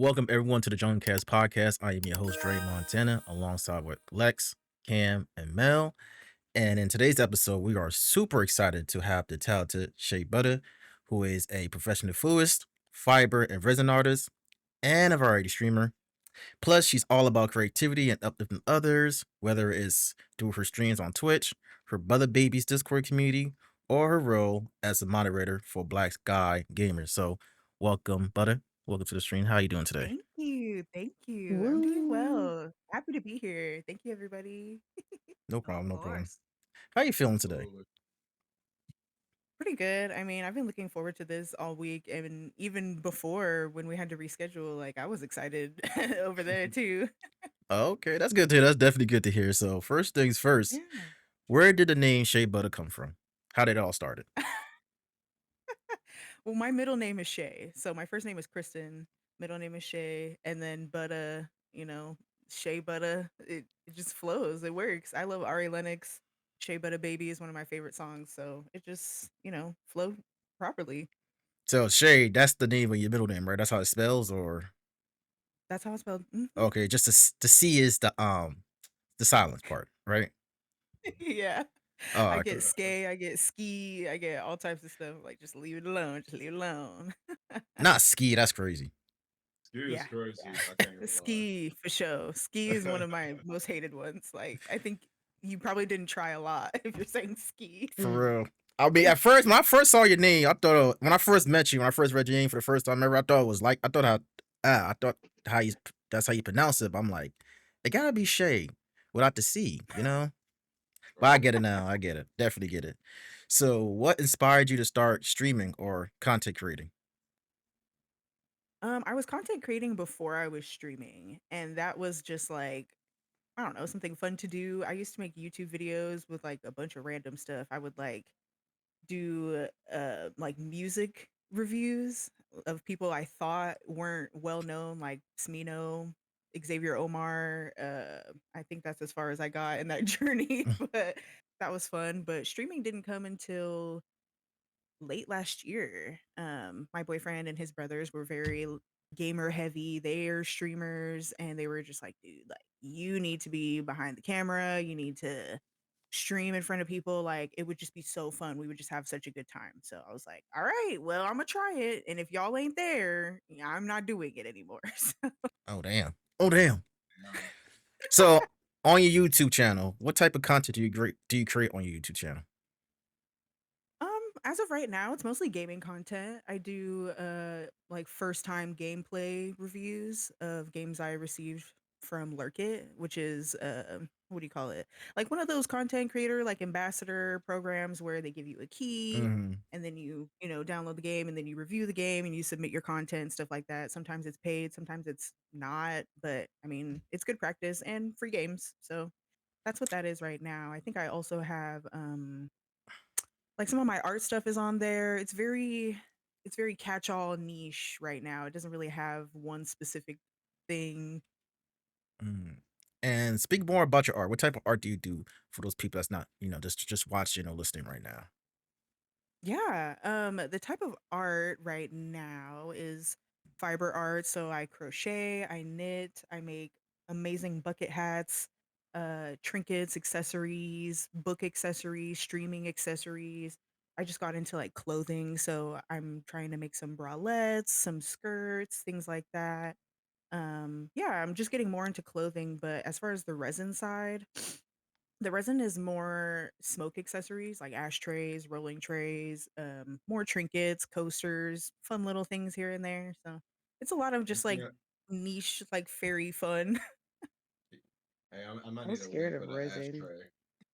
Welcome everyone to the JungleCast Podcast. I am your host Dre Montana, alongside with Lex, Cam, and Mel. And in today's episode, we are super excited to have the talented SchaeButta's, who is a professional flutist, fiber and resin artist, and a variety streamer. Plus, she's all about creativity and uplifting others, whether it's through her streams on Twitch, her Butta Babies Discord community, or her role as a moderator for Black Sky Gamers. So, welcome, Butta. Welcome to the stream. How are you doing today? Thank you. Thank you. I'm doing Woo! well. Happy to be here. Thank you, everybody. No Of problem, no problem. course. How you feeling today? Absolutely. Pretty good. I mean, I've been looking forward to this all week. And even before when we had to reschedule, like I was excited over there too. Okay, that's good to hear. That's definitely good to hear. So, first things first, Yeah. where did the name Shea Butter come from? How did it all started? Well, my middle name is Shay. So my first name is Kristen, middle name is Shay, and then Butta, Shay Butta. It just flows. It works. I love Ari Lennox. Shay Butta Baby is one of my favorite songs. So it just, flowed properly. So, Shay, that's the name of your middle name, right? That's how it spells, or That's how it's spelled. okay, just the C is the silence part, right? Yeah. Oh, I okay. get skay, I get ski, I get all types of stuff. Like, just leave it alone. Just leave it alone. Not ski. That's crazy. Ski is Yeah. crazy. I Yeah. can't even lie. Ski for sure. Ski is one of my most hated ones. Like, I think you probably didn't try a lot if you're saying ski. For real. I mean, at first, when I first saw your name, I thought when I first met you, when I first read your name for the first time, remember, I thought it was like I thought how you that's how you pronounce it. But I'm like, it gotta be Shay without the C, you know. But I Right. get it now. I get it. Definitely get it. So, what inspired you to start streaming or content creating? I was content creating before I was streaming, and that was just like, I don't know, something fun to do. I used to make YouTube videos with like a bunch of random stuff. I would like do like music reviews of people I thought weren't well known, like Smino, Xavier Omar. I think that's as far as I got in that journey, but that was fun. But streaming didn't come until late last year. My boyfriend and his brothers were very gamer heavy. They're streamers, and they were just like, dude, like you need to be behind the camera. You need to stream in front of people. Like it would just be so fun. We would just have such a good time. So I was like, all right, well, I'm gonna try it. And if y'all ain't there, yeah, I'm not doing it anymore. So, Oh damn. Oh damn. Yeah. So, on your YouTube channel, what type of content do you create on your YouTube channel? as of right now, it's mostly gaming content. I do like first time gameplay reviews of games I received from Lurk It, which is what do you call it? Like one of those content creator like ambassador programs where they give you a key Mhm. and then download the game and then you review the game and you submit your content, stuff like that. Sometimes it's paid, sometimes it's not, but I mean, it's good practice and free games. So that's what that is right now. I think I also have like some of my art stuff is on there. It's very catch-all niche right now. It doesn't really have one specific thing. Mm. And speak more about your art. What type of art do you do for those people that's not, just watching or listening right now? Yeah, the type of art right now is fiber art. So I crochet, I knit, I make amazing bucket hats, trinkets, accessories, book accessories, streaming accessories. I just got into like clothing, so I'm trying to make some bralettes, some skirts, things like that. Yeah, I'm just getting more into clothing, but as far as the resin side, the resin is more smoke accessories like ashtrays, rolling trays, more trinkets, coasters, fun little things here and there. So it's a lot of You just like know, niche, like fairy fun. hey, I might I'm need a link scared for of the resin. ashtray.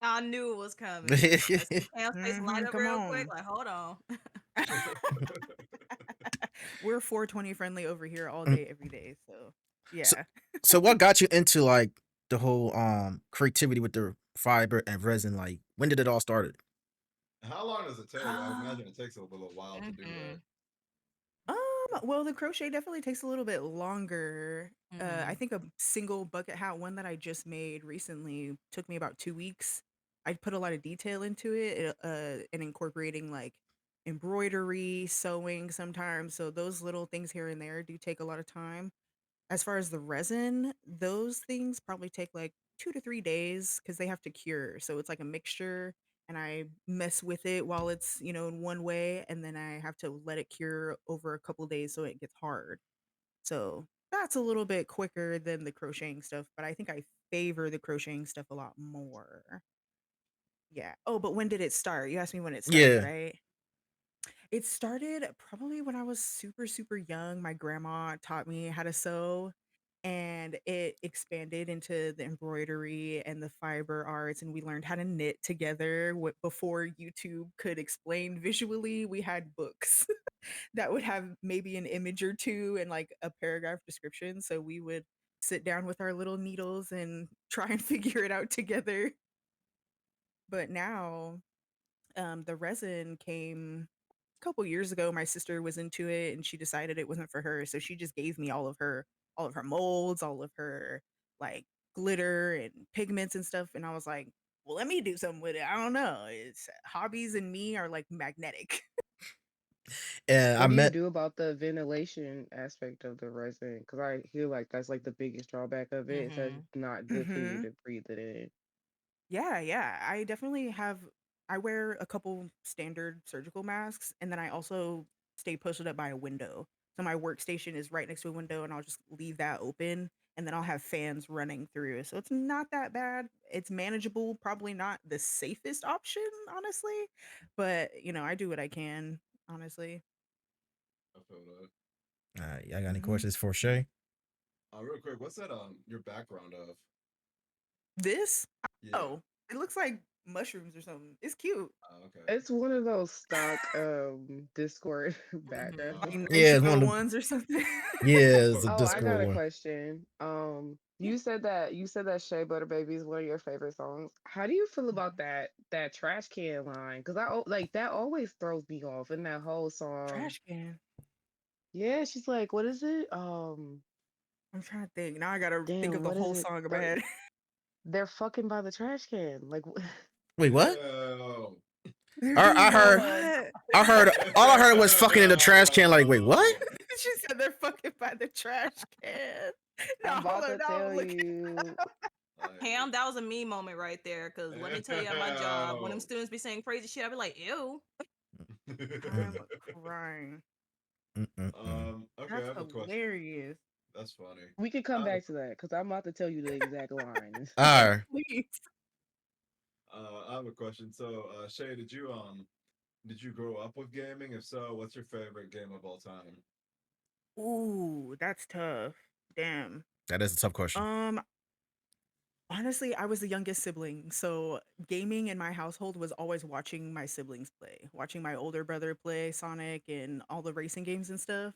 I knew it was coming. I see Cam's face light up Come real quick. on. Like, hold on. We're 420 friendly over here all day, every day. So so, yeah. so what got you into like the whole creativity with the fiber and resin? Like, when did it all started? How long does it take? I imagine it takes a little while to do that. Mhm. Well, the crochet definitely takes a little bit longer. I Mhm. think a single bucket hat, one that I just made recently, took me about 2 weeks. I put a lot of detail into it, and incorporating like embroidery, sewing sometimes. So those little things here and there do take a lot of time. As far as the resin, those things probably take like 2 to 3 days because they have to cure. So it's like a mixture, and I mess with it while it's, in one way, and then I have to let it cure over a couple days so it gets hard. So that's a little bit quicker than the crocheting stuff, but I think I favor the crocheting stuff a lot more. Yeah. Oh, but when did it start? You asked me when it started, Yeah. right? It started probably when I was super, super young. My grandma taught me how to sew, and it expanded into the embroidery and the fiber arts, and we learned how to knit together. Before YouTube could explain visually, we had books that would have maybe an image or two and like a paragraph description. So we would sit down with our little needles and try and figure it out together. But now, the resin came a couple years ago. My sister was into it and she decided it wasn't for her, so she just gave me all of her molds, all of her like glitter and pigments and stuff, and I was like, well, let me do something with it. I don't know, it's hobbies and me are like magnetic. And I What do you met do about the ventilation aspect of the resin? Because I feel like that's like the biggest drawback of it. It says Mm-hmm. it's not good for you Mhm. to breathe it in. Yeah, yeah. I definitely have. I wear a couple standard surgical masks, and then I also stay posted up by a window. So my workstation is right next to a window, and I'll just leave that open, and then I'll have fans running through. So it's not that bad. It's manageable. Probably not the safest option, honestly, but I do what I can, honestly. I feel that. y'all got any hmm questions for Shay? Real quick, what's that your background of? This, Yeah. oh, it looks like mushrooms or something. It's cute. Okay. It's one of those stock Discord Mm-hmm. Like backgrounds. Yeah, it's Ninja one Go of the ones or something. yeah, it's a Oh, I got Discord a one. question. Yeah. You said that Shea Butter Baby is one of your favorite songs. How do you feel about that trash can line? Because like that always throws me off in that whole song. Trash can. Yeah, she's like, what is it? I'm trying to think. Now I gotta think of Damn, the what is whole it? song in my Like head. they're fucking by the trash can. Like Wait, what? Ew. They're I doing heard what? I heard all I heard was fucking in the trash can. Like, wait, what? She said they're fucking by the trash can. I'm Now hold about on, to now tell I'm looking. you. Pam, that was a me moment right there. Cause let me tell you, at my job, when them Ew. students be saying crazy shit, I be like, ew. I'm crying. Okay, I That's have a question. hilarious. That's funny. We can I come have a, back to that because I'm about to tell you the exact lines. All right. Please. I have a question. So, Shay, did you grow up with gaming? If so, what's your favorite game of all time? Ooh, that's tough. Damn. That is a tough question. Um, Honestly, I was the youngest sibling, so gaming in my household was always watching my siblings play, watching my older brother play Sonic and all the racing games and stuff.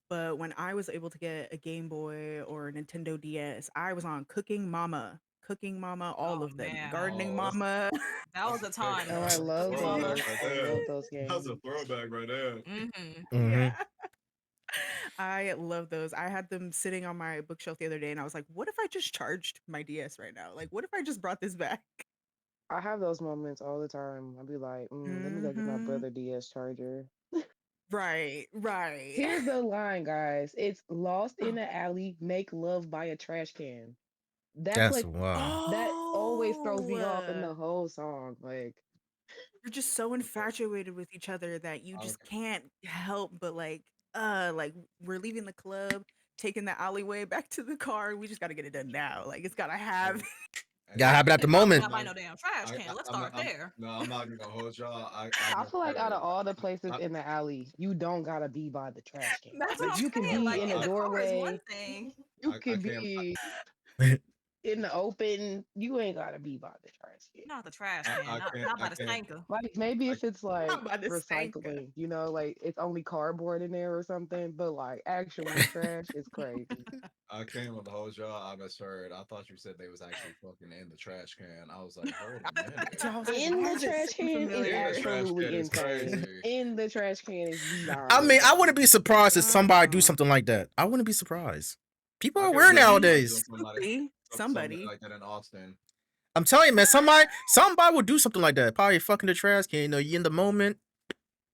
But when I was able to get a Game Boy or a Nintendo DS, I was on Cooking Mama, all Oh of them, man, Gardening Oh, Mama. that was a time Oh, though. I that's a love Cooking Mama. those. throwback right I there. love those That's a games. throwback right there. Mm-hmm. Mm-hmm. Yeah. I love those. I had them sitting on my bookshelf the other day and I was like, what if I just charged my DS right now? Like, what if I just brought this back? I have those moments all the time. I'll be like, let me go get my hmm brother DS charger. Right, right. Here's the line, guys. It's lost in the alley, make love by a trash can. That's That's like wow. that always throws Oh, me off in the whole song. Like you're just so Okay. infatuated with each other that you just Okay. can't help but like we're leaving the club, taking the alleyway back to the car. We just got to get it done now. Like it's got to have. Hey, hey, Gotta look. happen at the Cooking Mama moment. not buy no damn trash can. Let's start I'm there. no, I'm not gonna hold y'all. I I feel like out misheard. of all the places I, in the alley, you don't gotta be by the trash can. That's That's what Like a I'm you can saying. be Like in I, a in I, the car is one doorway, thing. you I could can't. be in the open. You ain't gotta be by the trash can. Not the trash can. Not I not by the can't. stanker. Like maybe I, if it's like not by the stanker. recycling, like it's only cardboard in there or something, but like actual trash is crazy. I can't with the whole y'all. I misheard. I thought you said they was actually fucking in the trash can. I was like, hold a minute. So I was like, In why the does it trash seem can is In the familiar? trash can absolutely is insane. crazy. In the trash can is I beyond mean, I wouldn't insane. be surprised if somebody do Uh-uh. something like that. I wouldn't be surprised. People I are can weird imagine Maybe somebody doing nowadays. something somebody. like that in Austin. I'm telling you, man, somebody would do something like that. Probably fucking the trash can. You in the moment.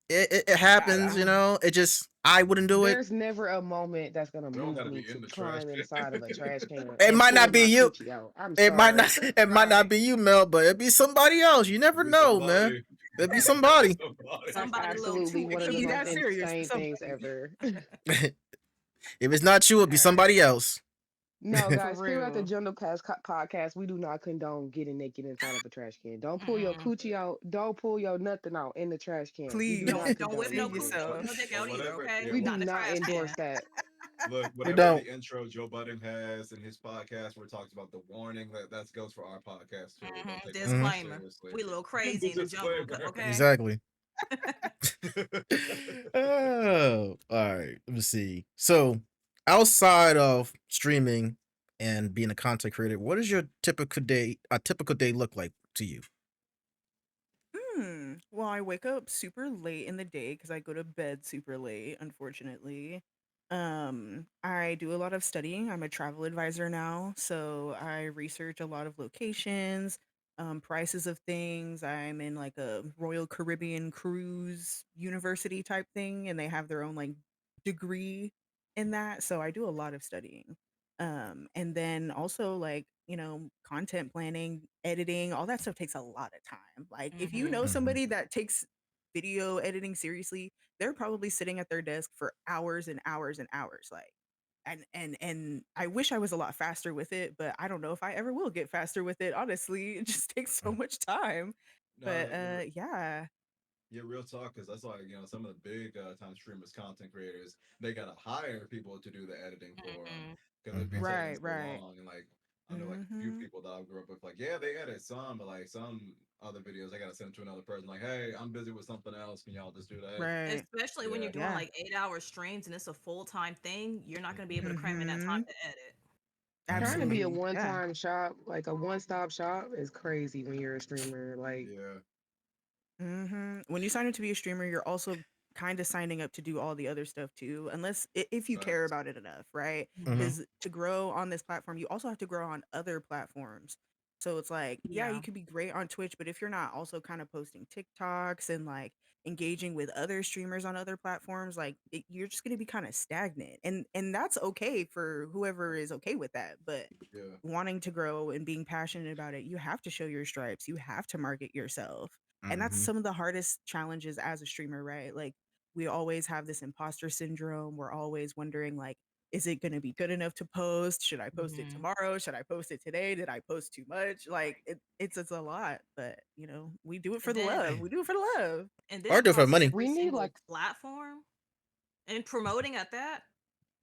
it happens, you I know. It just I wouldn't do it. There's never a moment that's gonna We don't move gotta me be to in the trash climb can. inside of a trash can It and might pull not be my you. coochie out. I'm It might not. sorry. It might not right. be you, Mel, but it'd be somebody else. You never Be know, man. somebody. It'd be Be somebody. somebody. That's Somebody a little absolutely too one It of could the be most that experienced. serious for insane things somebody. ever. If it's not you, it'd be All right. somebody else. No, For guys, here at the real. JungleCast podcast, we do not condone getting naked inside of a trash can. Don't pull your Mm-mm. coochie out. Don't pull your nothing out in the trash can. We do Please not Don't whip condone no save that. coochie, But no yourself. dick but out either. whatever, Okay, yeah, We do not in the not trash endorse can. that. look, We whatever don't. the intro Joe Budden has in his podcast where it talks about the warning, that goes for our podcast too. Don't take us too Hmm. Disclaimer: seriously. we a little The crazy in the jungle. disclaimer. Okay. Exactly. Oh, all right. Let me see. So, outside of streaming and being a content creator, what does your typical day, a typical day, look like to you? Well, I wake up super late in the day because I go to bed super late, unfortunately. I do a lot of studying. I'm a travel advisor now, so I research a lot of locations, prices of things. I'm in like a Royal Caribbean cruise university type thing, and they have their own like degree in that. So I do a lot of studying. And then also like, content planning, editing, all that stuff takes a lot of time. Like if you Mm-hmm. know Hmm. somebody that takes video editing seriously, they're probably sitting at their desk for hours and hours and hours. Like and I wish I was a lot faster with it, but I don't know if I ever will get faster with it. Honestly, it just takes so much time. No, But yeah. yeah, real talk, because that's like, some of the big time streamers, content creators, they gotta hire people to do the editing for them Mm-hmm. because it'd be Hmm. taking Right, so right. long. And like, I know like a few Mhm. people that I grew up with, like, yeah, they edit some, but like some other videos, I gotta send to another person, like, hey, I'm busy with something else. Can y'all just do that? Right. Especially when Yeah, you're doing Yeah. like 8 hour streams and it's a full time thing, you're not going to be able to cram in that time Mhm. to edit. Trying to Hmm. be a Absolutely. Yeah. one-time shop, like a one-stop shop, is crazy when you're a streamer. Like, yeah, When you sign up to be a streamer, you're also kind of signing up to do all the other stuff too, unless if you care facts. about it enough, right? Hmm. Mm-hmm. Because to grow on this platform, you also have to grow on other platforms. So it's like, yeah, you Yeah. could be great on Twitch, but if you're not also kind of posting TikToks and like engaging with other streamers on other platforms, like you're just going to be kind of stagnant, and that's okay for whoever is okay with that. But Yeah, wanting to grow and being passionate about it, you have to show your stripes. You have to market yourself. And that's Hmm. some of the hardest challenges as a streamer, right? Like we always have this imposter syndrome. We're always wondering like, is it going to be good enough to post? Should I post it Mm-hmm. tomorrow? Should I post it today? Did I post too much? Like it's a lot, but we do it for And the then love. We do it for the love. Or do it for across money. every we need single like platform and promoting at that,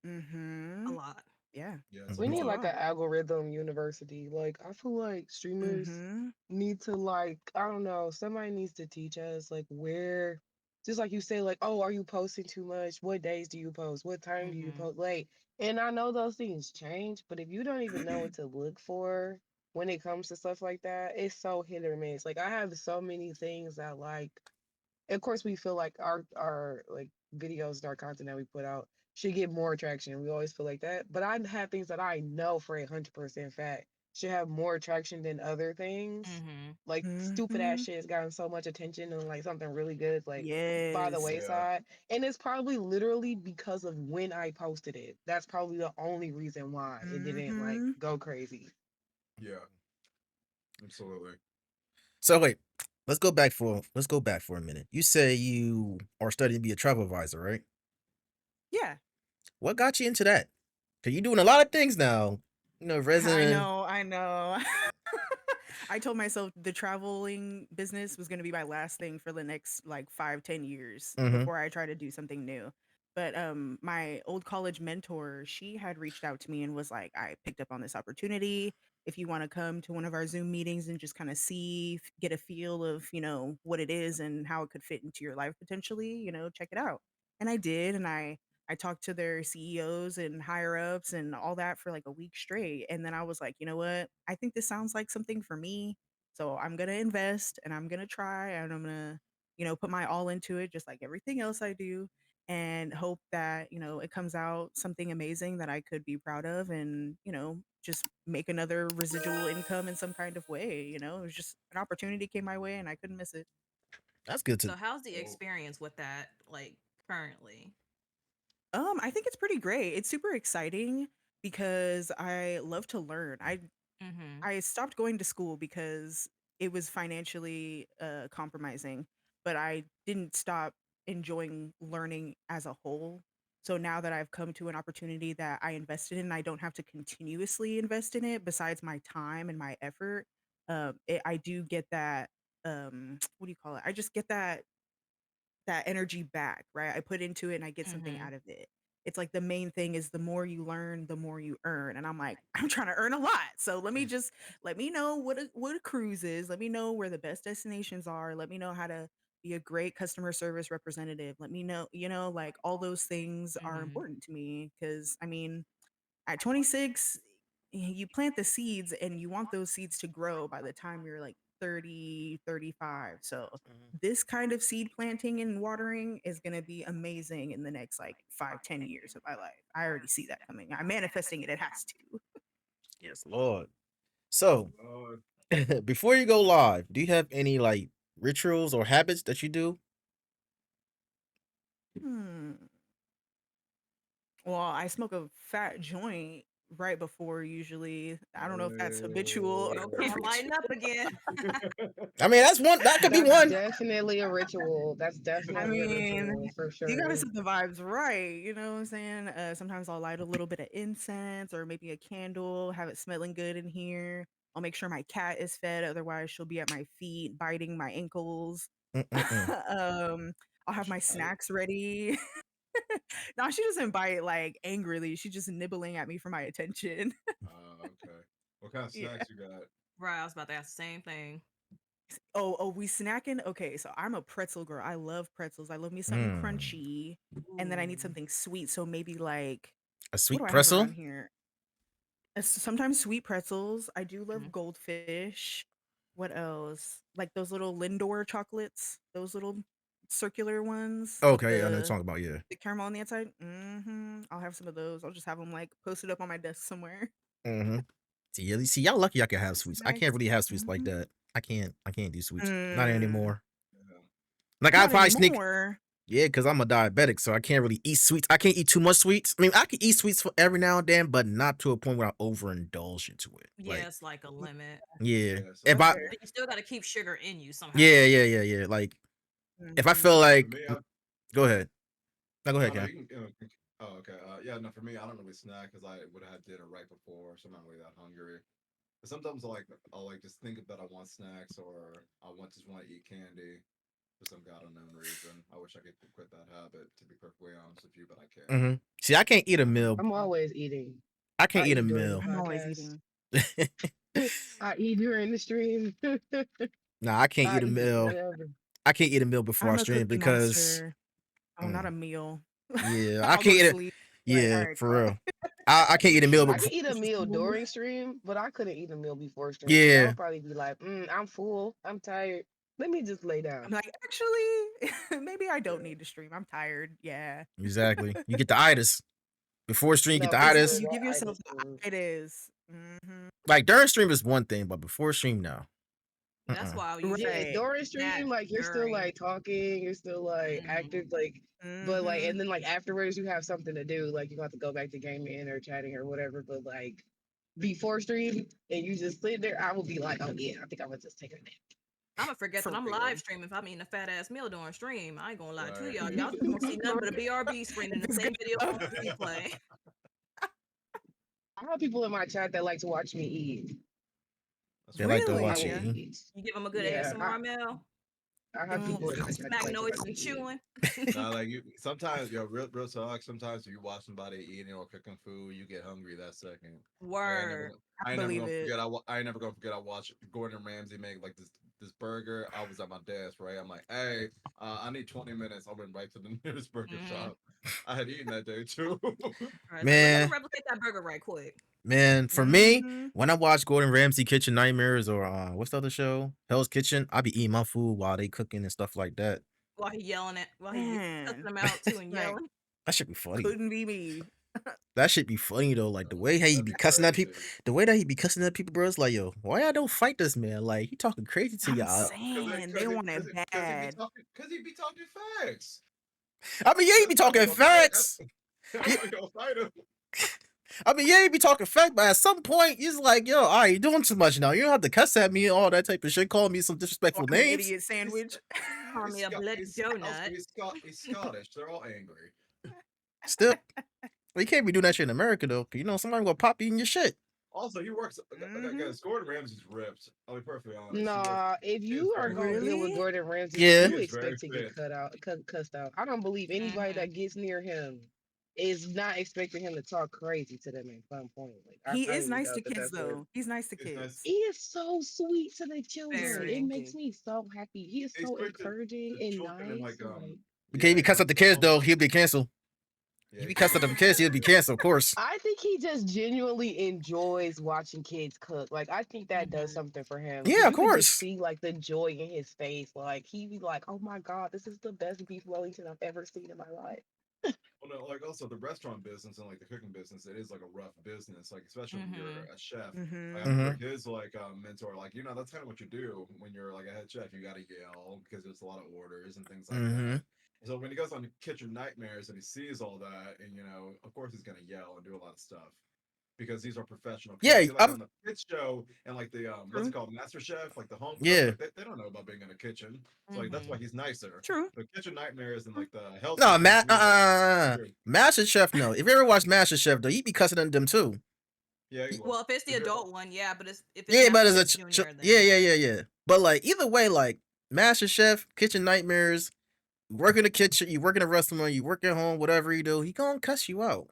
a Mhm. lot. Yeah. yeah, it's a we need It's a lot. like an lot. algorithm university. Like, I feel like streamers Mhm. need to, like, I don't know, somebody needs to teach us like where, just like you say, like, oh, are you posting too much? What days do you post? What time do you Mm-hmm. post? Like, and I know those things change, but if you don't even know what to look for when it comes to stuff like that, it's so hit or miss. Like, I have so many things that, like, of course we feel like our like videos and our content that we put out should get more traction. We always feel like that, but I have things that I know for 100% fact should have more traction than other things. Mm-hmm. Like stupid ass Mhm. shit has gotten so much attention, and like something really good is like by the Yes. Yeah, wayside, and it's probably literally because of when I posted it. That's probably the only reason why it didn't like Mhm. go crazy. yeah, absolutely. So wait, let's go back for a minute. You say you are studying to be a travel advisor, right? Yeah. What got you into that? Cause you're doing a lot of things now. I Resin. know, I know. I told myself the traveling business was going to be my last thing for the next like 5, 10 years Mm-hmm. before I try to do something new. But my old college mentor, she had reached out to me and was like, I picked up on this opportunity. If you want to come to one of our Zoom meetings and just kind of see, get a feel of, what it is and how it could fit into your life potentially, check it out. And I did. And I talked to their CEOs and higher ups and all that for like a week straight. And then I was like, you know what? I think this sounds like something for me. So I'm going to invest and I'm going to try and I'm going to, put my all into it, just like everything else I do, and hope that, it comes out something amazing that I could be proud of and, just make another residual income in some kind of way. It was just an opportunity came my way and I couldn't miss it. That's good So to. how's the Oh, experience with that, like, currently? I think it's pretty great. It's super exciting because I love to learn. Mm-hmm. I stopped going to school because it was financially compromising, but I didn't stop enjoying learning as a whole. So now that I've come to an opportunity that I invested in, I don't have to continuously invest in it besides my time and my effort. I do get that what do you call it? I just get that energy back, right? I put into it and I get something Mm-hmm. out of it. It's like the main thing is the more you learn, the more you earn. And I'm like, I'm trying to earn a lot. So let me know what a cruise is. Let me know where the best destinations are. Let me know how to be a great customer service representative. Let me know, like all those things are Mm-hmm. important to me because I mean, at 26, you plant the seeds and you want those seeds to grow by the time you're like 30, 35. So Mhm. this kind of seed planting and watering is going to be amazing in the next like 5, 10 years of my life. I already see that coming. I'm manifesting it. It has to. Yes, Lord. So Lord. before you go live, do you have any like rituals or habits that you do? Hmm. Well, I smoke a fat joint right before usually. I don't know if that's habitual Yo, or Cam lighting up ritual. again. I mean, that's one. That could be That's one. definitely a ritual. That's I definitely a ritual mean, for you gotta sure. set the vibes right, you know what I'm saying? Sometimes I'll light a little bit of incense or maybe a candle, have it smelling good in here. I'll make sure my cat is fed, otherwise she'll be at my feet biting my ankles. Mm-mm-mm. I'll Oh, have she my bite. snacks ready. No, she doesn't bite like angrily. She's just nibbling at me for my attention. Okay. What kind of Yeah. snacks you got? Right, I was about to ask the same thing. Oh, we snacking? Okay, so I'm a pretzel girl. I love pretzels. I love me something Mm. crunchy, and then I need Ooh. something sweet. So maybe like, A what do sweet I have pretzel. around here? Sometimes sweet pretzels. I do love Mhm. goldfish. What else? Like those little Lindor chocolates, those little circular ones with Okay, I know what you're the talking about. Yeah. the caramel on the outside. I'll have some of those. I'll just have them like posted up on my desk somewhere. Mm-hmm. See, y'all lucky I can have sweets. I can't Snacks. really have sweets like hmm that. I can't do sweets. Not Mm, anymore. Yeah. Like I not probably sneak. anymore. Yeah, because I'm a diabetic, so I can't really eat sweets. I can't eat too much sweets. I mean, I can eat sweets for every now and then, but not to a point where I overindulge into it. Yeah, Like, it's like a limit. yeah, Yeah. if So I, Okay. But you still gotta keep sugar in you somehow. yeah. Like, if I feel hmm for like, me, go ahead. No, go oh ahead, no, Cam. you can. Oh, okay. Yeah, no, for me, I don't really snack because I would have had dinner right before, so I'm not really that hungry. But sometimes I'll like just think that I want snacks or just want to eat candy for some god unknown reason. I wish I could quit that habit, to be perfectly honest with you, but I can't. Hmm. See, I can't eat a Um, meal. I'm always eating. I can't I eat a eat during the meal. I'm always podcast. eating. I eat during the stream. Nah, I can't I eat a eat meal. whatever. I can't eat a meal before I I'm a stream cookie because, monster. Oh, not mm, a meal. yeah, I I'll go can't to eat it. sleep. Like, all Yeah, right, for God. real. I can't eat a meal, I but can before, eat a meal during stream, but I couldn't eat a meal before stream because I yeah, would probably be like, I'm full. I'm tired. Let me just lay down. I'm like, actually, maybe I don't yeah. need to stream. I'm tired. Yeah. exactly. You get the itis before stream. You get No, the for It's sure. itis. you That give yourself itis thing. the itis. Hmm Like during stream is one thing, but before stream, no. That's Uh-uh. why I usually Yeah, Right. during snack stream, like you're still during. like talking, you're still like Mhm. active, like but like hmm and then like afterwards you have something to do, like you have to go back to gaming or chatting or whatever. But like before stream and you just sit there, I will be like, oh yeah, I think I would just take a I'ma forget that For I'm live real. streaming if I'm eating a fat ass meal during stream. I ain't gonna lie to Right. y'all. nap. Y'all just gonna see nothing but a BRB screen and If the it's same good video enough. on replay. I have people in my chat that like to watch me eat. That's They what's like to up. I watch Really? you will eat. eat. You give them a good Yeah, ASMR meal, I Give have 'em a little people in my crunch. chat that smack like to noises watch me and eat. chewing. Nah, like you sometimes, real talk. Sometimes if you watch somebody eating or cooking food, you get hungry that second. Like Word. I I ain't never believe gonna it. forget. I ain't never gonna forget. I watched Gordon Ramsay make like this burger. I was at my desk, right? I'm like, hey, I need 20 minutes. I went right to the nearest burger Mm-hmm. shop. I had eaten that day too. Right. Like, let me Man, replicate that burger right quick for me, Hmm when I watch Gordon Ramsay Kitchen Nightmares or what's the other show? Hell's Kitchen, I be eating my food while they cooking and stuff like that. while he yelling at, while he cussing Man, them out too and like yelling. That should be funny. couldn't be me. That shit be funny though. Like the way how he That'd be be cussing at people, crazy. the way that he be cussing at people, bro. It's like, yo, why y'all don't fight this man? Like he talking crazy to I'm y'all. saying they want it bad. Cause he be talking facts. I mean, yeah, he be That's why we talking gonna fight. facts. That's Yeah, why we gonna fight him. I mean, yeah, he be talking facts, but at some point, he's like, yo, all right, you're doing too much now. You don't have to cuss at me and all that type of shit, calling me some disrespectful Like an names. idiot sandwich. Call me a blood Also, donut. he's Scottish. They're all angry. Still, well, you can't be doing that shit in America though. 'Cause you know somebody gonna pop you in your shit. Also, he works. Mhm. Guys, Gordon Ramsay's ripped. I'll be perfectly honest. Nah, if He is you are very gonna fit. deal with Really? Gordon Ramsay, Yeah, you He is very expect to get fit. cussed out. I don't believe anybody Mhm. that gets near him is not expecting him to talk crazy to them at some point. Like I He is highly nice to doubt that kids that's what. though. He's nice to He's nice. kids. He is so sweet to the He's children. sweet It to Very. makes kids. me so happy. He is He so speaks encouraging to and children and nice. Like because he be he cussing at talks the to kids though, homeless. he'll be canceled. Yeah, He be he cussing at the kids, he'll be canceled, of course. I think he just genuinely enjoys watching kids cook. Like I think that does Mhm. something for him Yeah, because of you can just course. see like the joy in his face. Like he be like, "Oh my god, this is the best beef Wellington I've ever seen in my life." Well, no, like also the restaurant business and like the cooking business, it is like a rough business. Like especially when you're Mhm. a chef. Like I Mm-hmm. remember Mm-hmm. his like mentor, like that's kind of what you do when you're like a head chef. You got to yell because there's a lot of orders and things like Mm-hmm. that. So when he goes on Kitchen Nightmares and he sees all that, and of course he's gonna yell and do a lot of stuff because these are professional Yeah, cooks. See, like I'm. on the kids show and like the what's it True. called, Master Chef, like the home cooks, Yeah. like they don't know about being in a kitchen. So like that's why Mhm. he's nicer. True. The Kitchen Nightmares and like the healthy No, kids meal. Yeah, Master Chef. No, if you ever watch Master Chef though, he be cussing at them too. yeah, he He- will. Well, if it's the He will. adult one, yeah, but if it's yeah, but as a MasterChef Junior, yeah, then yeah, yeah, yeah. But like either way, like Master Chef, Kitchen Nightmares, you work in the kitchen, you work in a restaurant, you work at home, whatever you do, he gonna cuss you out.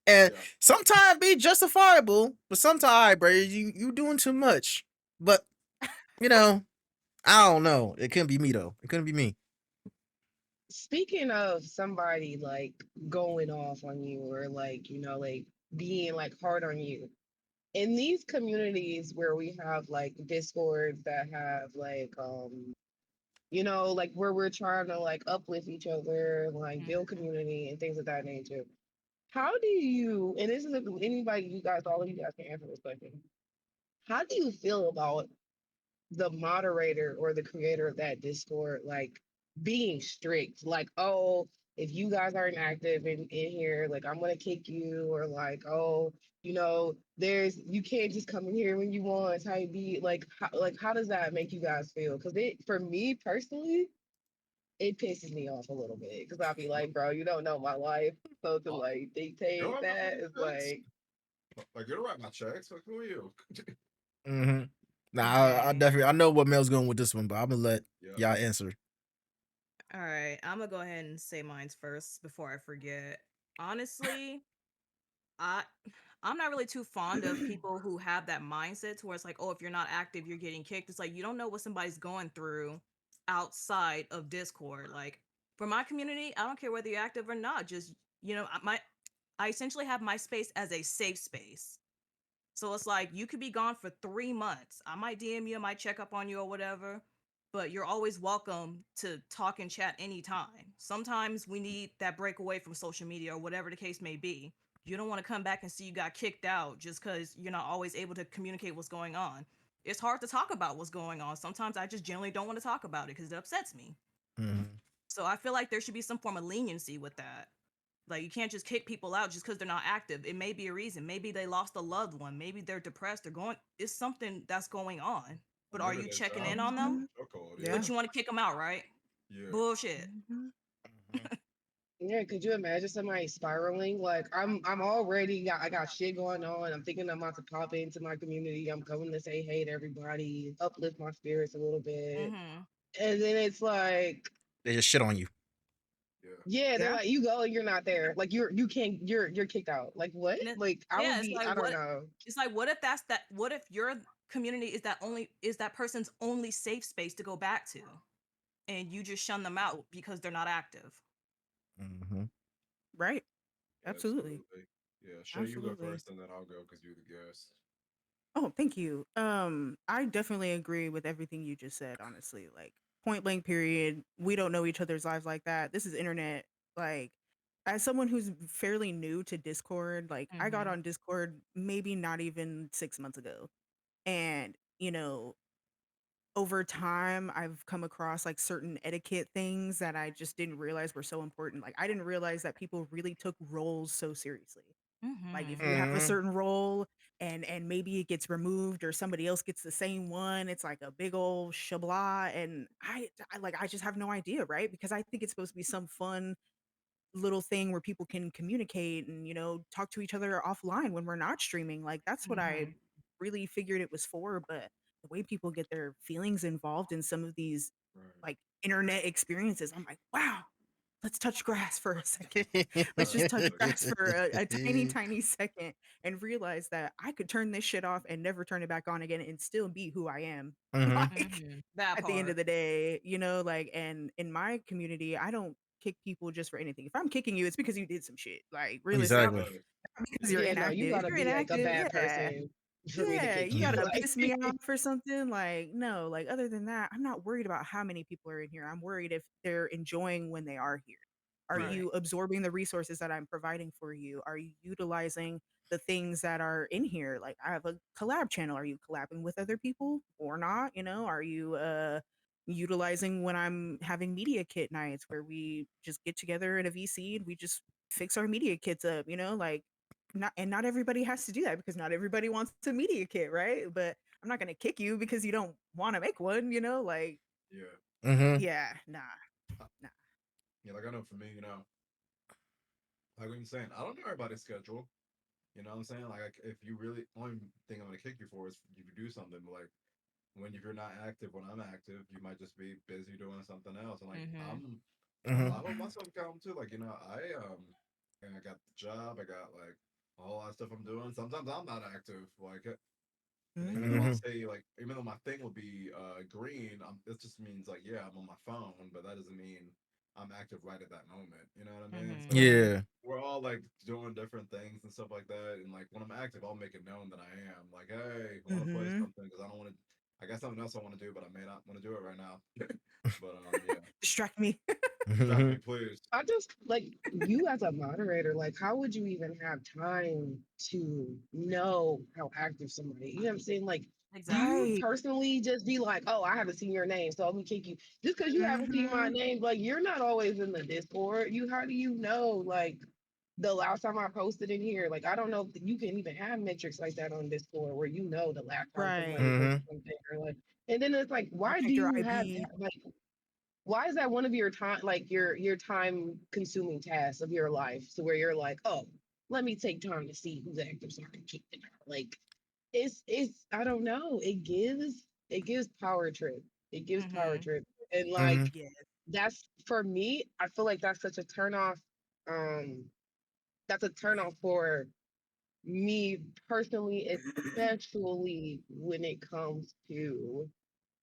And Yeah. sometimes be justifiable, but sometimes, all right, bro, you doing too much. But you know, I don't know. It couldn't be me though. It couldn't be me. Speaking of somebody like going off on you or like like being like hard on you, in these communities where we have like discords that have like like where we're trying to like uplift each other, like build Mhm. community and things of that nature. How do you, and this is anybody, you guys, all of you guys can answer this question. How do you feel about the moderator or the creator of that Discord like being strict? Like, oh, if you guys aren't active in here, like I'm gonna kick you, or like, oh, there's you can't just come in here when you want. It's how you be how does that make you guys feel? Because it for me personally, it pisses me off a little bit because I'll be like, bro, you don't know my life. So to Uh, like you don't dictate write my that fucking is checks. like, Like you don't write my checks. Like who are you? Mm-hmm. Nah, I Okay. definitely I know what Mel's going with this one, but I'm gonna let Yeah. y'all answer. All right. I'm gonna go ahead and say mine's first before I forget. Honestly, I I'm not really too fond of people who have that mindset to where it's like, oh, if you're not active, you're getting kicked. It's like you don't know what somebody's going through outside of Discord. Like for my community, I don't care whether you're active or not. Just I essentially have my space as a safe space. So it's like you could be gone for 3 months. I might DM you, I might check up on you or whatever, but you're always welcome to talk and chat anytime. Sometimes we need that break away from social media or whatever the case may be. You don't want to come back and see you got kicked out just because you're not always able to communicate what's going on. It's hard to talk about what's going on. Sometimes I just generally don't want to talk about it because it upsets me. Mm-hmm. So I feel like there should be some form of leniency with that. Like you can't just kick people out just because they're not active. It may be a reason. Maybe they lost a loved one. Maybe they're depressed. They're going. It's something that's going on. Or But are maybe you they're checking in down. on It's like them? Mm-hmm. a chokehold. Yeah. But Yeah. you want to kick them out, right? Yeah. Bullshit. Mm-hmm. yeah, could you imagine somebody spiraling? Like I'm already I got shit going on. I'm thinking I'm about to pop into my community. I'm coming to say hey to everybody, uplift my spirits a little bit. Mm-hmm. And then it's like, They just shit on you. Yeah. yeah, they're Yeah. like, you go and you're not there. Like you can't you're kicked out. Like what? And Like I yeah, would it's be, like I don't what? know. It's like what if that's that? What if your community is that person's only safe space to go back to, and you just shun them out because they're not active? Mm-hmm. Right. Absolutely. Absolutely. Yeah. Shay, you go Absolutely. first, and then I'll go because you're the guest. Oh, thank you. I definitely agree with everything you just said, honestly. Like point blank period. We don't know each other's lives like that. This is internet. Like as someone who's fairly new to Discord, like I got Mhm. on Discord maybe not even 6 months ago. And, over time, I've come across like certain etiquette things that I just didn't realize were so important. Like, I didn't realize that people really took roles so seriously. Like, if Mhm. you have a Mhm. certain role and maybe it gets removed or somebody else gets the same one, it's like a big old shabla. And I just have no idea, right? Because I think it's supposed to be some fun little thing where people can communicate and talk to each other offline when we're not streaming. Like that's what I Mhm. really figured it was for. But the way people get their feelings involved in some of these Right. like internet experiences, I'm like, wow, let's touch grass for a second. Let's Right. just touch Like, grass for a tiny, tiny second and realize that I could turn this shit off and never turn it back on again and still be who I am. Mhm. Like Mhm. That at the end of part. the day, like, and in my community, I don't kick people just for anything. If I'm kicking you, it's because you did some shit. Like Exactly. realistically, right. not because you're Yeah, no, you inactive. If gotta you're be like a inactive, bad yeah. person for me to Yeah, kick you you. Mhm. gotta Like, piss me off or something. Like, no, like other than that, I'm not worried about how many people are in here. I'm worried if they're enjoying when they are here. Are Yeah. Right. you absorbing the resources that I'm providing for you? Are you utilizing the things that are in here? Like I have a collab channel. Are you collabing with other people or not? Are you utilizing when I'm having media kit nights where we just get together in a VC and we just fix our media kits up, like not everybody has to do that because not everybody wants a media kit, right? But I'm not gonna kick you because you don't want to make one, like Yeah. Mhm. yeah, nah, Uh, nah. Yeah. Like I know for me, like what you're saying, I don't know everybody's schedule. You know what I'm saying? Like, if you really, only thing I'm gonna kick you for is if you do something. But like when if you're not active when I'm active, you might just be busy doing something else. And like Mhm. Mhm. I hold myself accountable too. Like and I got the job. I got like a whole lot of stuff I'm doing. Sometimes I'm not active. Like, and even though I'll Mm-hmm. Mhm. say like, even though my thing will be green, it just means like, yeah, I'm on my phone, but that doesn't mean I'm active right at that moment. You know what I mean? Mhm. So Right. Yeah. we're all like doing different things and stuff like that. And like when I'm active, I'll make it known that I am. Like, hey, I want to play Mm-hmm. something because I don't want to. I got something else I want to do, but I may not want to do it right now. But yeah, Distract me. distract me, Mhm. please. I just like you as a moderator, like how would you even have time to know how active somebody? You know what I'm saying? Like, do you Exactly. Right. personally just be like, oh, I haven't seen your name, so let me kick you? Just because you haven't seen my Mm-hmm. name, like you're not always in the Discord. How do you know like the last time I posted in here? Like I don't know if you can even have metrics like that on Discord where you know the last time somebody Right. posted Mhm. something or like and then it's like, You why do checked your you have IP. that? Like why is that one of your time like your time consuming tasks of your life so where you're like, oh, let me take time to see who's active so I can kick them out? Like it's I don't know, it gives power trip, it gives power Mhm. trip. And like Mhm. Yeah. that's for me, I feel like that's such a turn off. um that's a turn off for me personally, especially when it comes to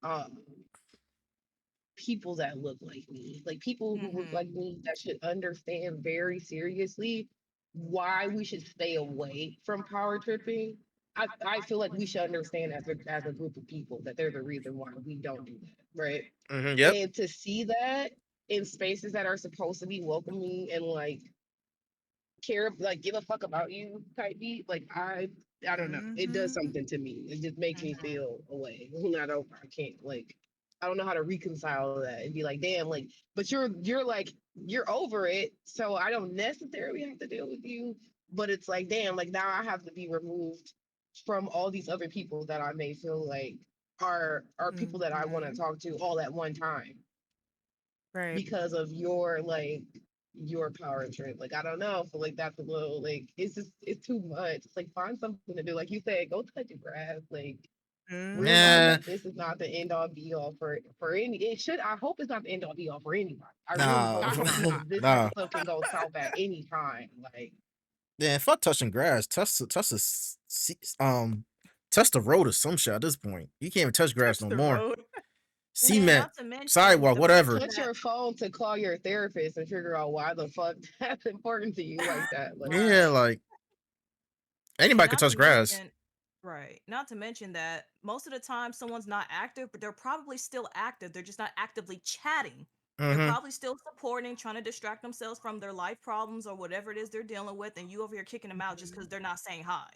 um people that look like me, like people who look Mhm. like me that should understand very seriously why we should stay away from power tripping. I feel like we should understand as a group of people that there's a reason why we don't do that, right? Mhm. Yep. And to see that in spaces that are supposed to be welcoming and like care, like give a fuck about you type beat, like I don't know. It does Mm-hmm. something to me. It just makes me Mhm. feel away. I can't like I don't know how to reconcile that and be like, damn, like, but you're like you're over it, so I don't necessarily have to deal with you. But it's like, damn, like now I have to be removed from all these other people that I may feel like are people that I want to Mm-hmm. talk to all at one time Right. because of your power trip. Like I don't know, I feel like that's a little like it's too much. It's like find something to do. Like you said, go touch the grass. Like realize Mm-hmm. Yeah. that this is not the end all be all for any. It should. I hope it's not the end all be all for anybody. I really Nah. hope God, not nah. because this Nah. episode can go south at any time. Like Yeah, fuck touching grass. Touch the road or some shit at this point. You can't even touch grass Touch no the more. road. And Cement, not to mention sidewalk, the whatever. person touch that your phone to call your therapist and figure out why the fuck that's important to you like that. Like Yeah, right. like And anybody could not to touch grass. mention right. Not to mention that most of the time someone's not active, but they're probably still active. They're just not actively chatting. They're Mm-hmm. probably still supporting, trying to distract themselves from their life problems or whatever it is they're dealing with, and you over here kicking them out just because they're not saying hi.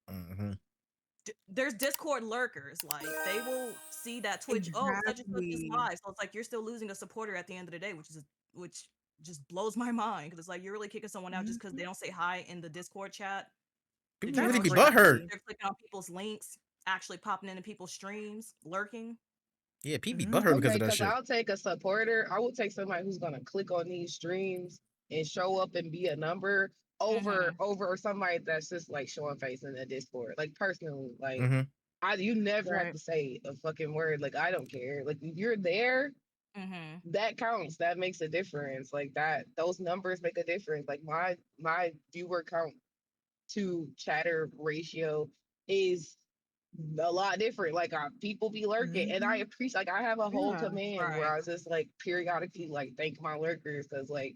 Mm-hmm. There's Discord lurkers. Like, they will see that Twitch, oh, such and such is Exactly. live. So it's like you're still losing a supporter at the end of the day, which just blows my mind, because it's like you're really kicking someone out just because they don't say hi in the Discord chat. Did People you That's really know be they're butthurt. clicking on people's links, actually popping into people's streams, lurking? Yeah, people be Mhm. butthurt because Okay, of that because shit. I'll take a supporter. I will take somebody who's gonna click on these streams and show up and be a number over somebody that's just like showing face in the Discord. Like personally, like Mm-hmm. you never have Right. to say a fucking word. Like I don't care. Like if you're there, Mm-hmm. that counts. That makes a difference. Like that, those numbers make a difference. Like my viewer count to chatter ratio is a lot different. Like people be lurking, and I Mhm. appreciate. Like I have a whole Yeah. command where Right. I was just like periodically like thank my lurkers because like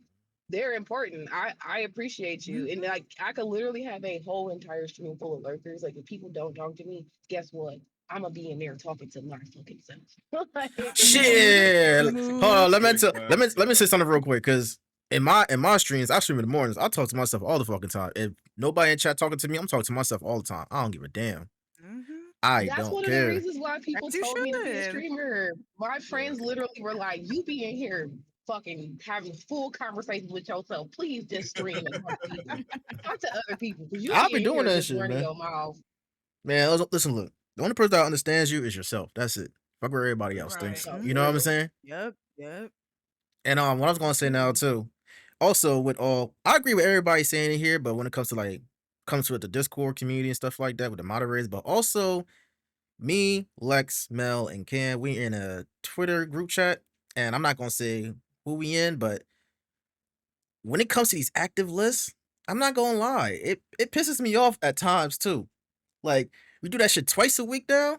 they're important. I appreciate you, and Mhm. like I could literally have a whole entire stream full of lurkers. Like if people don't talk to me, guess what? I'm gonna be in there talking to my fucking self. Like, Shit. Hold on, Smooth. let me Big tell, let me facts, let me yeah. say something real quick, because in my streams, I stream in the mornings. I talk to myself all the fucking time. If nobody in chat talking to me, I'm talking to myself all the time. I don't give a damn. Mhm. I that's don't one of the care. reasons why people As you told me to be a should. streamer. My Yeah. friends literally were like, "You be in here fucking having full conversations with yourself. Please just stream and talk to people. Talk to other people because you I'll be be in doing here that just shit, running man. your mouth." Man, listen, look. The only person that understands you is yourself. That's it. Fuck what everybody else Right. thinks. So You for know what I'm Mhm. real. saying? Yep. Yep. And what I was gonna say now Absolutely. too. Also, with all, I agree with everybody saying it here, but when it comes to the Discord community and stuff like that with the moderators, but also me, Lex, Mel, and Cam, we in a Twitter group chat, and I'm not gonna say who we in, but when it comes to these active lists, I'm not gonna lie, it pisses me off at times too. Like, we do that shit twice a week now.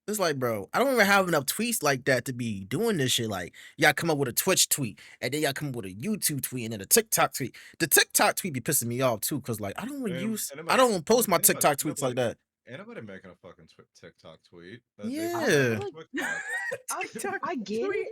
It's like, bro, I don't even have enough tweets like that to be doing this shit. Like, y'all come up with a Twitch tweet, and then y'all come up with a YouTube tweet, and then a TikTok tweet. The TikTok tweet be pissing me off too, cause like I don't post my TikTok tweets like that. Ain't nobody making a fucking TikTok tweet. They I just making Yeah, feel a like Twitch Yeah. bot. TikTok I get tweet. it.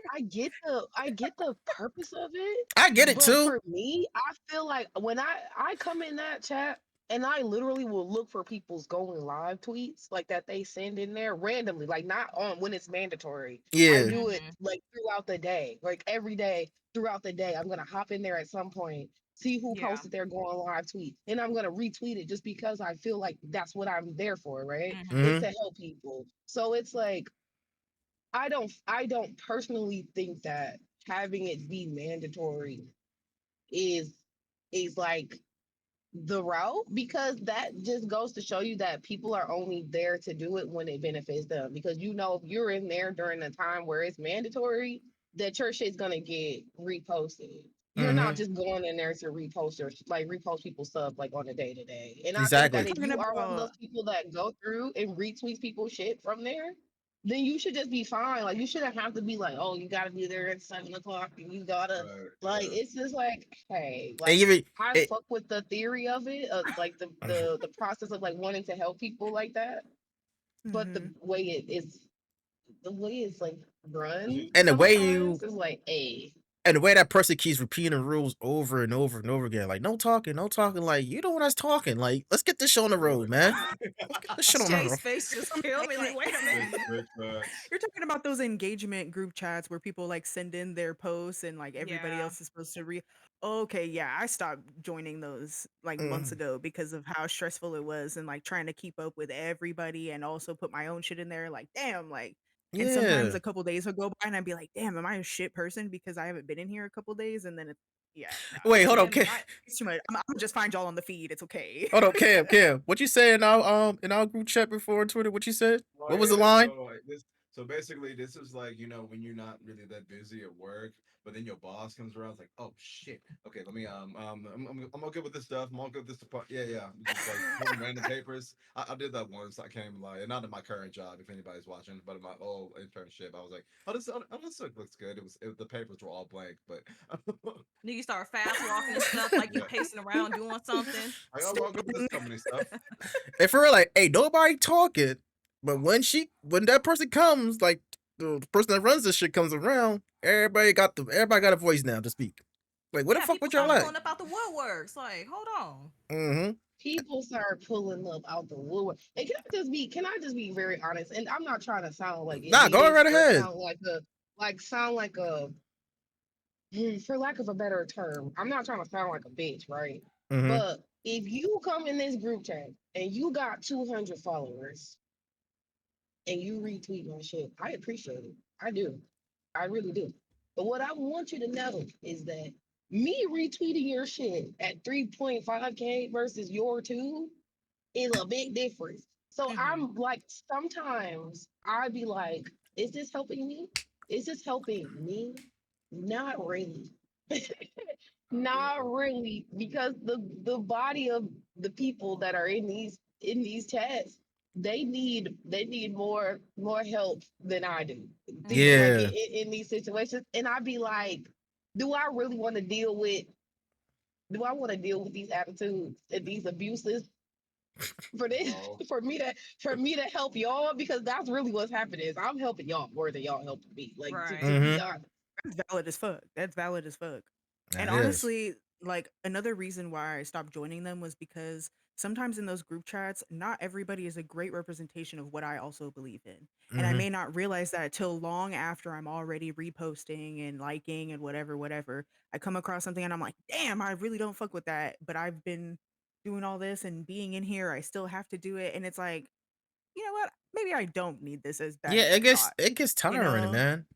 I get the purpose of it. I get it But too. for me, I feel like when I come in that chat and I literally will look for people's going live tweets like that they send in there randomly, like not on when it's mandatory. I Yeah, do it Mm-hmm. like throughout the day, like every day throughout the day. I'm gonna hop in there at some point, see who Yeah. posted their going live tweet, and I'm gonna retweet it just because I feel like that's what I'm there for, right? Mm-hmm. Is mm-hmm. to help people. So it's like I don't personally think that having it be mandatory is is like the route because that just goes to show you that people are only there to do it when it benefits them. Because if you're in there during the time where it's mandatory, that your shit's gonna get reposted. You're not Mm-hmm. just going in there to repost people's stuff like on a day to day. And I think You're that Exactly. if talking you are one of about those people that go through and retweet people's shit from there, then you should just be fine. Like you shouldn't have to be like, oh, you gotta be there at 7 o'clock and you gotta Right, like yeah. it's just like, hey, And like even I it, fuck with the theory of it, like the process of like wanting to help people like that. But mhm. the way it's like run and the way sometimes you is like, hey, and the way that person keeps repeating the rules over and over and over again, like no talking, no talking. Like, you don't want us talking. Like, let's get this shit on the road, man. Let's get this shit on the road. Shay's face just killed me. Like, wait a Big, minute. big facts. You're talking about those engagement group chats where people like send in their posts and like everybody Yeah. else is supposed to read. Okay, yeah, I stopped joining those like months Mm, ago because of how stressful it was and like trying to keep up with everybody and also put my own shit in there. Like, damn, like, and sometimes yeah. a couple days would go by and I'd be like, damn, am I a shit person because I haven't been in here a couple days? And then yeah, no, Wait, it's hold too on, much. Cam. I It's too much. I'm gonna just find y'all on the feed. It's okay. Hold on, Cam. What you said in our group chat before on Twitter? What you said? Oh What was the yeah, line? so like this, so basically this is like when you're not really that busy at work, but then your boss comes around, it's like, oh shit, okay, let me I'm all good with this stuff, I'm all good with this part, yeah, yeah, just like pulling random papers. I did that once. I can't even lie, and not in my current job, if anybody's watching, but in my old internship, I was like, this looks good. The papers were all blank, but You start fast walking and stuff, like you yeah, pacing around doing something. I'm all good with this company stuff. And for real, like, hey, nobody talking. But when that person comes, like the person that runs this shit comes around, everybody got a voice now to speak. Like, where the Yeah, fuck people would y'all start at? pulling up out the woodworks. Like, hold on. Mm-hmm. People start pulling up out the woodwork. And can I just be very honest? And I'm not trying to sound like Nah, go elitist right or ahead. sound like a for lack of a better term, I'm not trying to sound like a bitch, right? Mm-hmm. But if you come in this group chat and you got 200 followers and you retweet my shit, I appreciate it. I do. I really do. But what I want you to know is that me retweeting your shit at 3.5K versus your two is a big difference. So Mhm. I'm like, sometimes I'd be like, is this helping me? Is this helping me? Not really. Not really, because the body of the people that are in these chats, they need more help than I do. Like Yeah. in these situations, and I'd be like, do I really want to deal with? Do I want to deal with these attitudes and these abuses for this No. for me to help y'all? Because that's really what's happening. Is I'm helping y'all more than y'all helping me. Like to Right. be Mm-hmm. honest. That's valid as fuck. That's valid as fuck. And That is. honestly, like another reason why I stopped joining them was because sometimes in those group chats, not everybody is a great representation of what I also believe in. And I Mm-hmm. may not realize that till long after I'm already reposting and liking and whatever. I come across something and I'm like, damn, I really don't fuck with that. But I've been doing all this and being in here, I still have to do it. And it's like, you know what? Maybe I don't need this as bad Yeah, as I thought. it gets You tiring, know? man.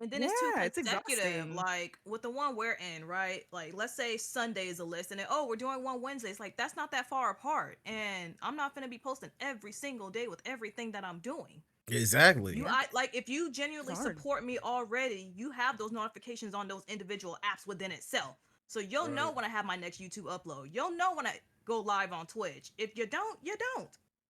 And then Yeah, it's too it's consecutive. exhausting. Like with the one we're in, right? Like let's say Sunday is a list, and then we're doing one Wednesday. It's like that's not that far apart, and I'm not gonna be posting every single day with everything that I'm doing. Exactly. You, Yeah, I like if you it's genuinely hard. support me already, you have those notifications on those individual apps within itself, so you'll know Right. when I have my next YouTube upload. You'll know when I go live on Twitch. If you don't, you don't.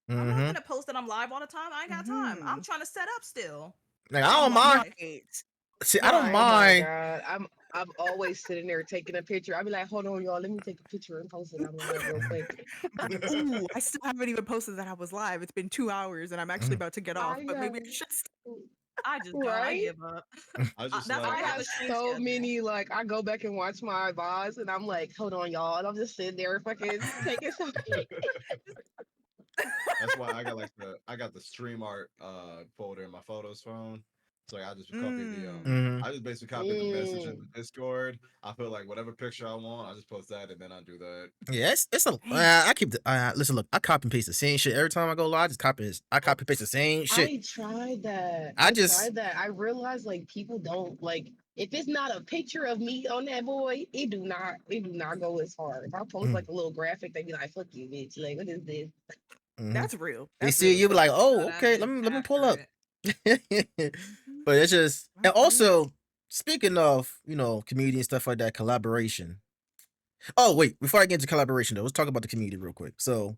I'm not Mm-hmm. gonna post that I'm live all the time. I ain't got time. I'm Hmm. trying to set up still. Like, I Fuck don't my mind. life. Right. See, I don't Oh Right. my mind. God. I'm always sitting there taking a picture. I'll be like, hold on, y'all, let me take a picture and post it on the live real quick. I'm like, ooh, I still haven't even posted that I was live. It's been 2 hours and I'm actually Mhm. about to get off, I but maybe know. I should. I just don't. I Right? give up. I just That's why I like I have have a stream so schedule. many, like, I go back and watch my VODs and I'm like, hold on, y'all. And I'm just sitting there fucking taking some that's why I got the stream art folder in my photos phone. So like, I just copy the Mm. Mm-hmm. I just basically copy the message in mm. the Discord. I put like whatever picture I want, I just post that and then I do that. Yeah, it's a. Dang. I keep the. Listen, look, I copy and paste the same shit every time I go live. I just copy. I copy and paste the same shit. I tried that. I I just. tried that. I realized like people don't like if it's not a picture of me on that boy, it do not go as far. If I post Mm, like a little graphic, they be like, fuck you, bitch. Like, what is this? mm-hmm. That's real. They That's see real it, as you be fuck. like, No, oh, that okay, is let me pull up. accurate. Mhm. But it's just, I and feel you. also speaking of community and stuff like that, collaboration. Oh wait, before I get into collaboration though, let's talk about the community real quick. So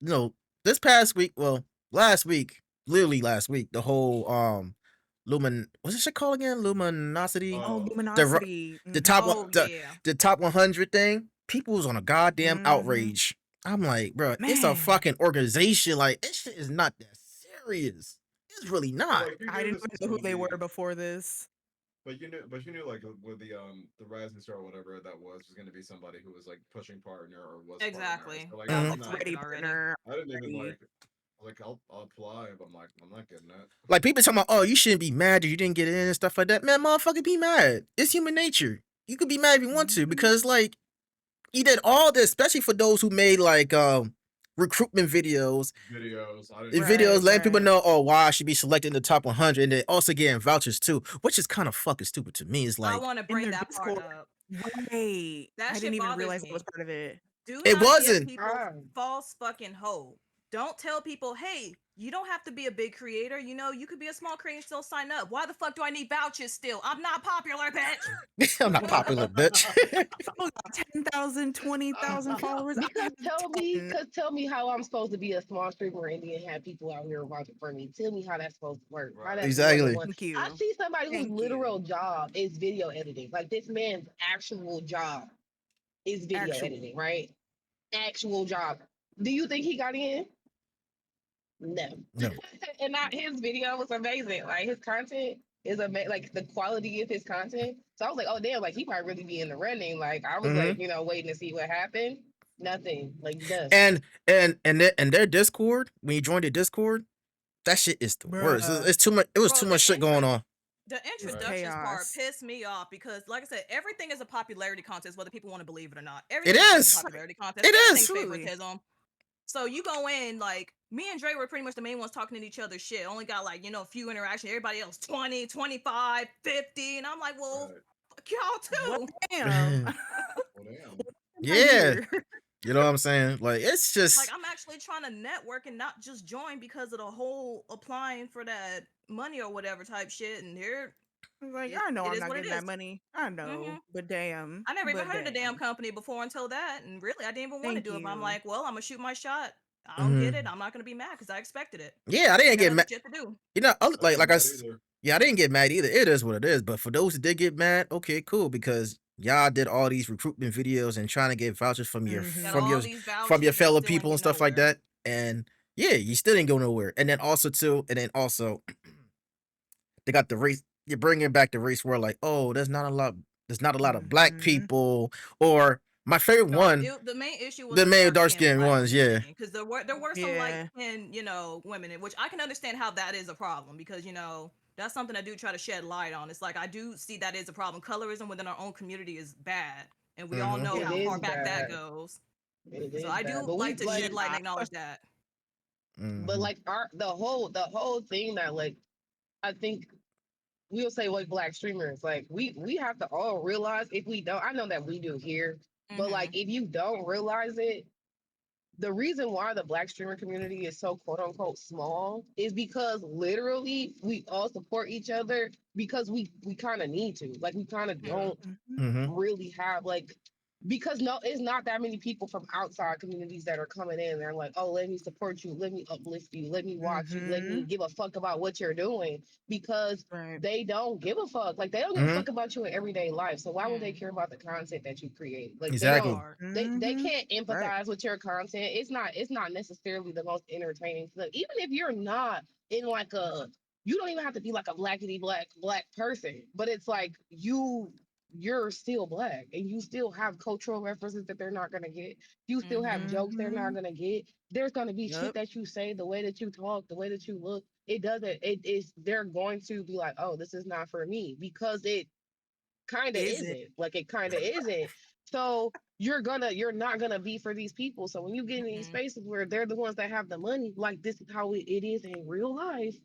this past week, well, last week, literally last week, the whole what's this shit called again? Luminosity, Oh, Oh, the luminosity. the top one, Oh yeah. the top 100 thing. People was on a goddamn Mm-hmm. outrage. I'm like, bro, it's a Man, fucking organization. Like, this shit is not that serious. It's really but not. like you I knew didn't this even was know who gonna they were be, before this. but you knew like with the Rising Star or whatever that was gonna be somebody who was like pushing partner or was partner. Exactly. So like That I'm Mhm. was not, Ready expected already. partner. I didn't even Ready. like I'll apply, but I'm like I'm not getting that. Like people talking about, oh, you shouldn't be mad that you didn't get in and stuff like that. Man, motherfucker, be mad. It's human nature. You could be mad if you want to Mhm. because like you did all this, especially for those who made like recruitment videos Videos, I didn't and do Right, videos that. letting people right. know, oh, why I should be selected in the top 100, and then also getting vouchers too, which is kind of fucking stupid to me. It's I like want to In bring their that part Discord. up. Right. That I didn't shit even bothers realize that was me. part of it. Do it not give wasn't. people Ah, false fucking hope. Don't tell people, hey, you don't have to be a big creator. You know, you could be a small creator and still sign up. Why the fuck do I need vouchers still? I'm not popular, bitch. I'm not popular, bitch. Oh, 10,000, 20,000 followers. I because have 10. tell me how I'm supposed to be a small streamer and then have people out here watching for me. Tell me how that's supposed to work. How Right. that's one to Exactly. one. Thank I you. see somebody whose Thank you. literal job is video editing. Like this man's actual job is video Actual. editing, right? Actual job. Do you think he got in? No. No. And not his video was amazing. Like his content is amazing. Like the quality of his content. So I was like, oh damn, like he might really be in the running. Like I was Hmm. like, waiting to see what happened. Nothing. Like dust. And their Discord, when you join the Discord, that shit is the worst. Bruh, It's too much. It was Bro, too much shit going on. the it's Right. introductions part chaos. pissed me off because, like I said, everything is a popularity contest, whether people want to believe it or not. It Everything is a fucking is. popularity contest. It Everything's is. Absolutely. favoritism. So you go in, like, me and Dre were pretty much the main ones talking to each other shit. Only got, like, a few interactions. Everybody else 20, 25, 50. And I'm like, well, Right. fuck y'all Well, too. damn. Well, damn. I'm not Yeah. here. You know what I'm saying? Like it's Like, just I'm actually trying to network and not just join because of the whole applying for that money or whatever type shit. And Like, it, I know it I'm is not what it getting that is. money. I Hmm know, but damn. I never even But heard of the damn damn. company before until that, and really, I didn't even want to Thank do it. But I'm you. like, well, I'm gonna shoot my shot. I don't get it. mhm. I'm not gonna be mad because I expected it. Yeah, I I didn't got get other mad. shit to do. I didn't get mad I either. yeah, I didn't get mad either. It is what it is. But for those who did get mad, okay, cool, because y'all did all these recruitment videos and trying to get vouchers from your Got Mm-hmm. from all your these from your vouchers and fellow still ain't people and get stuff like nowhere. that. And yeah, you still didn't go nowhere. They got the race. You're bringing back the race where like, oh, there's not a lot of black Mm-hmm. people. Or my favorite one, The main issue was the the male dark dark skinned skinned black ones. Yeah. community because there were some light Yeah. skinned women, which I can understand how that is a problem because that's something I do try to shed light on. It's like I do see that is a problem. Colorism within our own community is bad, and we all Mm-hmm. know It how Yeah. far is back that bad. goes. It So is I bad. do But we like to shed like light and Yeah. acknowledge that. Mm-hmm. like our the whole thing that like I think we'll say like black streamers, like we have to all realize if we don't, I know that we do here, but like Mm-hmm. if you don't realize it, the reason why the black streamer community is so quote unquote small is because literally we all support each other because we kind of need to. Like we kind of Mm-hmm. don't Mm-hmm. Mm-hmm. really have like because no, it's not that many people from outside communities that are coming in. They're like, oh, let me support you, let me uplift you, let me watch you, let Mm-hmm. me give a fuck about what you're doing because Right. they don't give a fuck. Like they don't give a Mm-hmm. fuck about you in everyday life. So why would they Mm. care about the content that you create? Like they That don't Exactly. part. they Mm-hmm. can't Right. empathize with your content. It's not necessarily the most entertaining stuff. Even if you're not in like a you don't even have to be like a blackity black person, but it's like you're still black and you still have cultural references that they're not going to get. You still have Mm-hmm. jokes they're not Mm-hmm. going to get. There's going to be shit Yep. that you say, the way that you talk, the way that you look. It doesn't, it is, they're going to be like, oh, this is not for me because it kind of Is it? isn't. Like it kind of isn't. So you're not gonna be for these people. So when you get in these Mm-hmm. spaces where they're the ones that have the money, like this is how it is in real life,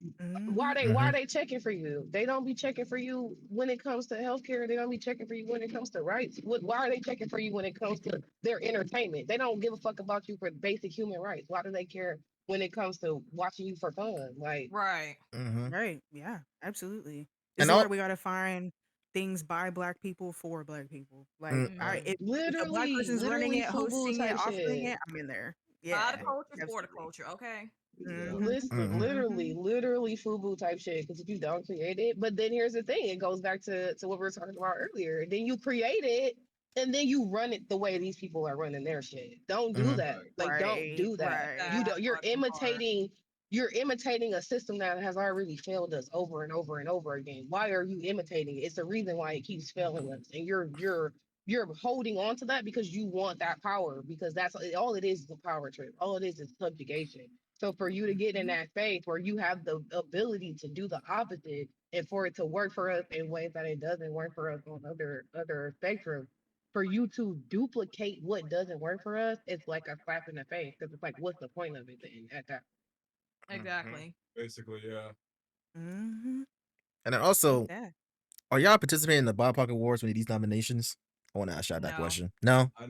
Mm-hmm. why Mm-hmm. are they checking for you? They don't be checking for you when it comes to healthcare. They don't be checking for you when it comes to rights. Why are they checking for you when it comes to their entertainment? They don't give a fuck about you for basic human rights. Why do they care when it comes to watching you for fun? Like Right. Mm-hmm. Right. Yeah. Absolutely. This And is why all. we gotta find things by black people for black people. Like Mm, I, Mm-hmm. if a black person's running literally it, FUBU hosting it, type offering shit. it, I'm in there. By the Yeah. culture for the Absolutely. culture. Okay. Yeah. Mm-hmm. Listen, mm-hmm. literally, Mm-hmm. literally FUBU type shit. Because if you don't create it, but then here's the thing, it goes back to what we were talking about earlier. Then you create it, and then you run it the way these people are running their shit. Don't do Mm-hmm. that. Right. Like, don't Right. do that. You Right. That don't. You're fucking part. imitating. You're imitating a system that has already failed us over and over and over again. Why are you imitating it? It's the reason why it keeps failing us, and you're holding on to that because you want that power because that's all it is a power trip. All it is subjugation. So for you to get in Mm-hmm. that space where you have the ability to do the opposite and for it to work for us in ways that it doesn't work for us on other spectrums, for you to duplicate what doesn't work for us, it's like a slap in the face because it's like, what's the point of it then at that? Mm-hmm. Exactly. Basically, yeah. Mm-hmm. And then Like also, that. are y'all participating in the BIPOC Awards with these nominations? I want to ask y'all that No. question. No. I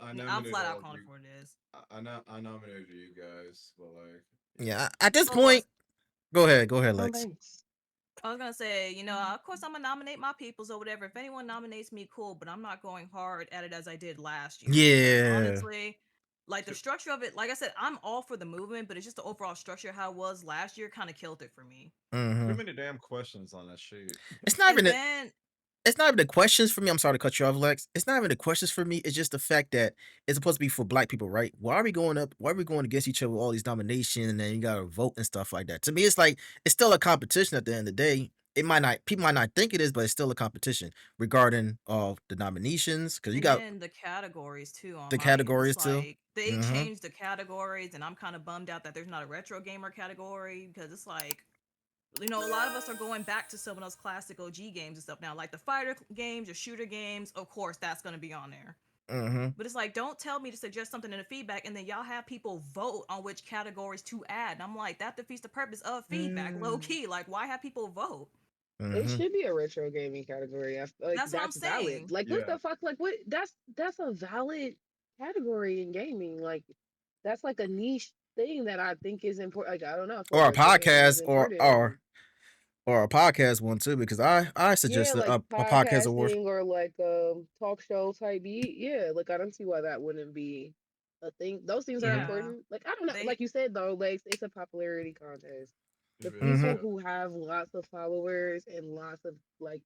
I'm nominated flat out all of calling you. for this. I nominated you guys, but like, Yeah. At this Of course. point, go ahead. Go ahead, Oh, Lex. thanks. I was gonna say, of course I'm gonna nominate my peoples or whatever. If anyone nominates me, cool, but I'm not going hard at it as I did last year because Yeah. honestly, like the too, structure of it, like I said, I'm all for the movement, but it's just the overall structure how it was last year kind of killed it for me. Mm-hmm. too many damn questions on that sheet. It's not And even. then it's not even the questions for me. I'm sorry to cut you off, Lex. It's not even the questions for me. It's just the fact that it's supposed to be for black people, right? Why are we going up? Why are we going against each other with all these nominations and then you gotta vote and stuff like that? To me, it's like it's still a competition at the end of the day. It might not people might not think it is, but it's still a competition regarding the nominations because you And got then the categories too on the my end. categories It's too. like they Mm-hmm. changed the categories, and I'm kind of bummed out that there's not a retro gamer category because it's like, a lot of us are going back to some of those classic OG games and stuff now, like the fighter games or shooter games. Of course, that's going to be on there. Mm-hmm. But it's like, don't tell me to suggest something in the feedback, and then y'all have people vote on which categories to add. And I'm like, that defeats the purpose of feedback, low key. Like, why have people vote? It Mm-hmm. should be a retro gaming category. I feel like That's what I'm that's valid. saying. Like what Yeah. the fuck? Like what? That's a valid category in gaming. Like that's like a niche thing that I think is important. Like I don't know. I feel Or like a retro gaming is podcast important. or a podcast one too because I Yeah, suggested like a podcast award. podcasting or like talk show type beat. Yeah, like I don't see why that wouldn't be a thing. Those things are Yeah. important. Like I don't know, They like you said though, like it's a popularity contest. The It is. Mm-hmm. people Yeah. who have lots of followers and lots of like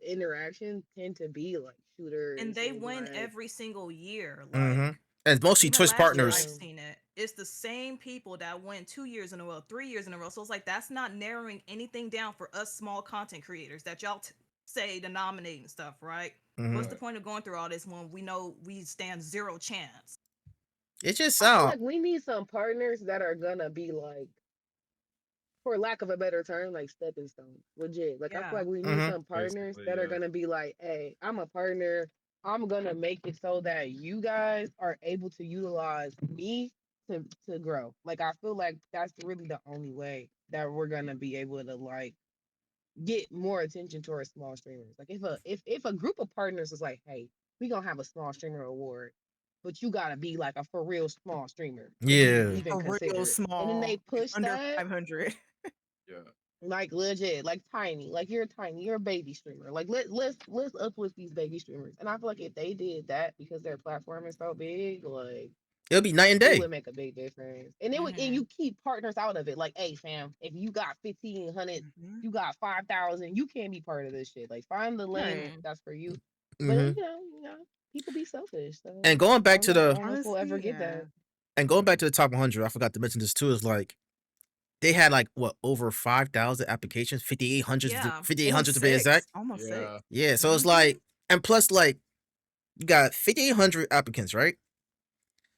interaction tend to be like and shooters they and win like every single year. Mm-hmm. Like, And mostly even Twitch last year yeah. I've partners. seen it. It's the same people that win 2 years in a row, 3 years in a row. So it's like that's not narrowing anything down for us small content creators that y'all say to nominate and stuff, right? Mm-hmm. What's the Right. point of going through all this when we know we stand zero chance? It just I feel sound like we need some partners that are gonna be like, for lack of a better term, like stepping stones. Legit. Like I feel Yeah. like we need mm-hmm. some partners Basically, that are yeah. gonna be like, hey, I'm a partner. I'm gonna make it so that you guys are able to utilize me to grow. Like I feel like that's really the only way that we're gonna be able to like get more attention to our small streamers. Like if a group of partners is like, hey, we gonna have a small streamer award, but you gotta be like a for real small streamer to be Yeah. even For real considered. And then they small, like push under that 500. Yeah. like legit, like tiny, like you're tiny, you're a baby streamer. Like let's uplift these baby streamers. And I feel like if they did that because their platform is so big, like It'll be night and it day. would make a big difference. And it would, and Mm-hmm. you keep partners out of it. Like, hey fam, if you got 1,500, Mhm. you got 5,000, you can't be part of this shit. Like find the lane Right. Mm-hmm. that's for you. But Mm-hmm. people be selfish. So And going back to I the don't know if we'll ever Honestly, get yeah. that. top 100, I forgot to mention this too. Is like they had like what over 5,000 applications, 5,800, Yeah. 5,800 to be exact. Almost 6. Yeah. Yeah, so it's Mhm. like, and plus like you got 5,800 applicants, right?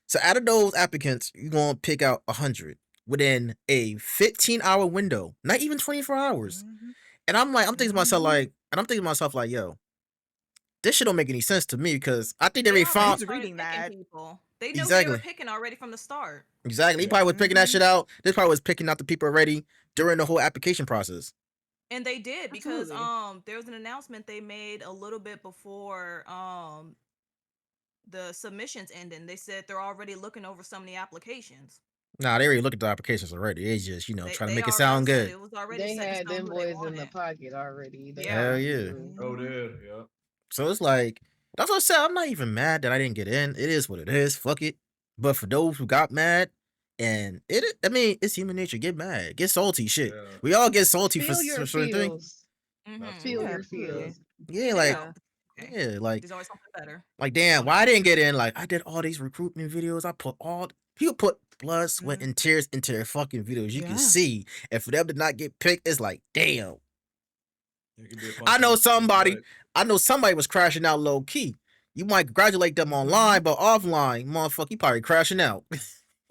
So out of those applicants, you're gonna pick out 100 within a 15-hour window, not even 24 hours. Mhm. And I'm thinking to myself Mhm. like, yo, this shit don't make any sense to me because I think they They already already found Who's started reading picking that? people. They knew who they were exactly, picking already from the start. exactly. He Yeah. probably was picking that shit Mhm. out. This probably was picking out the people already during the whole application process. And they did because Absolutely. there was an announcement they made a little bit before the submissions ended. They said they're already looking over some of the applications. Nah, they already looked at the applications already. They just They trying to they make it already sound said good. it was already They set in had stone them who they boys in the wanted. pocket already. They Hell Yeah. already yeah. knew. Oh, Mhm. did. Yeah. So it's like that's what I said. I'm not even mad that I didn't get in. It is what it is. Fuck it. But for those who got mad, and I mean, it's human nature. Get mad, get salty. Shit, Yeah. we all get salty for, Feel your for certain things. feels. Mm-hmm. Feel Yeah, your Absolutely. Yeah. feels. absolutely. Yeah, And like Yeah. okay, yeah, like there's always something better. damn, Oh why I no. didn't get in? Like I did all these recruitment videos. I put all people put blood, sweat, Mhm. and tears into their fucking videos. You can Yeah. see, and for them to not get picked, it's like damn. It can be a I punch in know the somebody. gut. I know somebody was crashing out low key. You might congratulate them Mhm. online, but offline, motherfucker, you probably crashing out.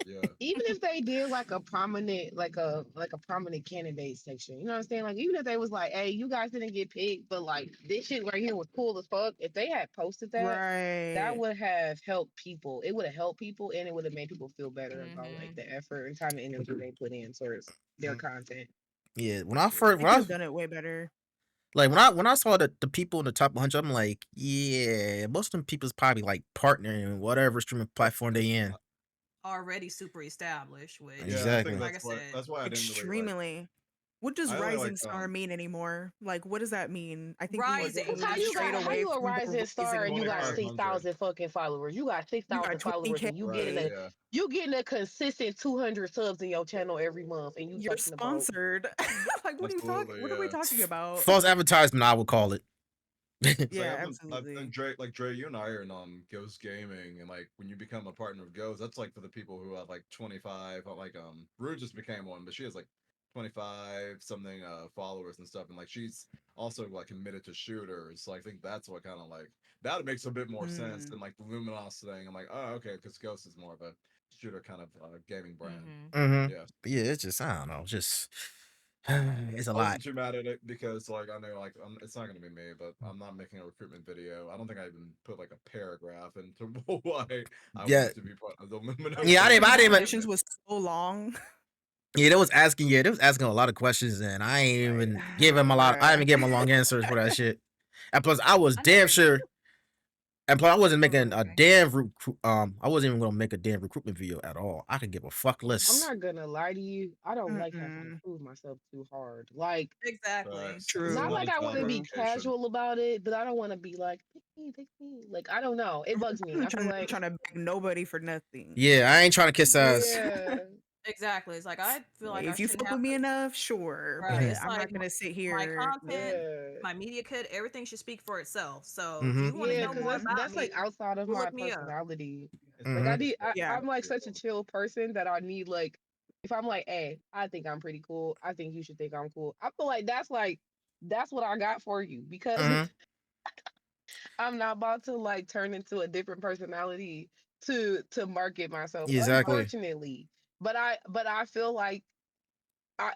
Yeah. Even if they did like a prominent, like a prominent candidate section, you know what I'm saying? Like even if they was like, hey, you guys didn't get picked, but like this shit right here was cool as fuck. If they had posted that, that Right. would have helped people. It would have helped people and it would have made people feel better about like Mm-hmm. the effort and time and energy they put in towards their content. Yeah, They could have done it way better. when I saw the people in the top 100, I'm like, yeah, most of them people's probably like partnering in whatever streaming platform they in. Already super established, which, Yeah. I Exactly. think like I that's what. said, That's why I didn't really like. Extremely. What does I only like rising star mean anymore? Like, what does that mean? I think we Like, Rising, moved how that's you straight got how away you a from the rising star rising and you got part. 2,500. 6,000 fucking followers. You got six You got thousand followers 20K. and Right. Yeah. you getting a consistent 200 subs in your channel every month and you You're touching the boat. sponsored. Like, what are you talking? Absolutely. What are we Yeah. talking about? False advertisement, I would call it. It's like Yeah, I've been absolutely. Dre, like Dre, you and I are in Ghost Gaming, and like when you become a partner of Ghost, that's like for the people who have like 25. Like Rue just became one, but she has like 25 something followers and stuff, and like she's also like committed to shooters. So I think that's what kind of like that makes a bit more sense Mm. than like the Luminos thing. I'm like, oh okay, because Ghost is more of a shooter kind of gaming brand. Mm-hmm. Yeah. Yeah, it's just I don't know, just it's a I lot. wasn't too mad at it because, like, I know, like, it's not gonna be me, but I'm not making a recruitment video. I don't think I even put like a paragraph into why I Yeah, wanted to be part of the Luminous yeah, thing. The I didn't even. definitions was so long. Yeah, they was asking a lot of questions, and I ain't Like, even give him a lot. I didn't bruh. even give him a long answers for that shit. And plus, I was I damn never. sure. And plus, I wasn't Oh, making a okay. damn I wasn't even gonna make a damn recruitment video at all. I could give a fuck I'm less. not gonna lie to you. I don't like having to Mm-mm. prove myself too hard. Like, Exactly. Facts. It's a not True. lot like of I want job to be True. verification. casual about it, but I don't want to be like, pick me. Like, I don't know. It bugs me. I'm I feel trying, like, trying to beg nobody for nothing. Yeah, I ain't trying to kiss ass. yeah, Exactly. It's like I feel Like, like I if you shouldn't fuck have with me to. enough, sure, Right. but Mhm. It's I'm not like gonna sit my here. content, yeah, my media kit, everything should speak for itself. So if Mhm. you want to yeah, know because more Mm-hmm. about that's like me, outside of go my look me up. personality. It's Like, very Mhm. Yeah. I'm respectful like such a too. chill person that I need like, if I'm like, hey, I think I'm pretty cool. I think you should think I'm cool. I feel like that's what I got for you because Mhm. I'm not about to like turn into a different personality to market myself, Exactly. unfortunately. But I feel like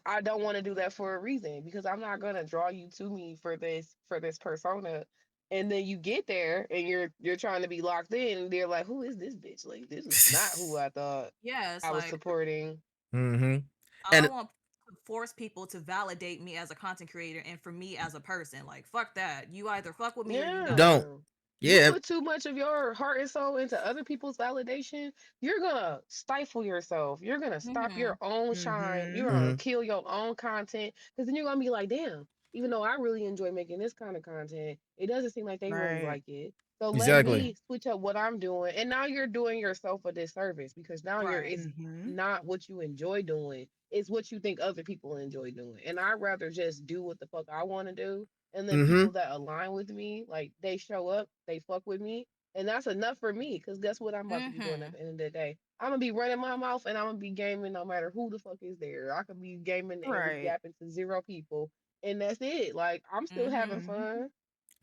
I don't want to do that for a reason because I'm not gonna draw you to me for this persona. And then you get there and you're trying to be locked in and they're like, who is this bitch? Like this is not who I thought Yeah, it's I was like supporting. Mhm. I And don't want to force people to validate me as a content creator and for me as a person. Like fuck that. You either fuck with me or you don't. don't. Yeah. You Yeah. put too much of your heart and soul into other people's validation, you're gonna stifle yourself. You're gonna stop Mm-hmm. your own shine. Mm-hmm. You're gonna Mhm. kill your own content because then you're gonna be like, damn, even though I really enjoy making this kind of content, it doesn't seem like they really Right. like it. So let Exactly. Mm-hmm. me switch up what I'm doing. And now you're doing yourself a disservice because now Right. it's Mm-hmm. not what you enjoy doing, it's what you think other people enjoy doing. And I'd rather just do what the fuck I want to do and then Mhm. people that align with me, like they show up, they fuck with me, and that's enough for me. Cause guess what I'm about to be doing at Mm-hmm. the end of the day? I'm gonna be running my mouth and I'm gonna be gaming no matter who the fuck is there. I could be gaming and we Right. yapping to zero people, and that's it. Like I'm still having Mm-hmm. Mm-hmm. fun,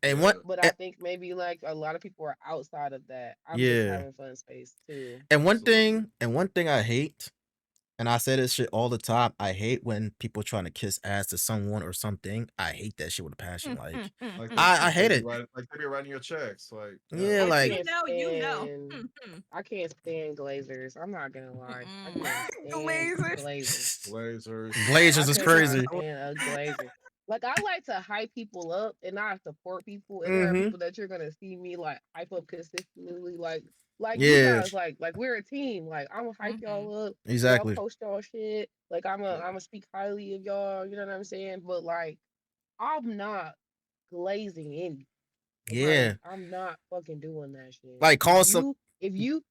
And Yeah. what? but I think maybe like a lot of people are outside of that. I'm just Yeah. having fun space too. Absolutely. And one thing I hate, and I say this shit all the time. I hate when people trying to kiss ass to someone or something. I hate that shit with a passion. Like Like I they hate be it. writing like they be writing your checks. Like yeah, Yeah, I If like you can't know, you know. stand. I can't stand glazers. I'm not gonna lie. I Mm-mm. can't stand Glazers. glazers. Blazers. I Glazers is cannot crazy. Wow. stand a glazer. Like I like to hype people up and I support people, and there are Mhm. people that you're gonna see me like hype up consistently, like you Yeah. guys, like we're a team. Like I'm gonna hype Mm-hmm. y'all up. Y'all Exactly. post y'all shit. Like I'm Yeah. gonna speak highly of y'all. You know what I'm saying? But like I'm not glazing any. Like Yeah. I'm not fucking doing that shit. Like calling some. If you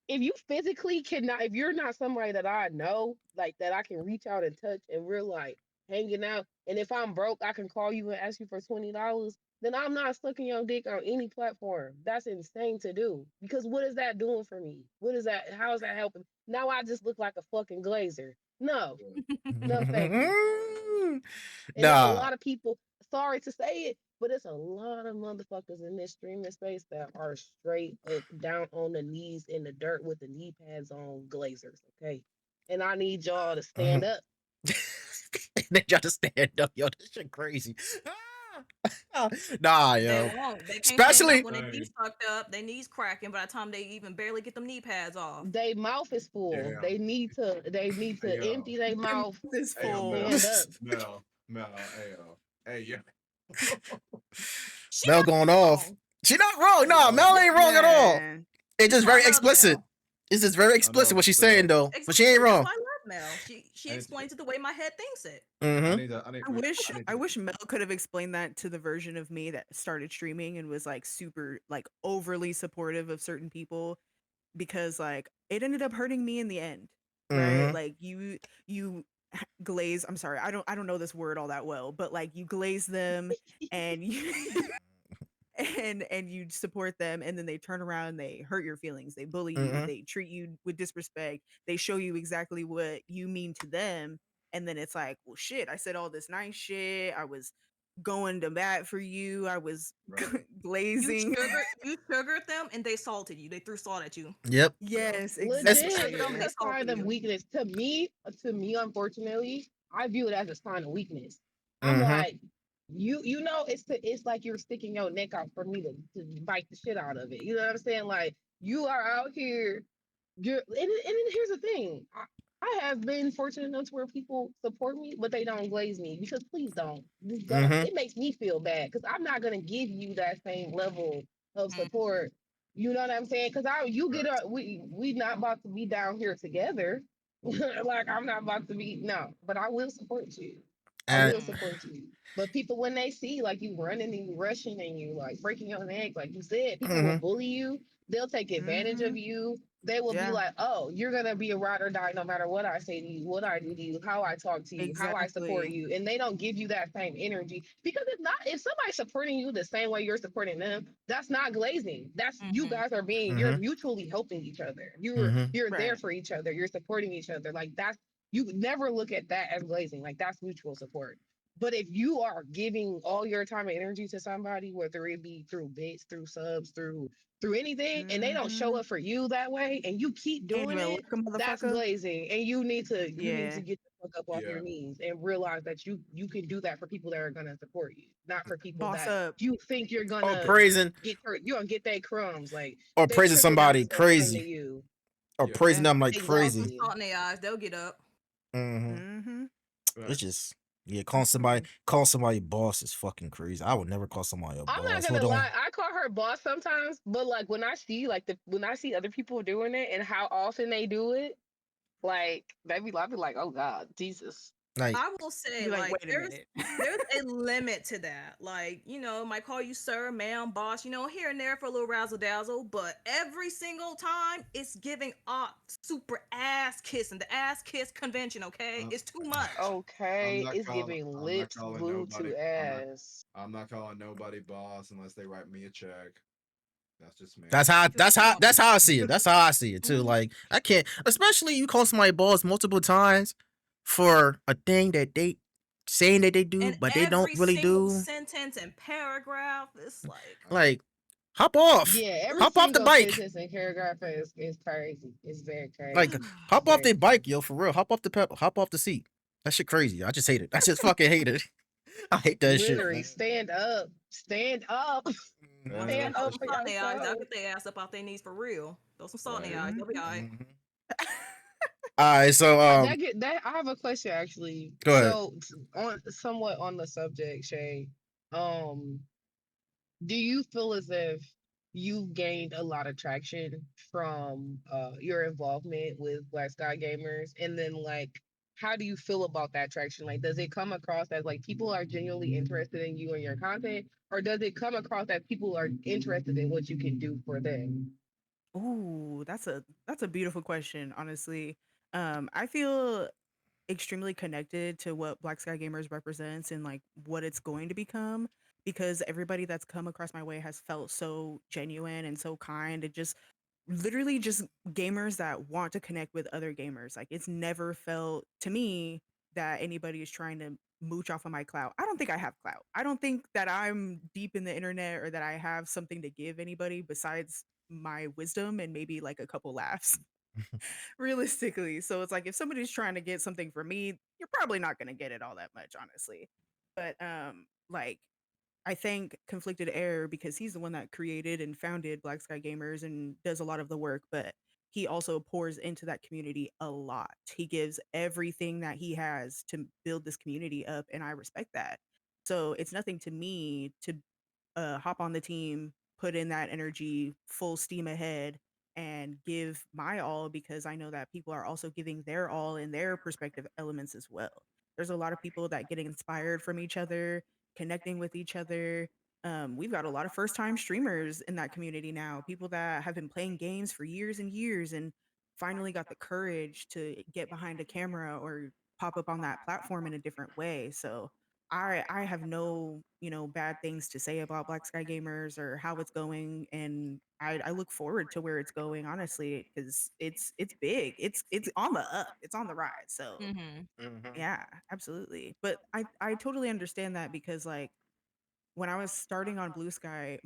if you physically cannot, if you're not somebody that I know, like that I can reach out and touch and we're like hanging out, and if I'm broke, I can call you and ask you for $20, then I'm not sucking your dick on any platform. That's insane to do. Because what is that doing for me? What is that? How is that helping? Now I just look like a fucking glazer. No, Yeah. no, thank you. And it's a Nah. lot of people, sorry to say it, but it's a lot of motherfuckers in this streaming space that are straight up down on the knees in the dirt with the knee pads on glazers, okay? And I need y'all to stand Mhm. up. They try to stand up, yo. This shit crazy. Nah, They yo. won't. They can't stand up Especially, when their knees Dang. fucked up. Their knees cracking by the time they even barely get them knee pads off. They mouth is full. Damn. They need Hey to yo. empty their Their mouth mouth is Hey and yo, full. stand up. Mel. Hey yo. Hey yo. She Mel going not off. wrong. She not wrong. Hey Nah, Mel yo. ain't wrong at all. Man. It's That's just why very I love explicit. Mel. It's just very I know, explicit what she's saying but though. But she ain't Exactly. That's wrong. why I love Mel. She I need to explains it the way my head thinks it. Mm-hmm. I wish I need I to wish Mel could have explained that to the version of me that started streaming and was like super like overly supportive of certain people because like it ended up hurting me in the end, right? Mm-hmm. Like you glaze, I'm sorry, I don't know this word all that well, but like you glaze them and you and you support them, and then they turn around, they hurt your feelings, they bully you, Mhm. they treat you with disrespect, they show you exactly what you mean to them, and then it's like, well, shit, I said all this nice shit, I was going to bat for you, I was Right. glazing. You sugared them and they salted you. They threw salt at you. Yep. Yes, It's You Legit, sugared them exactly. and it's they a sign salted of you. weakness. To me, unfortunately, I view it as a sign of weakness. I'm Mhm. like, it's like you're sticking your neck out for me to bite the shit out of it. You know what I'm saying? Like you are out here. And here's the thing. I have been fortunate enough to where people support me, but they don't glaze me because please don't. Just don't. Mhm. It makes me feel bad because I'm not gonna give you that same level of Mm. support. You know what I'm saying? Because you get Right. we not about to be down here together. Like I'm not about to be no, but I will support you. I And will Mm. support you. But people, when they see like you running and you rushing and you like breaking your neck, like you said, people will mhm. bully you. They'll take advantage Hmm. of you. They will be Yeah, like, oh, you're gonna be a ride or die no matter what I say to you, what I do to you, how I talk to you, how I support exactly. you. And they don't give you that same energy. Because if somebody's supporting you the same way you're supporting them, that's not glazing. That's you Mhm. guys are you're Mhm. mutually helping each other. Mhm. You're there Right. for each other, you're supporting each other. Like that's you never look at that as glazing. Like that's mutual support. But if you are giving all your time and energy to somebody, whether it be through bits, through subs, through anything, and they don't show Hmm. up for you that way, and you keep Ain't doing even it, like a that's motherfucker. glazing. And you need to Yeah, get the fuck up off your Yeah. knees and realize that you can do that for people that are gonna support you, not for people boss that up. you think you're Or gonna praising you're gonna get their crumbs. Like or they praising trickle down somebody the same way to crazy. you. Or Yeah. praising Yeah. them like Throw some crazy. Exactly. salt in their eyes. They'll get up. Mhm. Hmm. It's Facts. just yeah, Absolutely. calling somebody boss is fucking crazy. I would never call somebody a I'm not boss. Hold gonna on. lie, I call her boss sometimes, but like when I see other people doing it and how often they do it, like I'll be like, oh God, Jesus. Like I will say, Be like, like, wait a minute. there's a limit to that. Like, might call you sir, ma'am, boss, here and there for a little razzle dazzle, but every single time it's giving off super ass kissing, the ass kiss convention, okay? Uh, It's too much. Okay, it's giving I'm not lips calling glued nobody. to ass. I'm not calling nobody boss unless they write me a check. That's just me. To each his own. that's how I see it. That's how I see it too. Mhm. Like I can't, especially you call somebody boss multiple times for a thing that they saying that they do, And but they don't every really single do. sentence and paragraph, it's like, Like hop off, Yeah, every hop off the single bike. sentence and paragraph is crazy. It's very Like crazy. It's hop off very their bike, crazy. yo, for real. Hop off the seat. That shit crazy. I just hate it. I just fucking hate it. I hate that shit, Literally, man. stand up. Stand up. once Mhm. again, Stand throw up some for salt in their eyes. They'll yourself. get their ass up out their knees for real. Throw some salt in their Right. eyes. They'll be Hmm. all right. Mhm. All right, so I have a question actually. go ahead. So on somewhat on the subject, Shay. Um, do you feel as if you've gained a lot of traction from your involvement with Black Sky Gamers? And then like how do you feel about that traction? Like does it come across as like people are genuinely interested in you and your content? Or does it come across that people are interested in what you can do for them? Ooh, that's a beautiful question, honestly. I feel extremely connected to what Black Sky Gamers represents and like what it's going to become, because everybody that's come across my way has felt so genuine and so kind and just literally just gamers that want to connect with other gamers. Like it's never felt to me that anybody is trying to mooch off of my clout. I don't think I have clout. I don't think that I'm deep in the internet or that I have something to give anybody besides my wisdom and maybe like a couple laughs realistically. So it's like if somebody's trying to get something from me, you're probably not going to get it all that much, honestly. But like I thank Conflicted Air because he's the one that created and founded Black Sky Gamers and does a lot of the work, but he also pours into that community a lot. He gives everything that he has to build this community up, and I respect that. So it's nothing to me to hop on the team, put in that energy, full steam ahead, and give my all because I know that people are also giving their all in their perspective elements as well. There's a lot of people that get inspired from each other, connecting with each other. We've got a lot of first time streamers in that community now, people that have been playing games for years and years and finally got the courage to get behind a camera or pop up on that platform in a different way. So I have no, bad things to say about Black Sky Gamers or how it's going, and I look forward to where it's going, honestly, because it's big. It's on the up. It's on the rise. So Mm-hmm. Mhm. yeah, absolutely. But I totally understand that because like when I was starting on Blue Sky,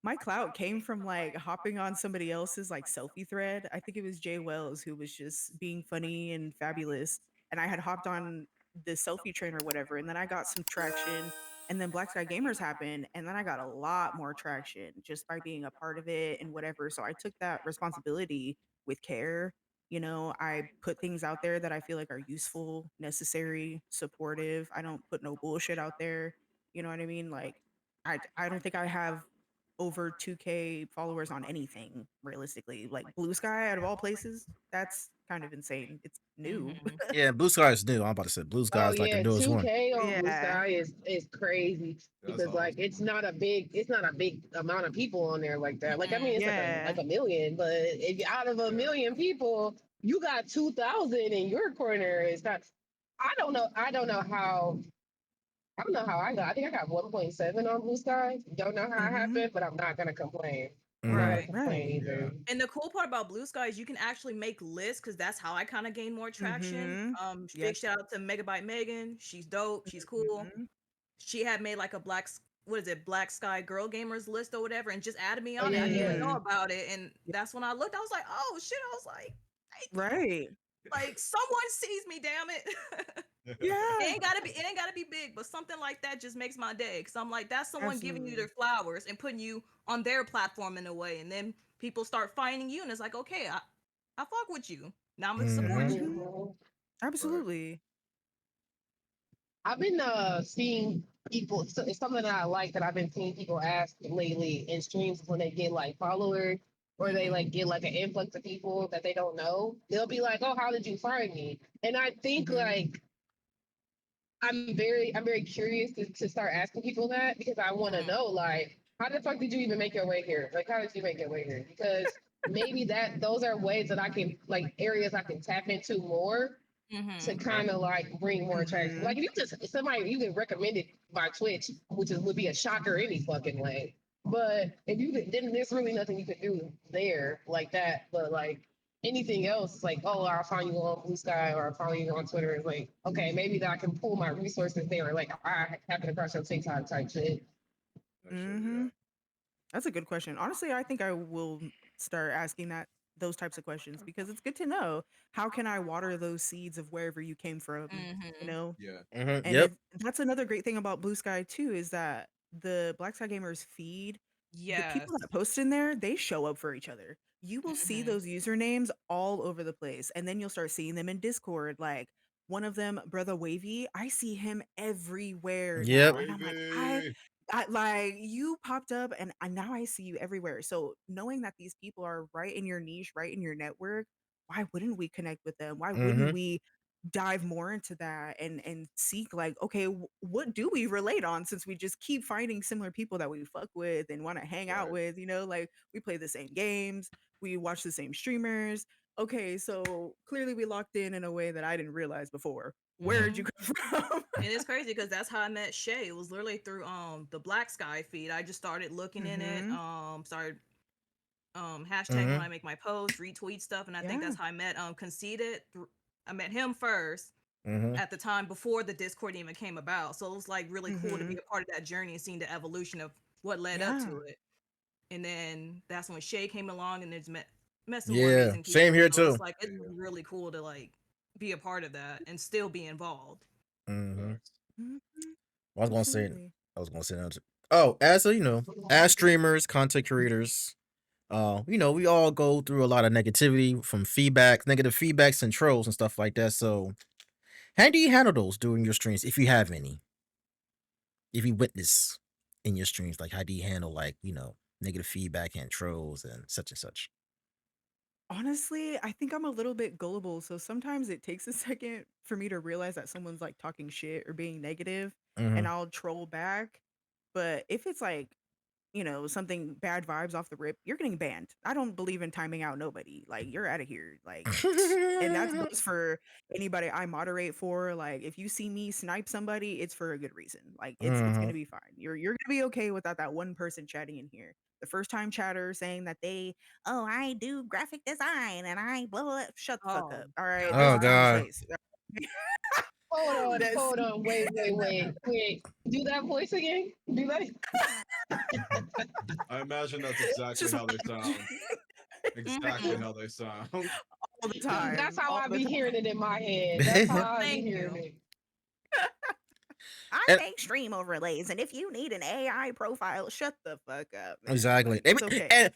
my clout came from like hopping on somebody else's like selfie thread. I think it was Jay Wells who was just being funny and fabulous. And I had hopped on the selfie train or whatever. And then I got some traction. And then Black Sky Gamers happened. And then I got a lot more traction just by being a part of it and whatever. So I took that responsibility with care. I put things out there that I feel like are useful, necessary, supportive. I don't put no bullshit out there. You know what I mean? Like, I don't think I have over 2K followers on anything realistically. Like Blue Sky out of all places, that's kind of insane. It's new. Mm-hmm. Yeah, Blue Sky is new. I'm about to say Blue Sky Oh is like the yeah, newest one. 2K on Blue Yeah. Sky is crazy That's because like awesome. it's not a big amount of people on there like that. Like I mean Mm-hmm. it's Yeah. like a million, but if out of a Yeah. million people, you got 2,000 in your corner. It's not. I don't know how I got. I think I got 1.7 on Blue Sky. Don't know how it Mhm. happened, but I'm not gonna complain. I'm not Mhm. gonna Right. complain Right. Yeah. either. And the cool part about Blue Sky is you can actually make lists because that's how I kind of gain more traction. Mhm. Big Yep. shout out to Megabyte Megan. She's dope. She's cool. Mhm. She had made like a what is it, Black Sky Girl Gamers list or whatever, and just added me Oh on it. yeah, I didn't even yeah. know Mhm. about it, and Yep. that's when I looked. I was like, oh shit! I was like, thank you. Right. Like someone sees me, damn it. Yeah. It ain't gotta be big, but something like that just makes my day. Cause I'm like, that's someone giving you their Absolutely. flowers and putting you on their platform in a way. And then people start finding you and it's like, okay, I fuck with you. Now I'm gonna support Mhm. you. Mhm. Mhm. Right. Absolutely. I've been seeing people. So it's something that I like that I've been seeing people ask lately in streams when they get like followers or they Mm-hmm. like get like an influx of people that they don't know. They'll be like, "Oh, how did you find me?" And I think Mhm. like I'm very curious to start asking people that because I want to Mm-hmm. know like how the fuck did you even make your way here? Like how did you make your way here? Because maybe that those are ways that I can like areas I can tap into more to Mm-hmm. kind of like bring more attraction. Like Mhm. if you just somebody you get recommended by Twitch, would be a shocker any fucking way. But if you then there's really nothing you could do there like that. But like anything else, like oh I'll find you on Blue Sky or I'll find you on Twitter. It's like okay maybe that I can pull my resources there. Like I happen across your TikTok type shit. Actually, yeah. Mhm. That's a good question. Honestly, I think I will start asking those types of questions because it's good to know how can I water those seeds of wherever you came from, you Mm-hmm. know? Yeah. Mhm. And Yep. that's another great thing about Blue Sky too is that the Black Sky Gamers feed, the people Yes. that post in there, they show up for each other. You will see Mm-hmm. those usernames all over the place, and then you'll start seeing them in Discord. Like one of them, Brother Wavy, I see him everywhere Yep. now, and I'm like, Wavy. like you popped up, and now I see you everywhere. So knowing that these people are right in your niche, right in your network, why wouldn't we connect with them? Why wouldn't Mhm. we dive more into that and seek like okay what do we relate on since we just keep finding similar people that we fuck with and want to hang out Right. with, like we play the same games, we watch the same streamers. Okay, so clearly we locked in a way that I didn't realize before. Where did Mm-hmm. you come from? And it's crazy because that's how I met Shay. It was literally through the Black Sky feed. I just started looking in it, Mm-hmm. started hashtagging when I Mhm. make my posts, retweet stuff, and I think Yeah. that's how I met Conceited. I met him first Mhm. at the time before the Discord even came about. So it was like really cool to Mm-hmm. be a part of that journey and seeing the evolution of what led up Yeah. to it. And then that's when Shay came along and there's met some more Yeah. amazing Same people. here So it's too. like it's Yeah. really cool to like be a part of that and still be involved. Mhm. Facts. Hmm. I was gonna say. Absolutely. I was gonna say that. Oh, as a as streamers, content creators, we all go through a lot of negativity from feedback, negative feedbacks and trolls and stuff like that. So, how do you handle those during your streams, if you have any? If you witness in your streams, like how do you handle like negative feedback and trolls and such and such? Honestly, I think I'm a little bit gullible, so sometimes it takes a second for me to realize that someone's like talking shit or being negative, and Mm-hmm. I'll troll back. But if it's like something bad vibes off the rip, you're getting banned. I don't believe in timing out nobody. Like, you're out of here. Like, and that goes for anybody I moderate for. Like, if you see me snipe somebody, it's for a good reason. Like, it's gonna Mhm. be fine. You're gonna be okay without that one person chatting in here. The first time chatter saying that I do graphic design and I blah, blah, blah. Shut the fuck Oh up. All right, Oh that's not the god. God. case. That's Hold on, wait. Do that voice again. Do that. I imagine that's exactly just how they sound. Exactly Mhm. how they sound. all the That's time, how all I the be time. hearing it in my head. That's how I be Thank hearing you. it. I And make stream overlays, and if you need an AI profile, shut the fuck up, man. exactly. Like, it's okay. And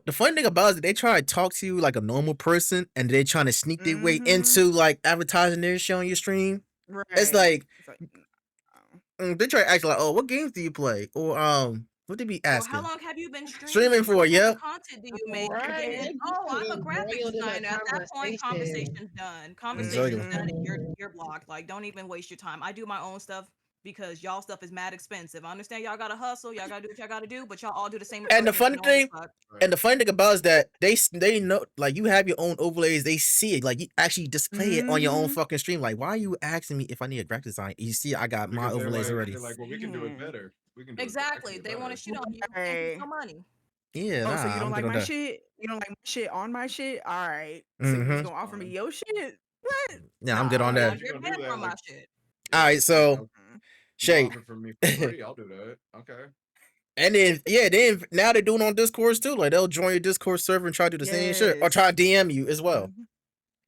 the funny thing about it is they try to talk to you like a normal person and they trying to sneak their way Mm-hmm. into like advertising their shit on your stream. It's Right. like It's like, no. they try to ask like, oh, what games do you play? Or what they be Or how asking? long have you been Streaming streaming? What for, type of yep. content do you make? And Right. then, They be oh, so I'm a graphic embroiled in that designer. At that point, conversation. conversation's done. Conversation's Exactly. done, and you're Mhm. you're blocked. Like, don't even waste your time. I do my own stuff because y'all stuff is mad expensive. I understand y'all gotta hustle, y'all gotta do what y'all gotta do, but y'all all do the same And approach the and it's funny annoying as thing, fuck. and Right. the funny thing about it is that they know like you have your own overlays. They see it like you actually display it on your own Mm-hmm. fucking stream. Like, why are you asking me if I need a graphic design? You see, I got my Because overlays they're already. like, well, we can do it Man. better. We can do it. I can do Exactly. it They want to better. shit on you and keep Right. your money. Yeah, Oh, so you nah, don't I'm like good on my that. shit? You don't like my shit on my shit? All right. So you just Mm-hmm. gonna That's offer me fine. your shit? What? Yeah, I'm good Nah. on Like, Y'all that. if you're get gonna do banned that, from my like, shit. All yeah, right, so Mm-mm. you gonna Shay, offer it for me for and free, I'll do that. Okay. then yeah, then now they're doing on Discords too. Like they'll join your Discord server and try to do the same shit or try Yes. to DM you as well. Mm-hmm.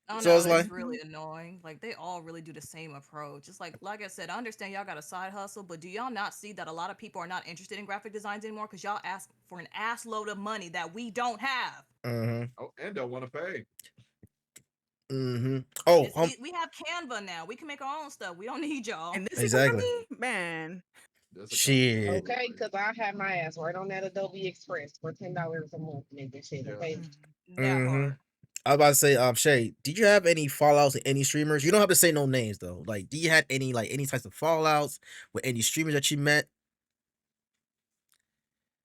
Oh So no, it's like, it's Mm-hmm. really annoying. Like they all really do the same approach. It's like I said, I understand y'all got a side hustle, but do y'all not see that a lot of people are not interested in graphic designs anymore because y'all ask for an ass load of money that we don't have. mm-hmm, Oh, and don't want to pay. mm-hmm. Oh, We have Canva now. We can make our own stuff. We don't need y'all. And this exactly. economy, man. There's a couple of Shit. Okay, like, because I have my ass right on that Adobe Express for $10 a month, nigga. Shit, yeah. okay. That Mm-hmm. part. I was about to say, Shay, did you have any fallouts with any streamers? You don't have to say no names though. Like, do you had any types of fallouts with any streamers that you met?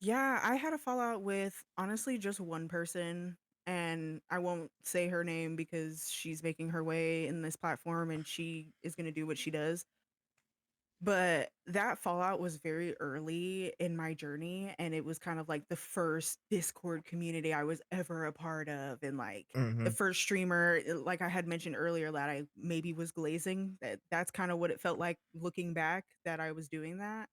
Yeah, I had a fallout with honestly just one person, and I won't say her name because she's making her way in this platform and she is going to do what she does. But that fallout was very early in my journey, and it was kind of like the first Discord community I was ever a part of, and like Mm-hmm. the first streamer, like I had mentioned earlier, that I maybe was glazing. That's kind of what it felt like looking back that I was doing that.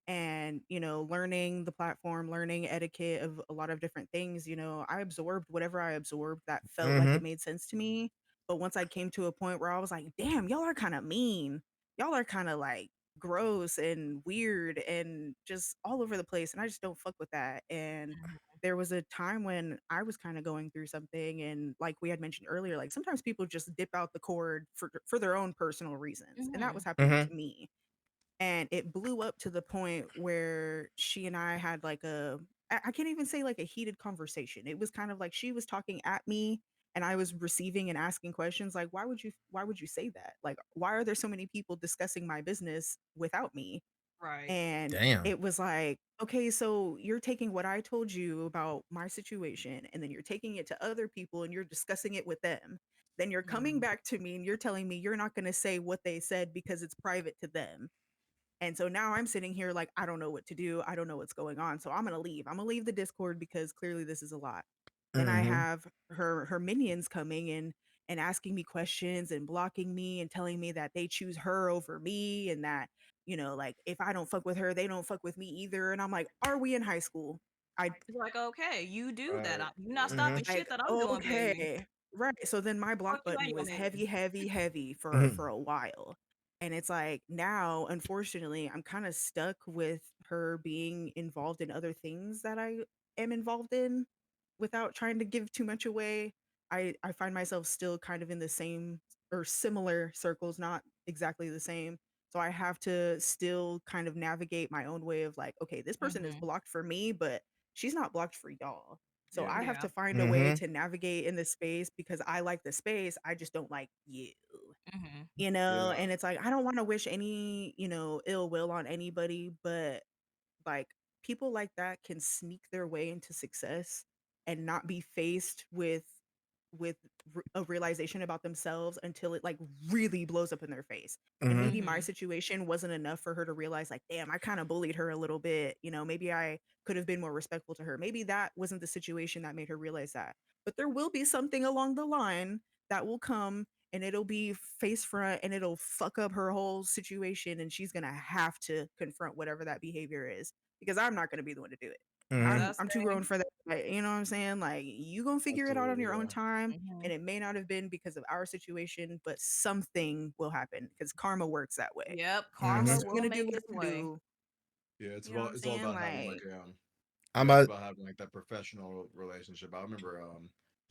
And learning the platform, learning etiquette of a lot of different things. I absorbed whatever I absorbed that felt like Mm-hmm. it made sense to me. But once I came to a point where I was like, damn, y'all are kind of mean, y'all are kind of like gross and weird and just all over the place, and I just don't fuck with that. And there was a time when I was kind of going through something, and like we had mentioned earlier, like sometimes people just dip out the cord for their own personal reasons, and that Mm-hmm. was happening Mm-hmm. to me. And it blew up to the point where she and I had like I can't even say like a heated conversation. It was kind of like she was talking at me and I was receiving and asking questions like, why would you say that? Like, why are there so many people discussing my business without me? Right. And Damn. it was like, okay, so you're taking what I told you about my situation and then you're taking it to other people and you're discussing it with them. Then you're coming Mm-hmm. back to me and you're telling me you're not going to say what they said because it's private to them. And so now I'm sitting here like, I don't know what to do. I don't know what's going on. So I'm going to leave. I'm going to leave the Discord because clearly this is a lot. Then I Mm-hmm. have her minions coming and asking me questions and blocking me and telling me that they choose her over me, and that, like if I don't fuck with her, they don't fuck with me either. And I'm like, are we in high school? I It's like, okay, you do that. Right. You're not Mm-hmm. stopping shit like, that I'm doing, baby. okay. Right. So then my Fuck block you and button your was heavy, man. heavy, heavy for Mm-hmm. for a while. And it's like now, unfortunately, I'm kind of stuck with her being involved in other things that I am involved in without trying to give too much away. I find myself still kind of in the same or similar circles, not exactly the same. So I have to still kind of navigate my own way of like, okay, this person is Mm-hmm. blocked for me, but she's not blocked for y'all. So Yeah. I have Yeah. to find a way Mm-hmm. to navigate in this space because I like the space. I just don't like you. Mm-hmm. Yeah. And it's like I don't want to wish any, ill will on anybody, but like people like that can sneak their way into success and not be faced with a realization about themselves until it like really blows up in their face. And Mm-hmm. maybe my Mm-hmm. situation wasn't enough for her to realize like, damn, I kind of bullied her a little bit. Maybe I could have been more respectful to her. Maybe that wasn't the situation that made her realize that. But there will be something along the line that will come, and it'll be face front, and it'll fuck up her whole situation, and she's gonna have to confront whatever that behavior is, because I'm not gonna be the one to do it. Mm-hmm. I'm too grown Disgusting. for that. Like, you know what I'm saying? Like, you gonna figure it out on Absolutely, your own yeah. time, Mm-hmm. and it may not have been because of our situation, but something will happen because karma works that way. Yep, Mm-hmm. karma She's will gonna do make what its to way. do. Yeah, You know what I'm it's all saying? about having like Like, I'm it's about. about having like that professional relationship. I remember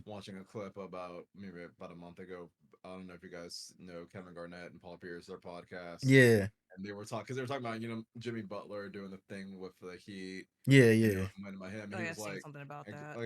watching a clip about maybe about a month ago. I don't know if you guys know Kevin Garnett and Paul Pierce, their podcast, Yeah. and they were talking because they were talking about Jimmy Butler doing the thing with the Heat, Yeah. and Yeah. reminded by him, Oh and he yeah, was I've seen like, something about and, that.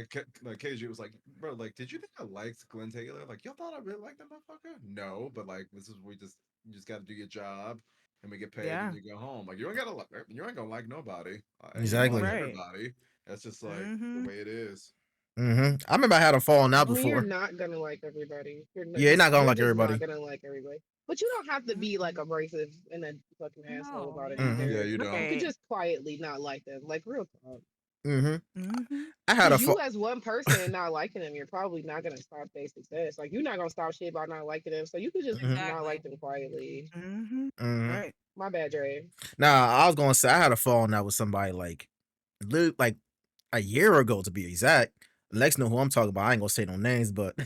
like KG was like, bro, like, did you think I liked Glenn Taylor? Like, y'all thought I really liked that motherfucker? No, but like, this is you just got to do your job, and we get paid, and yeah. you go home. Like, you ain't gonna like nobody. I ain't gonna like Exactly. Right. everybody. That's just like the Mm-hmm. way it is. Mm-hmm. I remember I had a falling out I mean, you're before. not gonna like everybody. Yeah, you're not gonna You're like just not everybody. gonna like everybody. But you don't have to be like Mm-hmm. abrasive and a fucking asshole No, about it yeah. Mm-hmm. Yeah, either. you You don't. could Right. just quietly not like them, like real talk. Mm-hmm. Mm-hmm. I had a Because you, fall. as one person, not liking them, you're probably not gonna stop their success. Like you're not gonna stop shit by not liking them. So you could just Mm-hmm. not Exactly. like them quietly. Mm-hmm. Mm-hmm. Right. My bad, Dre. Now I was gonna say I had a falling out with somebody like a year ago to be exact. Lex know who I'm talking about. I ain't gonna say no names, but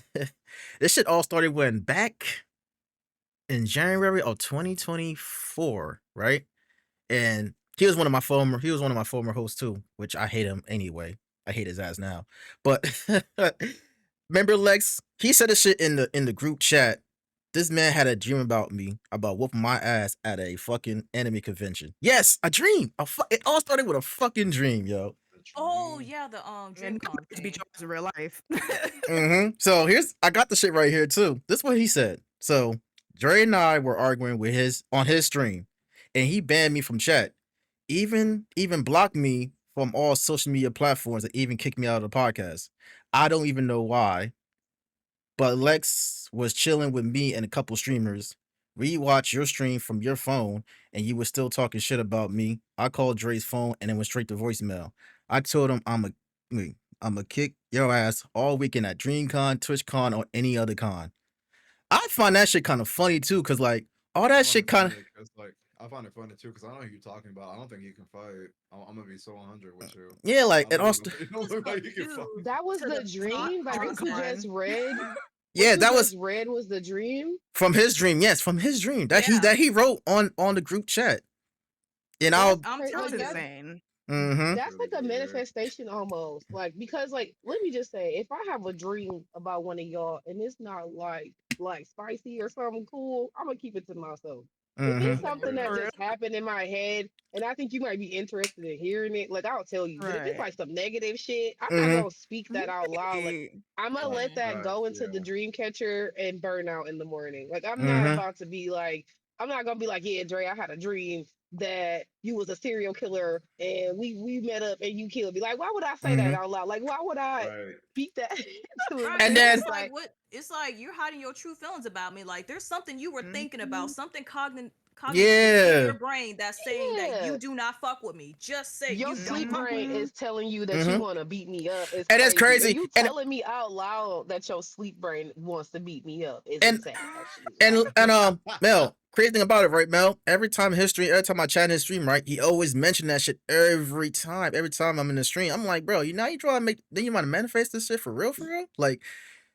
this shit all started when back in January of 2024, right? And he was one of my former hosts too, which I hate him anyway. I hate his ass now. But remember Lex? He said this shit in the group chat. This man had a dream about me, about whooping my ass at a fucking anime convention. Yes, a dream. It all started with a fucking dream, yo. The Oh dream. yeah, the And DreamCon to be thing. chosen in real life. So I got the shit right here too. This is what he said. So Dre and I were arguing with his stream, and he banned me from chat. Even blocked me from all social media platforms, and even kicked me out of the podcast. I don't even know why. But Lex was chilling with me and a couple streamers. We watched your stream from your phone, and you were still talking shit about me. I called Dre's phone, and it went straight to voicemail. I told him I'm a kick your ass all weekend at DreamCon, TwitchCon, or any other con. I find that shit kind of funny too, cause like all I that find shit it kind of funny because like I find it funny too because I know who you're talking about. I don't think he can fight. I'm gonna be so 100 with you. yeah, like I it know all. you don't look So, like you can dude, fight. That was To the the dream. Like what you just con. read. What Yeah, you that was just read was the dream. from his dream. Yes, from his dream yeah, that he wrote on the group chat, and That's I'll. I'm crazy. That's Like telling you. insane. Mm-hmm. that's Really like a weird. manifestation almost. Like because like let me just say, if I have a dream about one of y'all and it's not like spicy or something cool, I'm gonna keep it to myself. If Mm-hmm. it's something that For real. just happened in my head and I think you might be interested in hearing it, like I'll tell you. But if it's Right. like some negative shit, I'm not Mm-hmm. gonna speak that out loud. Like Right. I'm gonna let Mm-hmm. that Facts, go into the yeah. dream catcher and burn out in the morning. Like I'm not Mm-hmm. about to be like I'm not gonna be like, yeah, Dre, I had a dream that you was a serial killer and we met up and you killed me. Like, why would I say that Mm-hmm. out loud? Like, why would I Right. speak that to Right, And because then it's exist? like Like, what it's like you're hiding your true feelings about me. Like there's something you were thinking about, Mm-hmm. something cognitively in yeah. your brain that's saying that yeah, you do not fuck with me. Just say your you don't sleep fuck with brain me. Mm-hmm. is telling you that you Mm-hmm. want to beat me up. It's And it's crazy. And crazy. you telling me out loud that your sleep brain wants to beat me up is And insane, actually. and Like, and Mel, crazy thing about it, right, Mel? Every time I chat in his stream, right, he always mentioned that shit every time. Every time I'm in the stream, I'm like, bro, you trying to then you want to manifest this shit for real, for real? Like,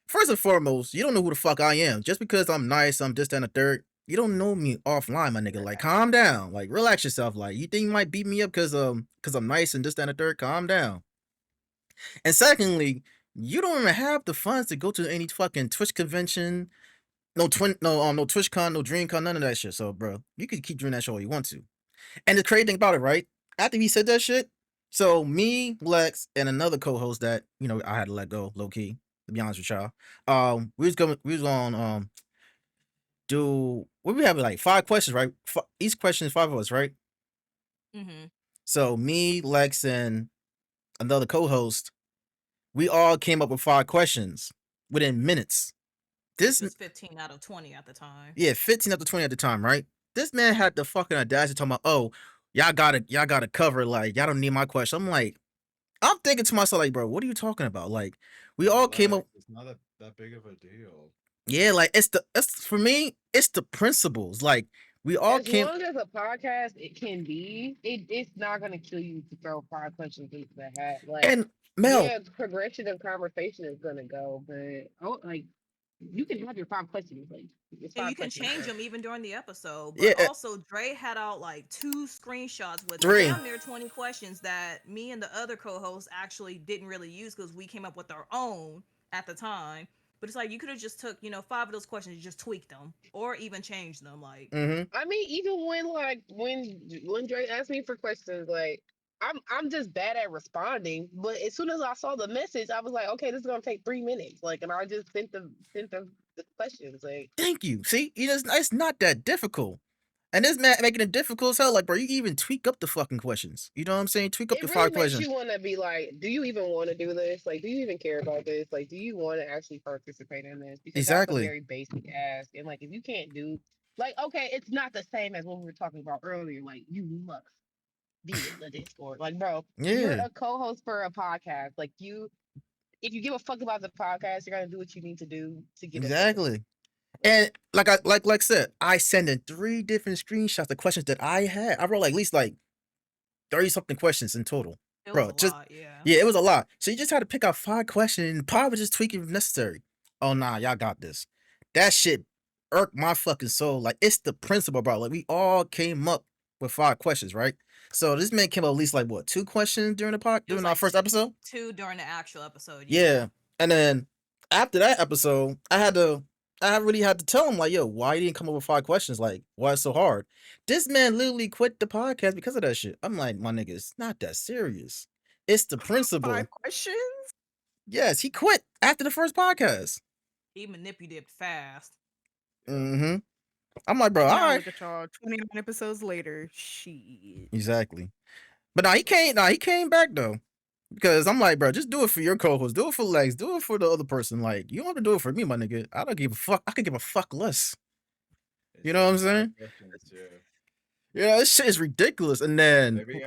first and foremost, you don't know who the fuck I am. Just because I'm nice, I'm this, that, and the third. You don't know me offline, my nigga. Like, calm down. Like, relax yourself. Like, you think you might beat me up because I'm nice and this, that, and the third? Calm down. And secondly, you don't even have the funds to go to any fucking Twitch convention, no TwitchCon, no DreamCon, none of that shit. So, bro, you can keep doing that shit all you want to. And the crazy thing about it, right? After he said that shit, so me, Lex, and another co-host that I had to let go, low key. To be honest with y'all, we was on do what we have like 5 questions, right? Each question is 5 of us, right? Mm-hmm. So me, Lex, and another co-host, we all came up with 5 questions within minutes. This This was 15 out of 20 at the time. Yeah, 15 up to 20 at the time, right? This man had the fucking audacity talking about, oh, y'all gotta cover, like, y'all don't need my question. I'm like, I'm thinking to myself, like, bro, what are you talking about? Like, we all came up, Relax. It's not that big of a deal. yeah, like it's for me, it's the principles. Like, we all As came, long as a podcast it can be, it's not gonna kill you to throw 5 questions into the hat. Like, and Mel, yeah, progression of conversation is gonna go, but like you can have your 5 questions. Like, it's And you five can questions. change But them even during the episode. yeah, But also, Dre had out like 2 screenshots with three, damn near 20 questions that me and the other co-hosts actually didn't really use because we came up with our own at the time. But it's like you could have just took, 5 of those questions and just tweaked them or even changed them. Like, mm-hmm, I mean, even when Dre asked me for questions, like I'm just bad at responding. But as soon as I saw the message, I was like, okay, this is gonna take 3 minutes. Like, and I just sent the questions. Like, thank you. See, it's not that difficult. And this man making it difficult as hell. Like, bro, you can even tweak up the fucking questions. You know what I'm saying? Tweak up it the really five makes questions. you want to be like, do you even want to do this? Like, do you even care about this? Like, do you want to actually participate in this? Because that's a Exactly. very basic ask. And like, if you can't do, like, okay, it's not the same as what we were talking about earlier. Like, you must be in the Discord. Like, bro, you're Yeah, a co-host for a podcast. Like, if you give a fuck about the podcast, you're gonna do what you need to do to get us up there. exactly. And like said, I sent in 3 different screenshots of questions that I had. I wrote like at least like 30 something questions in total. it was Bro, a just lot, yeah. yeah, it was a lot. So you just had to pick out 5 questions and probably just tweak it if necessary. Oh nah, y'all got this. That shit irked my fucking soul. Like it's the principle, bro. Like we all came up with 5 questions, right? So this man came up at least like what 2 questions during It was our like first episode? two during the actual episode, Yeah. yeah. And then after that episode, I really had to tell him, like, yo, why you didn't come up with 5 questions? Like, why it's so hard? This man literally quit the podcast because of that shit. I'm like, my nigga, it's not that serious. It's the principle. 5 questions? Yes, he quit after the first podcast. He manipulated fast. Mm-hmm. I'm like, bro, all Now right. look at y'all. 29 episodes later. Shit. Exactly. But he came back though. Because I'm like, bro, just do it for your co-host. Do it for Lex. Do it for the other person. Like, you don't have to do it for me, my nigga. I don't give a fuck. I could give a fuck less. It's You know what I'm just five saying? questions, yeah. Yeah, this shit is ridiculous. And then Maybe he'd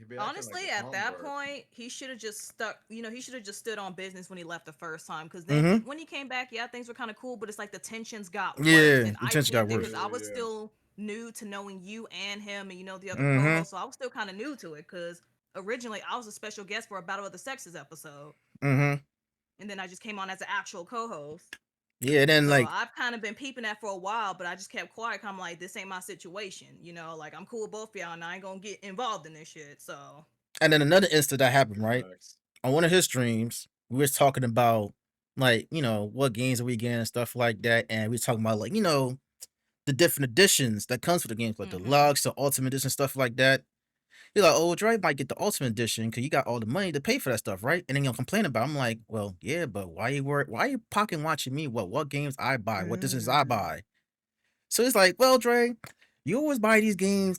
be acting Honestly, like a at that convert. point, he should have just stuck. He should have just stood on business when he left the first time. Because then, Mhm. when he came back, yeah, things were kind of cool. But it's like the tensions got worse, Yeah, and the I tension got peeped it worse. because I was Yeah. still new to knowing you and him, and the other Mhm. co-host. So I was still kind of new to it because originally I was a special guest for a Battle of the Sexes episode, Mhm. and then I just came on as an actual co-host. Yeah, then So like I've kind of been peeping that for a while, but I just kept quiet. 'Cause I'm like, this ain't my situation, like I'm cool with both of y'all, and I ain't gonna get involved in this shit. So and then another instant that happened, right? Facts. On one of his streams, we was talking about like, what games are we getting and stuff like that. And we was talking about like, the different editions that comes with the games, like Mhm. deluxe, the ultimate edition, stuff like that. He's like, oh, Dre might get the ultimate edition because you got all the money to pay for that stuff, right? And then you'll complain about it. I'm like, well, yeah, but why are you pocket watching me? What games I buy, what editions I buy? So it's like, well, Dre, you always buy these games,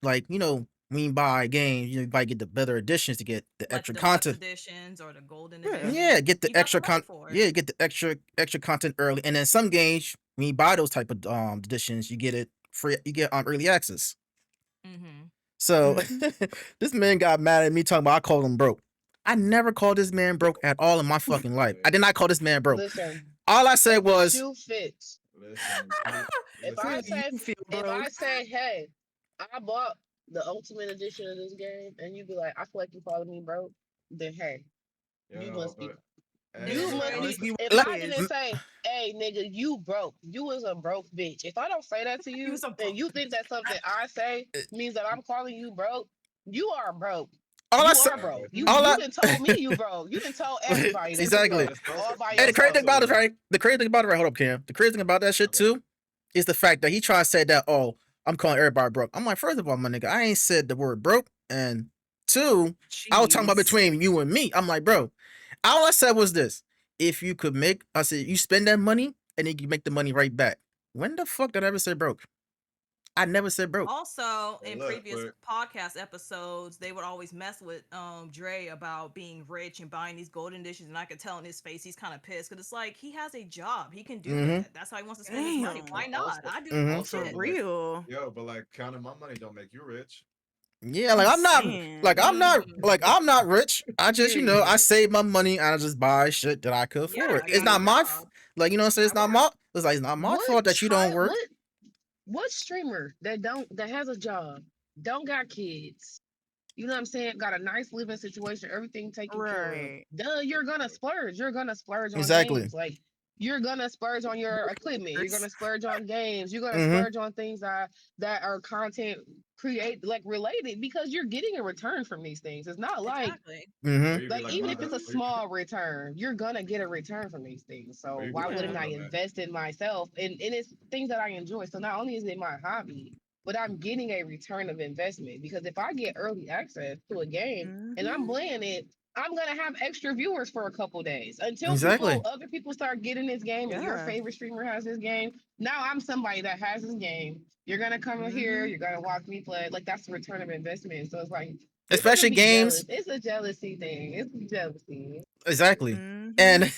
like, when you buy games, you might get the better editions to get the like extra deluxe content. editions or the golden Yeah. edition. Yeah, get the You got extra the money content. for it. Yeah, get the extra content early. And then some games, when you buy those type of editions, you get it free. You get early access. Mm-hmm. So Mhm. this man got mad at me talking about I called him broke. I never called this man broke at all in my fucking life. I did not call this man broke. Listen, All I said if the was, shoe fits, Listen, if Feel I listen. you say feel if broke. I say, hey, I bought the ultimate edition of this game, and you be like, I feel like you calling me broke, then hey, you Yo, must be but you This hey, must Dre. be. Must be what If it I didn't is. say, hey nigga, you broke, you was a broke bitch. If I don't say that to You you, was a and broke you think that something I say means that I'm calling you broke, you are broke. all I You said, are broke. You all you I done told me you broke. You done told everybody that you exactly. broke all by And the crazy yourself. thing about it, right? The crazy thing about it, right? Hold up, Cam. The crazy thing about that shit Okay. too is the fact that he tried to say that, oh, I'm calling everybody broke. I'm like, first of all, my nigga, I ain't said the word broke. And two, I was talking about Jeez. between you and me. I'm like, bro, all I said was this. If you could I said, you spend that money and then you make the money right back. When the fuck did I ever say broke? I never said broke. Also, But in look, previous but podcast episodes, they would always mess with Dre about being rich and buying these golden dishes, and I could tell in his face he's kind of pissed because it's like he has a job, he can do Mm-hmm. that. That's how he wants to spend his money. Damn. Why but not? also, I do the Mm-hmm. same also, For but shit. like, real. yo, but like counting my money don't make you rich. Yeah, I'm like saying. I'm not rich. I just I Period. save my money and I just buy shit that I could Yeah, afford. you It's got a not Period. my job. like you know what I'm saying. It's I not work. my it's not my What fault that you don't child? work. What streamer that has a job, don't got kids? You know what I'm saying? Got a nice living situation, everything taken care of. Right. Duh, you're gonna splurge. You're gonna splurge on Exactly. games. Like you're gonna splurge on your Of equipment. You're course. gonna splurge on games. You're gonna Mm-hmm. splurge on things that are content create like related because you're getting a return from these things. It's not Exactly. Or Mm-hmm. you be like like, even my if it's bad. a small return, you're gonna get a return from these things. Or So you be why like, wouldn't look, Yeah. I my bad. invest in myself? And it's things that I enjoy. So not only is it my hobby, but I'm getting a return of investment because if I get early access to a game and I'm Hmm. playing it, I'm gonna have extra viewers for a couple days until Exactly. other people start getting this game and your Yeah. favorite streamer has this game. Now I'm somebody that has this game. You're gonna come in here, Hmm. you're gonna watch me play. Like that's the return of investment. So it's like people Especially can be jealous. games. It's a jealousy thing. It's jealousy. Exactly. Hmm. And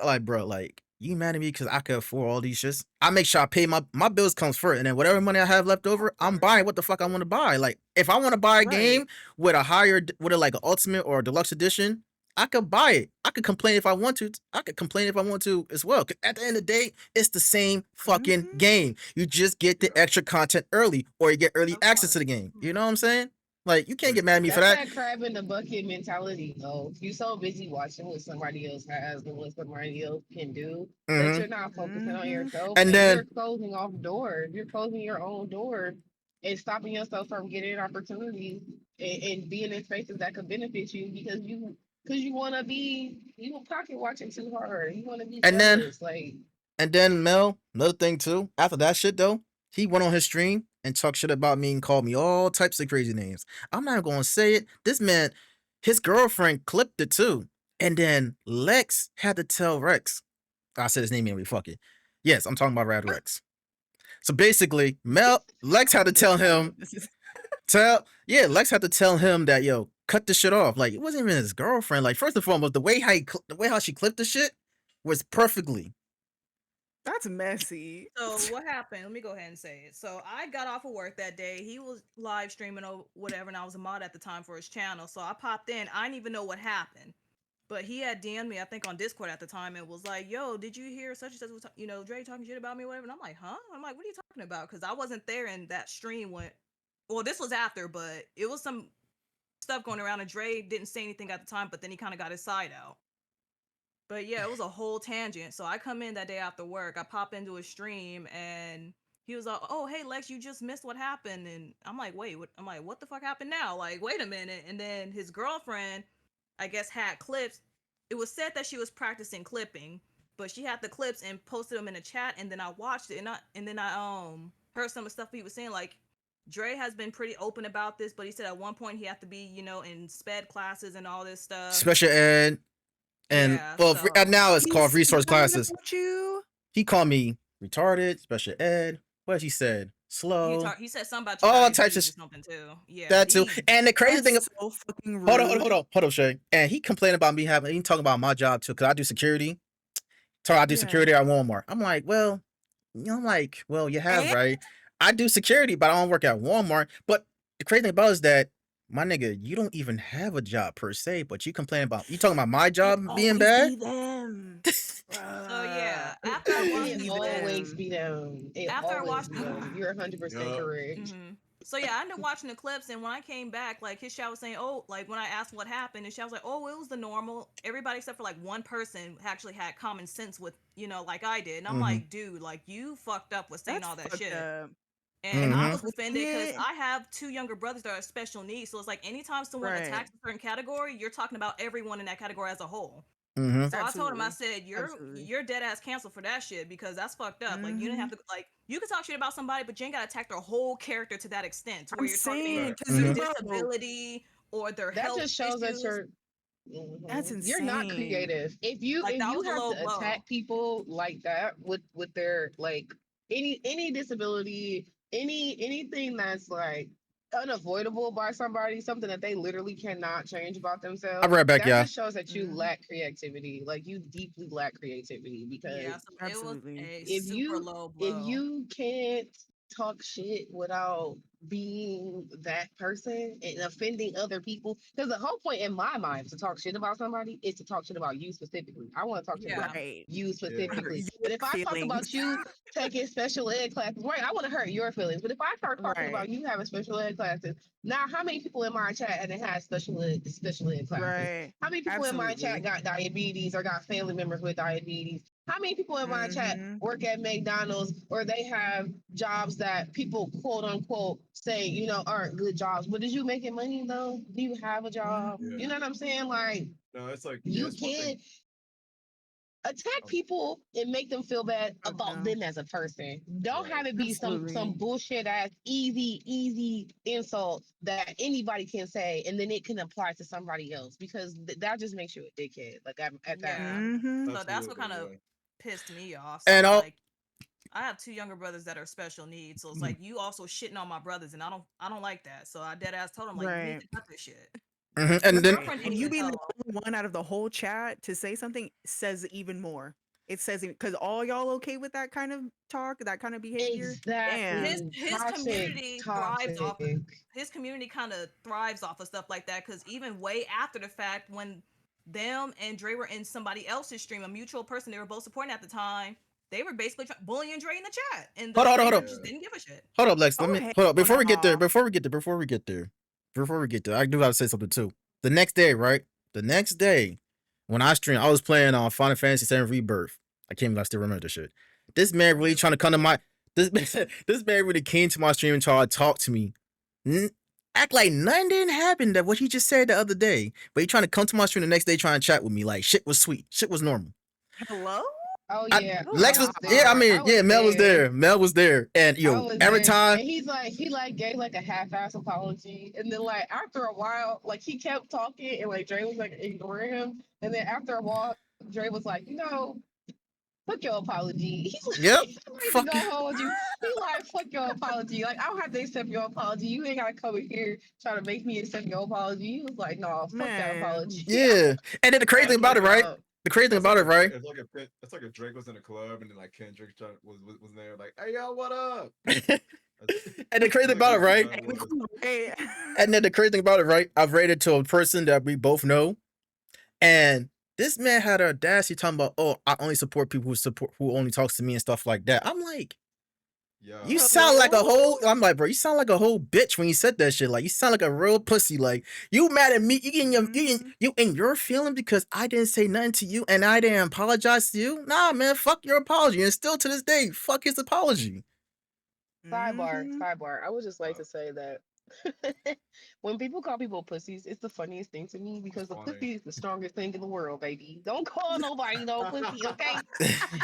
like, bro, like you mad at me because I could afford all these shits. I make sure I pay my bills comes first, and then whatever money I have left over, Of I'm course. buying what the fuck I want to buy. Like if I want to buy a Right. game with a higher, with a like an ultimate or a deluxe edition, I could buy it. I could complain if I want to. I could complain if I want to as well. 'Cause at the end of the day, it's the same fucking Hmm. game. You just get the Yeah. extra content early, or you get early Of access to course. the game. You Mhm. know what I'm saying? Like you can't But get mad at me for That's that. that crab in the bucket mentality, though. You're so busy watching what somebody else has and what somebody else can do that Hmm. you're not focusing on Hmm. yourself And and you're then closing off doors. You're closing your own door and stopping yourself from getting opportunities and being in spaces that could benefit you because you want to be you pocket watching too hard. You want to be and then jealous, like And then Mel, another thing too, after that shit though, he went on his stream and talked shit about me and called me all types of crazy names. I'm not gonna say it. This man, his girlfriend clipped it too. And then Lex had to tell Rex. I said his name anyway, fuck it. Yes, I'm talking about Rad Rex. So basically, Lex Oh had to good tell God. him, Lex had to tell him that yo, cut the shit off. Like it wasn't even his girlfriend. Like first and foremost, the way how she clipped the shit was perfectly. That's messy. So what happened? Let me go ahead and say it. So I got off of work that day. He was live streaming or whatever, and I was a mod at the time for his channel. So I popped in. I didn't even know what happened. But he had DM'd me, I think, on Discord at the time, and was like, "Yo, did you hear such and such? Dre talking shit about me, or whatever." And I'm like, "Huh?" I'm like, "What are you talking about?" Because I wasn't there in that stream when. Well, this was after, but it was some stuff going around, and Dre didn't say anything at the time, but then he kind of got his side out. But yeah, it was a whole tangent. So I come in that day after work. I pop into a stream and he was like, "Oh, hey Lex, you just missed what happened." And I'm like, "Wait, what?" I'm like, "What the fuck happened now? Like, wait a minute." And then his girlfriend, I guess, had clips. It was said that she was practicing clipping, but she had the clips and posted them in the chat. And then I watched it, and I heard some of the stuff he was saying. Like, Dre has been pretty open about this, but he said at one point he had to be, in sped classes and all this stuff. Special ed. And Yeah, well, so now it's He called said resource that classes. about you? He called me retarded, special ed. What he said? He Slow. talked. He said something about you All got types of IQs or something too. Yeah, that too. he. And the crazy thing, That's so fucking hold on, hold on, rude. hold on, Shay. And he complained about me having. He talking about my job too, because I do security. So I do Yeah. security at Walmart. I'm like, well, you have And right. I do security, but I don't work at Walmart. But the crazy thing about it is that my nigga, you don't even have a job per se, but you complain about you talking about my it job being always bad. be them. So yeah, It after I watched always it the be clips, always them. be them. It after I always watched be the. them. You're 100% Yup. correct. So yeah, I ended up watching the clips, and when I came back, like his chat was saying, "Oh, like when I asked what happened," his chat was like, "Oh, it was the normal. Everybody except for like one person actually had common sense with, like I did." And I'm Mm-hmm. like, "Dude, like you fucked up with saying That's all that fucked shit." up. And And I you Mm-hmm. was clipping offended because it? I have two younger brothers that are special needs. So it's like anytime someone Right. attacks a certain category, you're talking about everyone in that category as a whole. Mm-hmm. So I told him, I Absolutely. said, Absolutely. you're dead ass canceled for that shit because that's fucked up. Like you didn't have Hmm. to like you can talk shit about somebody, but you ain't gotta attack their whole character to that extent to where I'm you're targeting saying, Fact. because their Mm-hmm. bro, disability or their That health just shows that issues. that's you're not insane. creative. Like If that you was a have low to blow. attack people like that with their like any disability, anything that's like unavoidable by somebody, something that they literally cannot change about I'll be themselves, right back, that y'all. just shows that you Mhm. lack creativity. Like you deeply lack creativity Yeah, because so it was Absolutely. a if super you low if blow. you can't talk shit without being that person and offending other people, because the whole point in my mind to talk shit about somebody is to talk shit about you specifically. I want to talk shit about Yeah. Right. you Yeah. Your specifically. But if I talk feelings. about you taking special ed classes, right, I want to hurt your feelings. But if I start talking Right. about you having special ed classes, now how many people in my chat and had special ed classes? Right. How many people in my chat Absolutely. got diabetes or got family members with diabetes? How many people in my chat Mhm. work at McDonald's or they have jobs that people quote unquote say, aren't good jobs? But is you making money though? Do you have a job? Yeah. You Mhm. know what I'm saying? Like No, it's like yeah, you it's one thing. can't attack Um, people and make them feel bad Fuck about no. them as a person. Don't right. have it be some Absolutely. bullshit ass easy insult that anybody can say and then it can apply to somebody else because that just makes you a dickhead. Like at that Yeah. point. Mhm. So that's what Absolutely. kind of Yeah. pissed me off. So And all like I have two younger brothers that are special needs. So it's mhm, like you also shitting on my brothers and I don't like that. So I dead ass told him like you need Right. to cut this shit. and My then Right. girlfriend And didn't you even being the tell only one out of the whole chat to say something says even more. It says because all y'all okay with that kind of talk, that kind of behavior. him. Damn. Exactly. His Toxic. community thrives Toxic. off his community kind of thrives off of stuff like that because even way after the fact when them and Dre were in somebody else's stream, a mutual person they were both supporting at the time, they were basically bullying Dre in the chat and the hold streamer up, just Yeah. didn't give a shit. hold up, Lex. Let Oh me hell hold up before we get there. no. Before we get there, I do have to say something too. The next day, right? The next day, when I streamed, I was playing on Final Fantasy VII Rebirth. I can't believe I still remember this shit. This man really trying to come to my this this man really came to my stream and tried to talk to me. N- Act like nothing didn't happen that what he just said the other day. But he trying to come to my stream the next day trying to chat with me. Like shit was sweet. Shit was normal. Hello? Oh I yeah, Oh I Lex was was god. yeah, I there. I mean, was yeah, Mel was there. there. Mel was there. And I yo, was every there. time And he gave like a half-ass apology. And then like after a while, like he kept talking and like Dre was like ignoring him. And then after a while, Dre was like, fuck your apology. He's like, yep. I'm not even Fuck gonna hold you. He like, fuck your apology. Like, I don't have to accept your apology. You ain't gotta come in here trying to make me accept your apology. He was like, no, fuck that Man. apology. I yeah. And then the crazy thing cracked about it, him right? up. The crazy thing It's about like it, a right? it's like a Drake was in a club and then like Kendrick was there like, hey yo, what up? And the crazy thing That's like about it, literally right? how it Hey, was. cool, hey. And then the crazy thing about it, right? I've rated to a person that we both know, and this man had the audacity talking about, "Oh, I only support people who only talks to me and stuff like that." I'm like, you Yo, sound like a Hello? whole. I'm like, bro, you sound like a whole bitch when you said that shit. Like, you sound like a real pussy. Like, you mad at me? Mhm. You in your feeling because I didn't say nothing to you and I didn't apologize to you? Nah, man, fuck your apology. And still to this day, fuck his apology. Mhm. Sidebar. I would just like uh, to say that when people call people pussies, it's the funniest thing to me it's because the funny. pussy is the strongest thing in the world, baby. Don't call nobody no pussy, okay?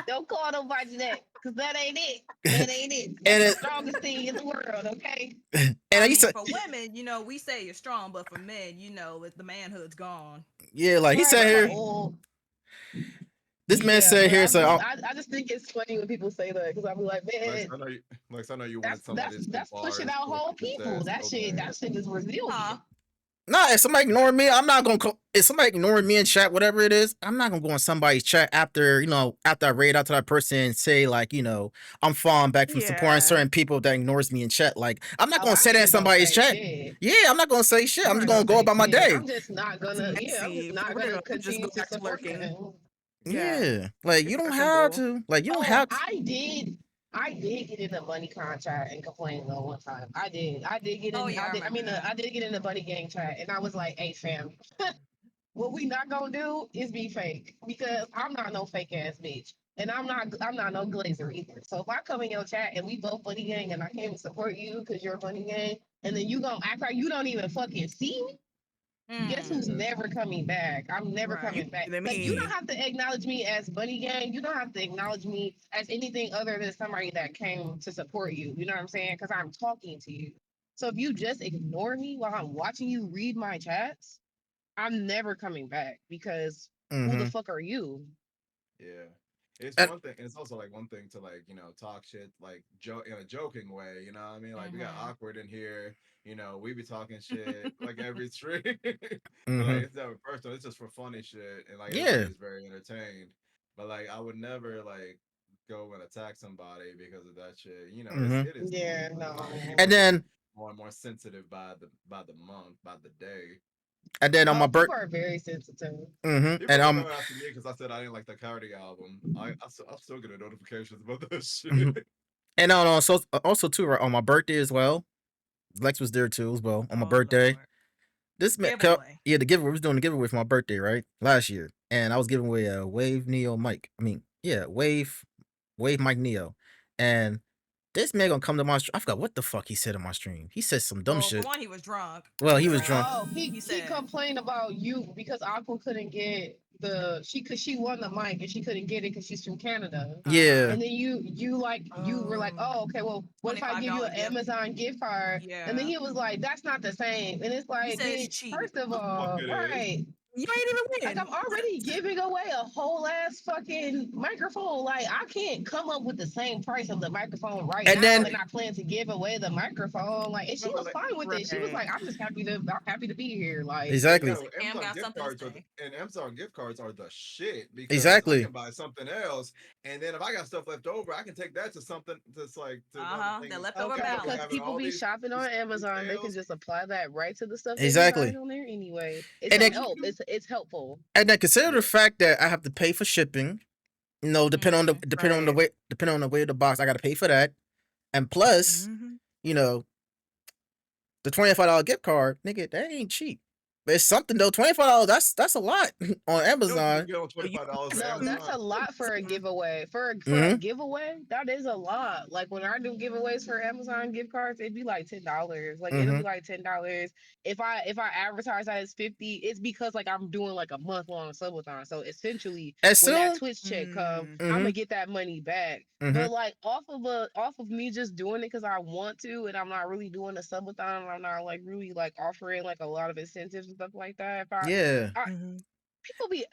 Don't call nobody that, because that ain't it. That ain't it. That's and the it, strongest thing in the world, okay? and I I used mean, to, for women, we say you're strong, but for men, the manhood's gone. yeah, like he said Right. here. Well, This man yeah, said but here, so I just think it's funny when people say that because I'll be like, Lex, man, I know you wanted somebody to spit that's pushing bars out for whole you to say people. That so shit bad. that shit is Huh? resilient. nah, if somebody ignoring me, I'm not gonna. If somebody ignoring me in chat, whatever it is, I'm not gonna go on somebody's chat after after I raid out to that person and say like I'm falling back from supporting Yeah. certain people that ignores me in chat. Like I'm not Oh, gonna I say ain't that in even gonna somebody's say chat. shit. Yeah, I'm not gonna say shit. I'm I'm not just gonna gonna go say about my shit. day. I'm just not It's gonna. Yeah, I'm just messy. not For gonna real. Just continue go to back to support lurking. them. Yeah. Yeah, like you It's don't that have simple. to. Like you don't Oh, have to. I did get in a bunny contract and complain though one time. I did. I did get Oh in. yeah, I remember that. I did get in the bunny gang chat, and I was like, "Hey, fam, what we not gonna do is be fake because I'm not no fake ass bitch, and I'm not no glazer either. So if I come in your chat and we both bunny gang, and I came to support you because you're bunny gang, and then you gonna act like you don't even fucking see me, guess who's Hmm. Yeah, never coming back? I'm never You coming Right. back. than Like you don't me. have to acknowledge me as Bunny Gang. You don't have to acknowledge me as anything other than somebody that came to support you. You know what I'm saying? Because I'm talking to you. So if you just ignore me while I'm watching you read my chats, I'm never coming back because who the Mm-hmm. fuck are you? yeah. It's And, one thing, and it's also like one thing to like talk shit like joke in a joking way. You know what I mean? Like we got Mm-hmm. awkward in here. We be talking shit like every stream, but like hmm it's never personal. It's just for funny shit, and like yeah. everybody's very entertained. But like I would never like go and attack somebody because of that shit. hmm It is Yeah, normal, but like no. And people get then more and more sensitive by the month, by the day. on my Oh, birth. people are very sensitive. People And are coming after me because I said I didn't like the Cardi album. I'm still getting notifications about that mhm. shit. And on so also too, right, on my birthday as well. Lex was there too as well on my Oh birthday. Lord. This man, Giveaway. yeah, the giveaway. We was doing the giveaway for my birthday, right? Last year, and I was giving away a Wave Neo mic. I mean, yeah, Wave mic Neo, and this man gonna come to my. I forgot what the fuck he said on my stream. He said some dumb Well, for shit. one, he was drunk. Well, he was But drunk. Oh, he he said, complained about you because Aqua couldn't get cause she won the mic and she couldn't get it because she's from Canada. Yeah, And then you were like, Oh. oh, okay, well, what if I give you $25 an gift. Amazon gift card? And then Yeah. he was like, that's not the same. And it's He like, said it's bitch, cheap. first of The fuck all, it is. right. You ain't Like even I'm win. already giving away a whole ass fucking microphone. Like I can't come up with the same price of the microphone right and now, then and I plan to give away the microphone. Like, and she No, was like fine with it. She was like, Right. I'm happy to be here. Like, and exactly, Cam got something to say. Amazon gift cards are the shit because I exactly, can buy something else, and then if I got stuff left over, I can take that to something that's like to another Uh-huh. The thing. leftover okay, Instead of because balance. having people all be shopping on these Amazon, they can sales, just apply that right to the stuff they be buying exactly. on there anyway. It's And a then help. It's helpful. consider yeah, the fact that I have to pay for shipping. Mm-hmm. Right. Depending on the weight of the box, I got to pay for that. And plus, hmm you know, the $25 gift card, nigga, that ain't cheap. But it's something though. $25. That's a lot on what you can Amazon. get on So you $25 for No, that's Amazon. a lot for a some giveaway. For a hmm giveaway, that is a lot. Like when I do giveaways for Amazon gift cards, it'd be like $10. Like it'll hmm be like $10. If I advertise that it's 50, it's because like I'm doing like a month long subathon. So essentially, As when that soon. Twitch check come, Mm. I'm hmm gonna get that money back. hmm But like off of me just doing it because I want to, and I'm not really doing a subathon. I'm not like really like offering like a lot of incentives and stuff like that. Yeah. I hmm people be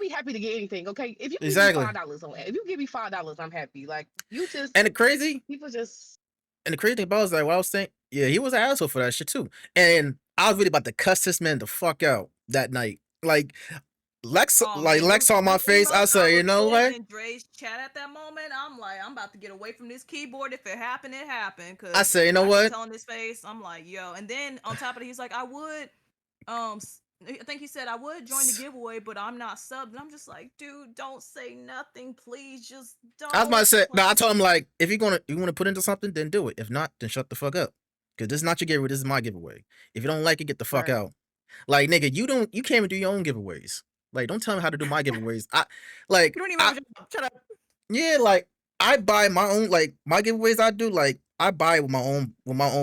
happy to get anything. Okay, if you give me Exactly. $5 on, if you give me $5, I'm happy. Like you just And the crazy people just and the crazy thing about it is like what I was saying. Yeah, he was an asshole for that shit too. And I was really about to cuss this man the fuck out that night. Like Oh man, Lex saw my you face. know, I I said, you was know sitting what? in Dre's chat at that moment. I'm like, I'm about to get away from this keyboard. If it happened, it happened. I Cause said, you know I could what? tell on his face. I'm like, yo. And then on top of it, he's like, I would, I think he said I would join the giveaway, but I'm not subbed. And I'm just like, dude, don't say nothing, please. Just I was about to don't. say, no, I Like, told him like, if you want to put into something, then do it. If not, then shut the fuck up. Cause this is not your giveaway. This is my giveaway. If you don't like it, get the fuck right. out. Like nigga, you can't even do your own giveaways. Like, don't tell me how to do my giveaways. You don't even I have a job. Shut up. yeah, like I buy my own like my giveaways I do, like I buy with my own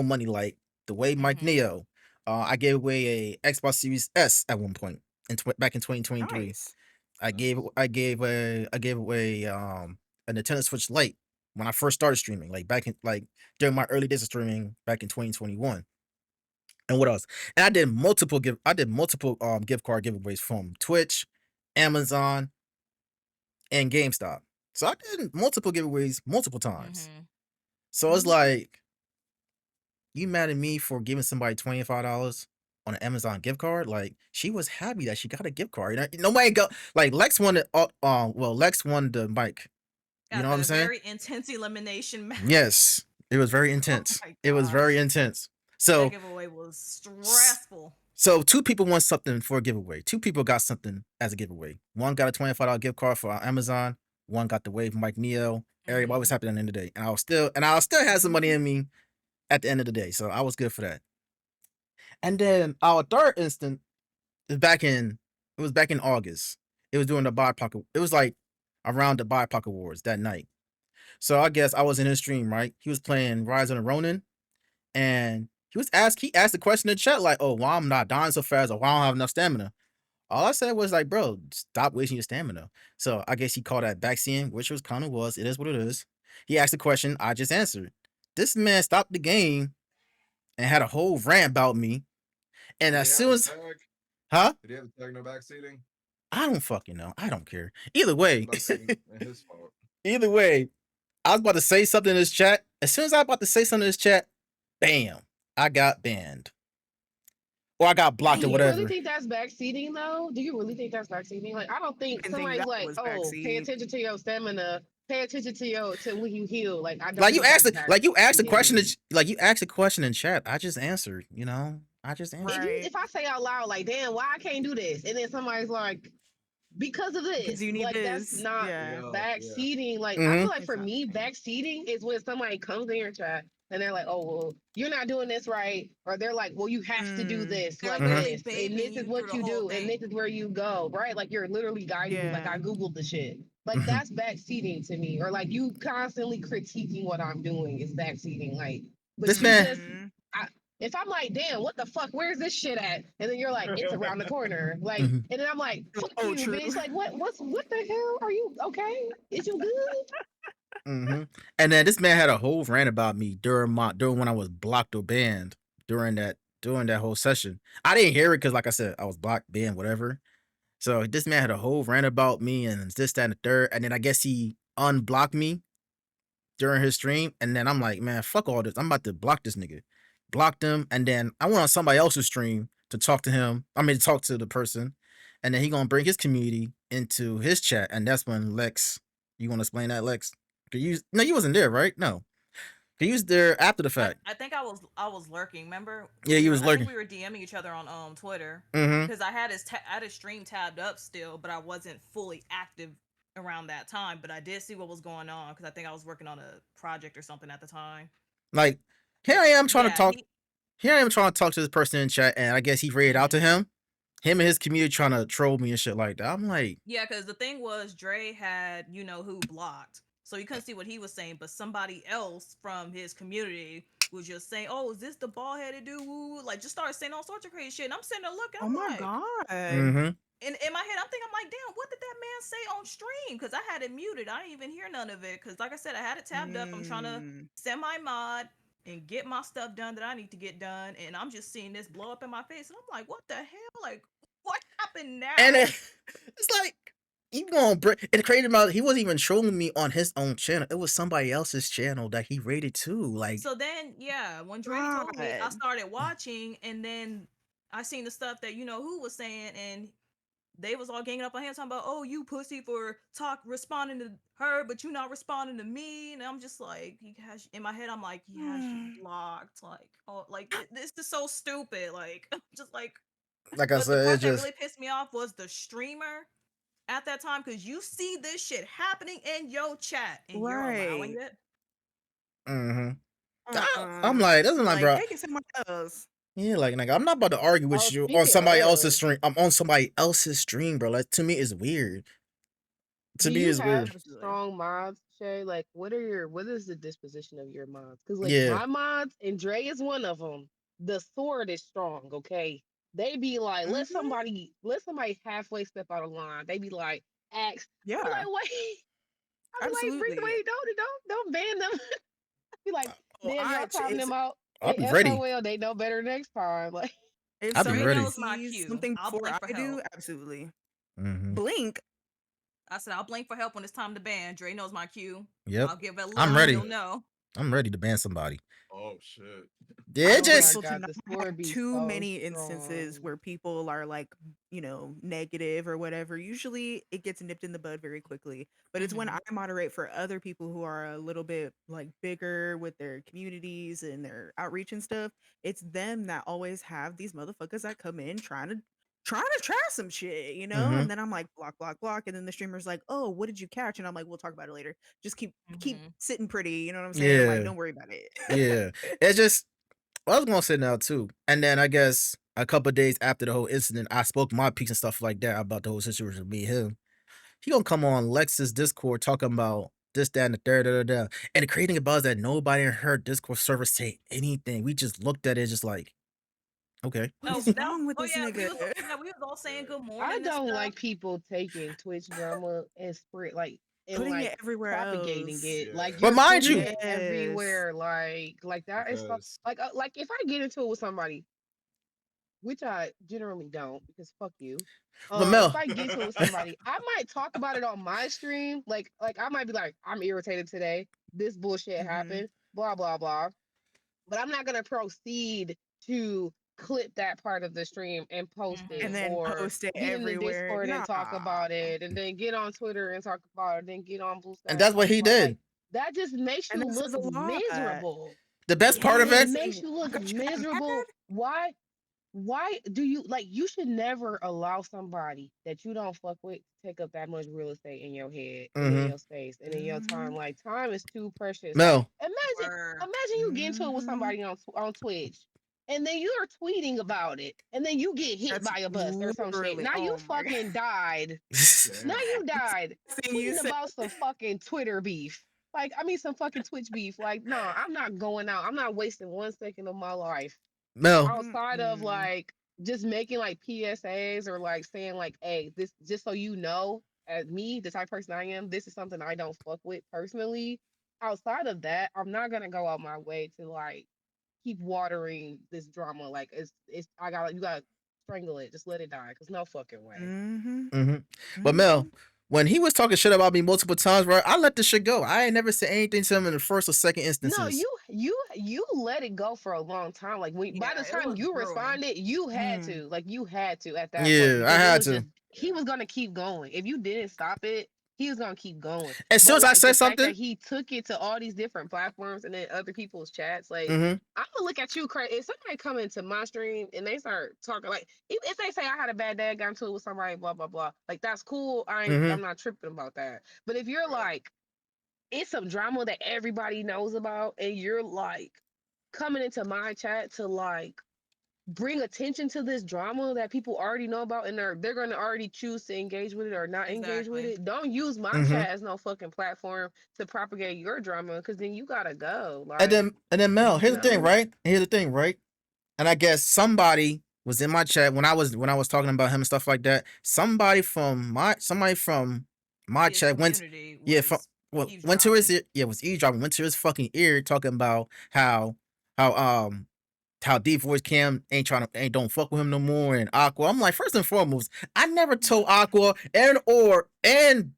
money, like the way Mike mm-hmm. Neo. I gave away a Xbox Series S at one point back in 2023. Nice. Nice. I gave away a Nintendo Switch Lite when I first started streaming, like back in like during my early days of streaming back in 2021. And what else? And I did multiple gift card giveaways from Twitch, Amazon, and GameStop. So I did multiple giveaways multiple times. Mm-hmm. So it's like, you mad at me for giving somebody $25 on an Amazon gift card? Like, she was happy that she got a gift card. Nobody go like Lex won the Lex won the mic. You know At what I'm the saying? very intense elimination match. Yes. It was very Oh intense. my It was very gosh. intense. That So giveaway was stressful. so two people won something for a giveaway. Two people got something as a giveaway. One got a $25 gift card for Amazon. One got the Wave Mike Neo. Everybody was Mm-hmm. happy at the end of the day. And I'll still have some money in me at the end of the day. So I was good for that. And then our third instant is it was back in August. It was during the BIPOC. It was like around the BIPOC Awards that night. So I guess I was in his stream, right? He was playing Rise of the Ronin, and he asked the question in the chat, like, oh, why I'm not dying so fast, or why I don't have enough stamina. All I said was like, bro, stop wasting your stamina. So I guess he called that backseeing, which was kind of was. It is what it is. He asked the question, I just answered. This man stopped the game and had a whole rant about me. And Did as he have soon a as, tag? huh? Did he have a tag no backseating? I don't fucking know. I don't care. Either I was way, about to say, his fault. Either way, I was about to say something in this chat. As soon as I was about to say something in this chat, bam, I got banned. Or I got blocked Do or you really whatever. think that's backseating though? Do you really think that's backseating? Like, I don't I think didn't think somebody's that like, was oh, pay backseat. attention to your stamina, pay attention to when you heal. Like, I don't Like you think asked that's it, like you asked a question, backseating. like you asked a question in chat. I just answered, I just answered. Right. If I say out loud like, damn, why I can't do this, and then somebody's like, because of Because this, you need like that's this. not Yeah. Yeah. backseating. Like I Mm-hmm. feel like It's for not the me, same. backseating is when somebody comes in your chat and they're like, "Oh, well, you're not doing this right," or they're like, "Well, you have to do Mm. this They're like Mm-hmm. literally this, and babying this is you through what the you whole do, and this thing. is where you go." Right? Like you're literally guiding me. Like Yeah. I googled the shit. Like Mm-hmm. that's backseating to me, or like you constantly critiquing what I'm doing is backseating. Like, but This you man, just Mm-hmm. if I'm like, damn, what the fuck? Where's this shit at? And then you're like, it's around the corner. Like, mm-hmm. and then I'm like, fuck Oh, you, true. bitch. Like, what the hell? Are you okay? Is you good? Mm-hmm. And then this man had a whole rant about me during when I was blocked or banned during that whole session. I didn't hear it because, like I said, I was blocked, banned, whatever. So this man had a whole rant about me and this, that, and the third. And then I guess he unblocked me during his stream. And then I'm like, man, fuck all this. I'm about to block this nigga. Blocked him. And then I went on somebody else's stream to talk to him. I mean, to talk to the person. And then he gonna bring his community into his chat. And that's when Lex, you want to explain that, Lex? No, you wasn't there, right? No. He was there after the fact. I think I was lurking. Remember, Yeah, he was I think lurking. we were DMing each other on Twitter Mm-hmm. because I had his stream tabbed up still, but I wasn't fully active around that time. But I did see what was going on because I think I was working on a project or something at the time. Like, here But I am trying to yeah, talk. Here I am trying to talk to this person in chat, and I guess he rated out to him. Him and his community trying to troll me and shit like that. I'm like, yeah, because the thing was Dre had who blocked, so you couldn't see what he was saying, but somebody else from his community was just saying, "Oh, is this the bald headed dude?" Woo? Like just started saying all sorts of crazy shit. And I'm sitting there looking, Oh I'm my like, god. mm-hmm. in my head, I'm like, damn, what did that man say on stream? Because I had it muted. I didn't even hear none of it. Because like I said, I had it tabbed up. I'm trying to Mm. semi mod and get my stuff done that I need to get done. And I'm just seeing this blow up in my face. And I'm like, what the hell? Like, what happened now? And it's like, you gonna break it created about he wasn't even trolling me on his own channel. It was somebody else's channel that he rated too. Like, So then, yeah, when Dre told me, I God. started watching, and then I seen the stuff that who was saying, and they was all ganging up on him talking about, oh, you pussy for responding to her, but you not responding to me. And I'm just like, he has in my head, I'm like, he has you blocked. Like, oh, like this is so stupid. Like, just like, I but the said, part it's that just really pissed me off was the streamer at that time, because you see this shit happening in your chat and you're allowing Right. it. mm-hmm. I'm Uh-uh. like, this is like, Like, bro. take it somewhere else. Yeah, like I'm not about to argue Oh, with you on speaking somebody else's of, stream. I'm on somebody else's stream, bro. Like to me, it's weird. To do me, you it's have weird. Absolutely. strong mods, Shay? Like, what is the disposition of your mods? Because like Yeah. my mods, and Dre is one of them. The sword is strong. Okay, they be like, Mm-hmm. let somebody halfway step out of line. They be like, ask. I be Yeah. like, wait. I be like, Absolutely. wait, don't ban them. Be like, Oh, damn, y'all calling it's them out. I'll They be ready. SOL, they know better next time. Like, if I'll be Dre somebody ready. knows my sees cue. something I'll before blink for I do, help. absolutely. Mm-hmm. Blink. I said I'll blink for help when it's time to ban. Dre knows my cue. Yep. I'll give a I'm look and ready. he'll know. I'm ready to ban somebody. Oh shit. Yeah, I'm oh my just grateful to god, not the sword have be too so many instances strong. where people are like, negative or whatever. Usually it gets nipped in the bud very quickly. But it's when I moderate for other people who are a little bit like bigger with their communities and their outreach and stuff. It's them that always have these motherfuckers that come in trying to try some shit, mm-hmm. and then I'm like block, block, block, and then the streamer's like, oh, what did you catch? And I'm like, we'll talk about it later. Just keep sitting pretty, you know what I'm saying? Like, Yeah. don't worry about it. Yeah. It's just I was gonna say now too. And then I guess a couple of days after the whole incident, I spoke my piece and stuff like that about the whole situation with me and him. He gonna come on Lex's Discord talking about this, that, and the third, da, da, da, and creating a buzz that nobody in her Discord server say anything. We just looked at it just like, okay. What Oh, is wrong with oh this yeah, nigga? we was all saying good I morning and don't stuff. like people taking Twitch drama and spread and Putting like it everywhere propagating else. it. Like But you're mind putting you, it Yes. everywhere. Like that is so Because like if I get into it with somebody, which I generally don't because fuck you. But If Mel, I get to it with somebody, I might talk about it on my stream. Like I might be like, I'm irritated today. This bullshit Mm-hmm. happened. Blah blah blah. But I'm not gonna proceed to clip that part of the stream and post And it, Mhm. then or post it get in the everywhere. Discord and talk Nah. about it, and then get on Twitter and talk about it, then get on Blue and Sky and that's what talk he about it. Like did. that just makes And you that look says a lot. miserable. The best part Like of it it, Yes. makes And you look don't you get miserable. mad? Why do you like you should never allow somebody that you don't fuck with to take up that much real estate in your head and in mm-hmm. your space and in your time? Mm-hmm. Like time is too precious. Like Mel, Word. imagine you get into it with Mm-hmm. somebody on Twitch and then you're tweeting about it and then you get hit That's by a bus or some shit. literally, Now you oh my God. fucking died. Now Damn. you died Thing you tweeting said. about some fucking Twitter beef. Like I mean some fucking Twitch beef. Like no, I'm not going out. I'm not wasting 1 second of my life Mel, outside of Mm-mm. like just making like PSAs or like saying like, hey, this just so you know, as me, the type of person I am, this is something I don't fuck with personally. Outside of that, I'm not gonna go out my way to like keep watering this drama. Like it's I got you gotta strangle it, just let it die, cause no fucking way. Mm-hmm. mm-hmm. But Mm-hmm. Mel, when he was talking shit about me multiple times, bro, I let this shit go. I ain't never said anything to him in the first or second No, instances. you let it go for a long time. Like when by Yeah, the it time was you brewing. responded, you had Mm. to. Like you had to at that point Yeah, I because it had was to. just he was gonna keep going. If you didn't stop it, he was gonna keep going. As soon But as I like the said fact that something, he took it to all these different platforms and then other people's chats, like mm-hmm, I'm gonna look at you crazy. If somebody come into my stream and they start talking like if they say I had a bad day, got into it with somebody, blah blah blah, like that's cool. mm-hmm. I'm not tripping about that. But if you're Right. like it's some drama that everybody knows about and you're like coming into my chat to like bring attention to this drama that people already know about and they're going to already choose to engage with it or not engage with Exactly. it. Don't use my Mm-hmm. chat as no fucking platform to propagate your drama because then you gotta go. And Like, then Mel, here's the thing, no. right? Here's the thing, right? And I guess somebody was in my chat when I was talking about him and stuff like that. Somebody from my His chat went, community yeah, was went to his eavesdropping. ear, yeah, was eavesdropping, went to his fucking ear talking about how how DeepVoiceKam ain't don't fuck with him no more and Aqua. I'm like, first and foremost, I never told Aqua and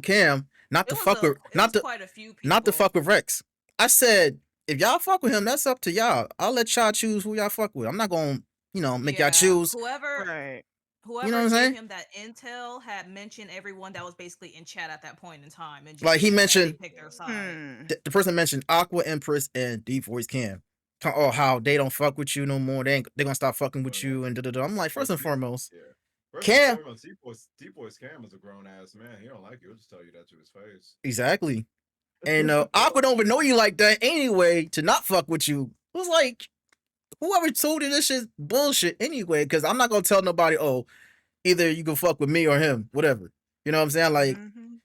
Cam not to fuck with It was quite a few not to people. fuck with Rex. I said, if y'all fuck with him, that's up to y'all. I'll let y'all choose who y'all fuck with. I'm not gonna, make y'all Yeah, choose. Right. You know what whoever I'm gave saying? him that intel had mentioned everyone that was basically in chat at that point in time and Like just he said that they mentioned picked their Right. side. Hmm. the person mentioned Aqua Empress and Deep Voice Cam. Oh, how they don't fuck with you no more. They gonna stop fucking with Well, you and da da da. I'm like, well, first and foremost, yeah. First and Cam. foremost, D-Boy's Cam is a grown ass man. He don't like you. He'll just tell you that to his face. Exactly. And Aqua don't even know you like that anyway to not fuck with you. It was like, whoever told you this shit bullshit anyway, because I'm not gonna tell nobody, oh, either you can fuck with me or him, whatever. You know what I'm saying? Like, Mm-hmm.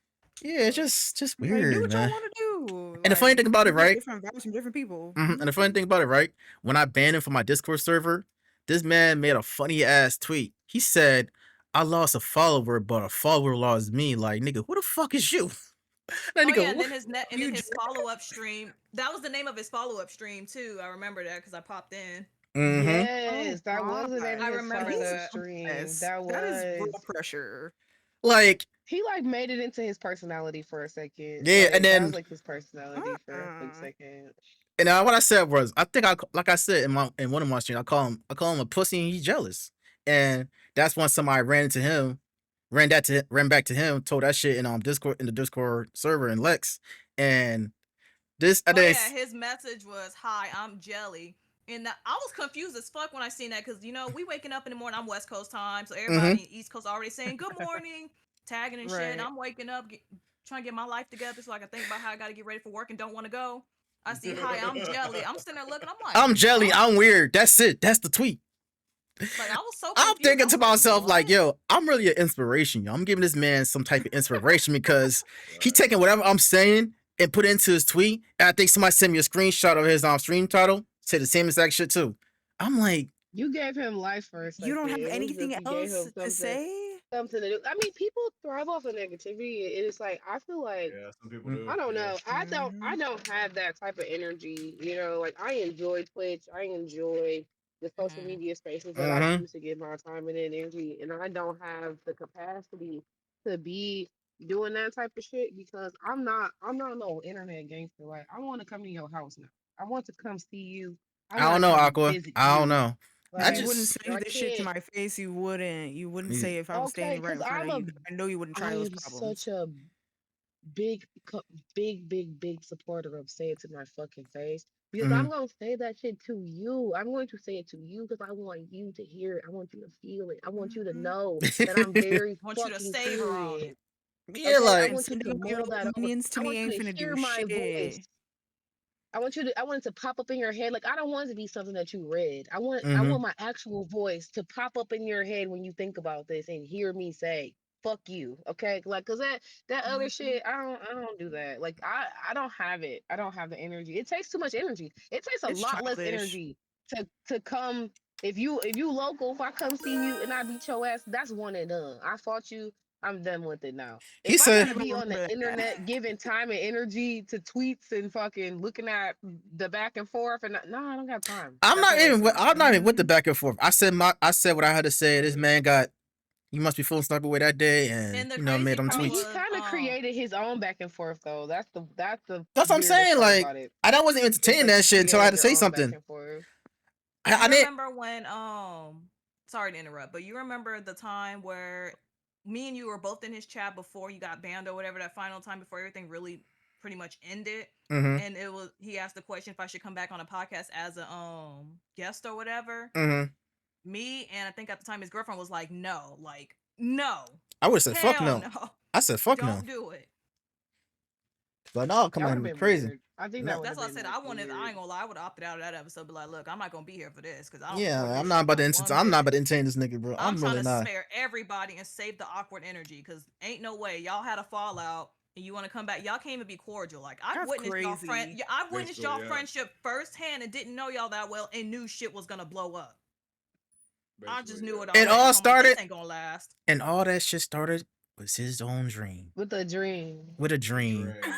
yeah, it's Right. just Like, do weird, what y'all man. want to do. And the funny Like, thing about it, you get right? different vibes from different people. And the funny thing about it, right? When I banned him from my Discord server, this man made a funny ass tweet. He said, I lost a follower, but a follower lost me. Like, nigga, who the fuck is you? That Oh yeah, nigga, and what? then and then You his follow up stream. That was the name of his follow up stream too. I remember that because I popped in. Mm-hmm. Oh Yes, that was the name God. of I his remember follow He's up that. a stream. mess. That That is real was pressure. Like, he like made it into his personality for a second. yeah, and Like that was then like his personality for a quick Uh-uh. second. what I said was, I think like I said in one of my streams, I call him a pussy and he's jealous. And that's when somebody ran back to him, told that shit in the Discord server in Lex. And this and Oh then yeah, his message was, "Hi, I'm Jelly," and I was confused as fuck when I seen that because we waking up in the morning. I'm West Coast time, so mm-hmm. everybody in East Coast already saying good morning, tagging and shit. And Right. I'm waking up, trying to get my life together so I can think about how I got to get ready for work and don't want to go. I see, "Hi, I'm Jelly." I'm sitting there looking. I'm like, I'm jelly, "Huh?" I'm weird. That's it. That's the tweet. Like I was so I'm confused. thinking I'm to like, myself, like, "What?" yo, I'm really an inspiration. Yo. I'm giving this man some type of inspiration because he Right. taking whatever I'm saying and put it into his tweet. And I think somebody sent me a screenshot of his stream title, said the same exact shit too. I'm like, You gave him life for a You second. don't have It was anything just you gave else him to say? something to do. I mean, people thrive off of negativity. It's like I feel like Yeah, some people mm, do. I don't Yeah. know. Mm-hmm. I don't have that type of energy. You know, like I enjoy Twitch. I enjoy the social Mhm. media spaces that I Mm-hmm. choose to give my time and energy, and I don't have the capacity to be doing that type of shit because I'm not no internet gangster. Like I want to come to your house now. I want to come see you. I I want don't to know, come Aqua. visit I don't you. know. I You Like wouldn't just say I this shit to can't. my face. You wouldn't. You wouldn't yeah. say if I was Okay, standing right because in front of you. 'Cause I know you wouldn't try I those am problems. such a big, big supporter of say it to my fucking face because Mm-hmm. I'm gonna say that shit to you. I'm going to say it to you because I want you to hear it. I want you to feel it. I want you to Mhm. know that I'm very I want you to fucking savor on serious. it. Yeah, Okay, I like And want you to sending all your mull that little over. minions to I me want you ain't to finna hear do my voice. shit. I want it to pop up in your head. Like I don't want it to be something that you read. I mm-hmm. want my actual voice to pop up in your head when you think about this and hear me say, fuck you. Okay? Like cause that other Mhm. shit, I don't do that. Like I don't have it. I don't have the energy. It takes too much energy. It takes a It's lot less childish. energy to come if you local, if I come see you and I beat your ass, that's one and done. I fought you. I'm done with it now. He If I said, gotta People be on the remember that. internet giving time and energy to tweets and fucking looking at the back and forth and no, I don't got time. That's a waste of my I'm not time. even with the Mhm. back and forth. I said what I had to say. This man got you must be feeling sniper away that day and And the made crazy them I mean, part he tweets. was, kind of created his own back and forth though. That's the That's what I'm weirdest saying. part Like about it. I wasn't It's entertaining like that you shit until I had created to your say own back something. and forth. I you didn't remember when sorry to interrupt, but you remember the time where me and you were both in his chat before you got banned or whatever, that final time before everything really pretty much ended. mm-hmm. And it was he asked the question if I should come back on a podcast as a guest or whatever. Mm-hmm. Me and I think at the time his girlfriend was like, no, no, I would have said fuck hell no. no, I said fuck no. don't do it. But no, come That would have on, been crazy. weird. I think No. that would That's have why I been said like I weird. ain't gonna lie, I would have opted out of that episode. Be like, look, I'm not gonna be here for this because I don't support Yeah, this shit not one I'm not about bit. to entertain this nigga, bro. I'm I'm trying really to not. spare everybody and save the awkward energy because ain't no way y'all had a fallout and you want to come back. Y'all can't even be cordial. Like That's crazy. I've witnessed Basically, y'all yeah. friendship firsthand and didn't know y'all that well and knew shit was gonna blow up. I just Basically, knew yeah. it It already. all So I'm like, this started ain't gonna last. and all that shit started was his own dream. With a dream. With a The dream. dream.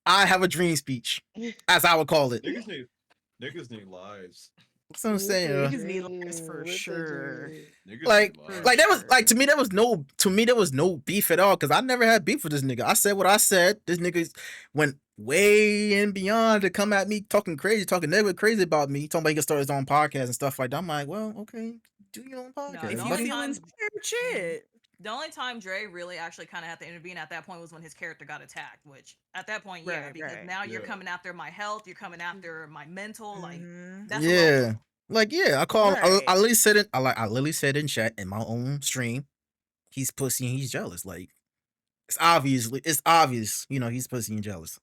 I have a dream speech, as I would call it. Niggas need lives. That's what I'm With saying. a Niggas need lives dream. for With a sure. dream. Niggas need Like, For like lives. that was like sure. to me there was no beef at all because I never had beef with this nigga. I said what I said. This nigga went way and beyond to come at me talking crazy, talking negative crazy about me, talking about he can start his own podcast and stuff like that. I'm like, well, okay, do your own No, If the podcast, you only buddy. feel time inspired, mhm. shit. The only time Dre really actually kind of had to intervene at that point was when his character got attacked, which at that point, yeah, Right, because right. now you're Yeah. coming after my health, you're coming after my mental, like Mhm. that's a low Yeah. blow. Like, yeah, I call him. I Right. literally said it. I literally said in chat in my own stream. He's pussy and he's jealous. Like, it's obvious. He's pussy and jealous.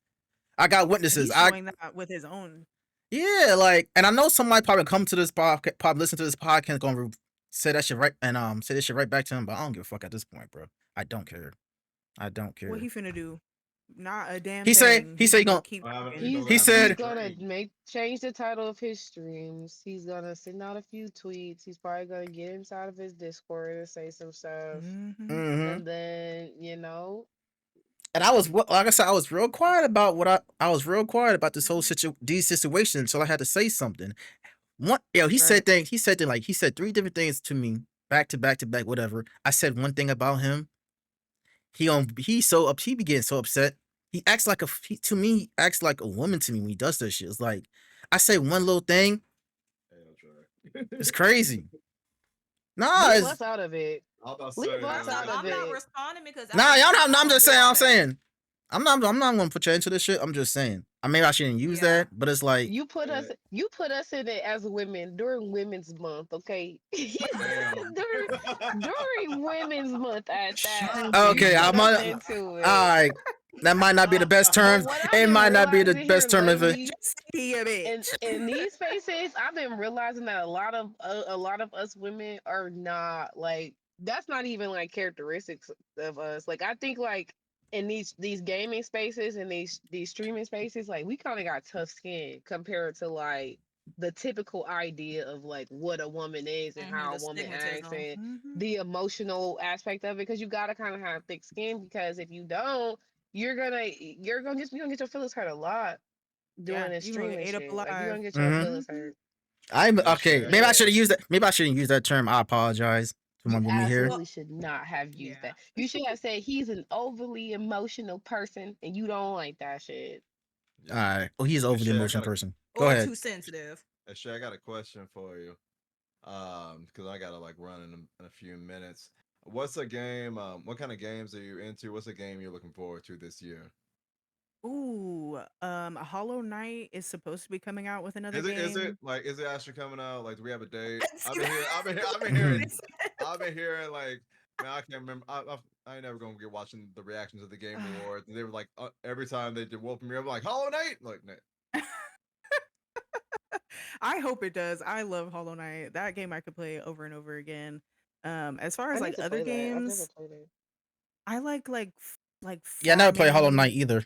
I got And witnesses. he's showing that with his own. Yeah, like, and I know somebody probably come to this podcast, probably listen to this podcast, gonna say that shit right and say this shit right back to him. But I don't give a fuck at this point, bro. I don't care. I don't What care. he finna do? Not a damn He say thing. he He's say he gonna gonna. keep I haven't. talking. He's He's gonna He have he's said another gonna dream. change the title of his streams. He's gonna send out a few tweets. He's probably gonna get inside of his Discord and say some stuff. Mhm. mm-hmm. And then, And I was like I said, I was real quiet about I was real quiet about this whole these situations, so I had to say something. He Right. said things. He said three different things to me, back to back to back, whatever. I said one thing about him. He be getting so upset. He acts like to me, he acts like a woman to me when he does that shit. It's like I say one little thing, Hell, Trey. it's crazy. Nah, leave it's us out of it. I'm about to Leave say, us First out off, man. of I'm not it. responding because at nah, this y'all point not, I I'm don't just do saying, all I'm that. saying. I'm not gonna put you into this shit. I'm just saying. I maybe I shouldn't use Yeah. that, but it's like Yeah. You put us in it as women during Women's Month, okay? Damn. during Women's Month at that. Sure You okay, I put us might. did. into it. Alright. That might not be the best But terms. what I've It been might not be the realizing here best term of it. lately Just say a bitch. in these spaces, I've been realizing that a lot of us women are not like that's not even like characteristics of us. Like I think like in these gaming spaces and these streaming spaces, like we kind of got tough skin compared to like the typical idea of like what a woman is and how The a woman acts stigmatism. and Mhm. the emotional aspect of it because you got to kind of have thick skin because if you don't you're gonna get your feelings hurt a lot Yeah, doing this you gonna get streaming ate up shit. Like you're alive. gonna get your Mm-hmm. feelings Mhm. hurt. I'm Hey, okay. Shay. Maybe I should have used that. Maybe I shouldn't use that term. I apologize to my You woman here. Well, absolutely should not have used yeah. that. You should have said he's an overly emotional person and you don't like that shit. All right. Oh, he's Hey, overly Shay, emotional person. Go Or ahead. too sensitive. I got a question for you. Because I gotta like run in a few minutes. What's a game? What kind of games are you into? What's a game you're looking forward to this year? Ooh, Hollow Knight is supposed to be coming out with another Is it game. like is it actually coming out? Like, do we have a date? See I've been here. that? I've been hearing. I've been hearing like, man, I can't remember. I ain't never gonna get watching the reactions of the Game Awards. They were like every time they did World Premiere, I'm like Hollow Knight. Like, nah. I hope it does. I love Hollow Knight. That game I could play over and over again. As far I as need like to other play that. I've never games, played it. I like Yeah, I never played Hollow farming. Knight either.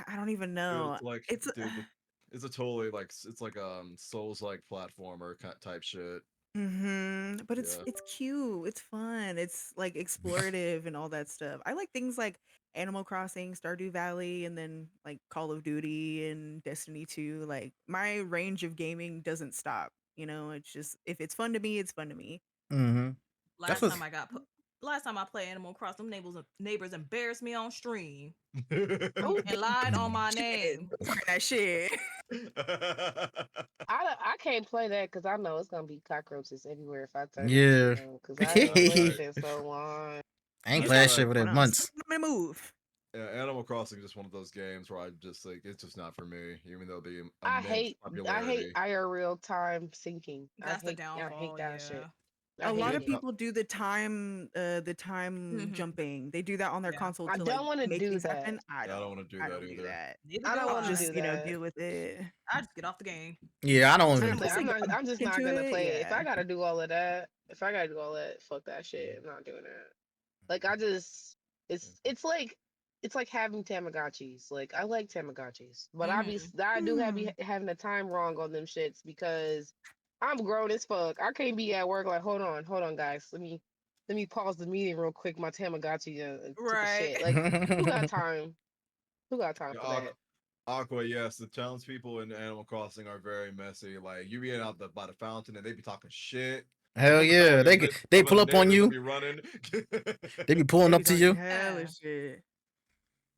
I don't even Dude, know. it's like, It's dude, it's a totally like it's like Souls like platformer type shit. but Yeah. it's cute. It's fun. It's like explorative and all that stuff. I like things like Animal Crossing, Stardew Valley, and then like Call of Duty and Destiny 2. Like my range of gaming doesn't stop. It's just if it's fun to me, it's fun to me. Mm-hmm. That's Last what's. time I got put. Last time I played Animal Crossing, neighbors embarrassed me on stream Oh and lied on my shit. name. Talking that shit. I can't play that because I know it's gonna be cockroaches everywhere if I turn that Yeah. shit on. Because I That's ain't played right. it in so long. I ain't Use played that That's that shit right. within one months. move. Yeah, Animal Crossing is just one of those games where I just like it's just not for me, even though the I immense hate popularity. IRL time syncing. That's the I hate downfall. that shit. Yeah. I A lot hate of it. people do the time Mhm. jumping. They do that on their Yeah. console I to like don't want to make do things that. happen. I Yeah, I don't don't. want to do I that don't do either. that. Neither I do don't want to Just do I. that. deal with it. I just get off the game. Yeah, I don't even. Unless I'm they not. get I'm just not into gonna it, play it. If I yeah. gotta do all of that, if I gotta do all that, fuck that shit. I'm not doing that. Like I just, it's like having Tamagotchis. Like I like Tamagotchis, but Mhm. I do have Hmm. having the time wrong on them shits because I'm grown as fuck. I can't be at work like, hold on, guys. Let me pause the meeting real quick. My Tamagotchi took a Right. shit. Like who got time? Who got time Yeah, for that? Aqua, yes, the townspeople in Animal Crossing are very messy. Like you be out by the fountain and they be talking shit. Hell yeah, they Some of pull the up on neighbors you. be running. They be pulling They be up to talking you. hella Yeah. shit.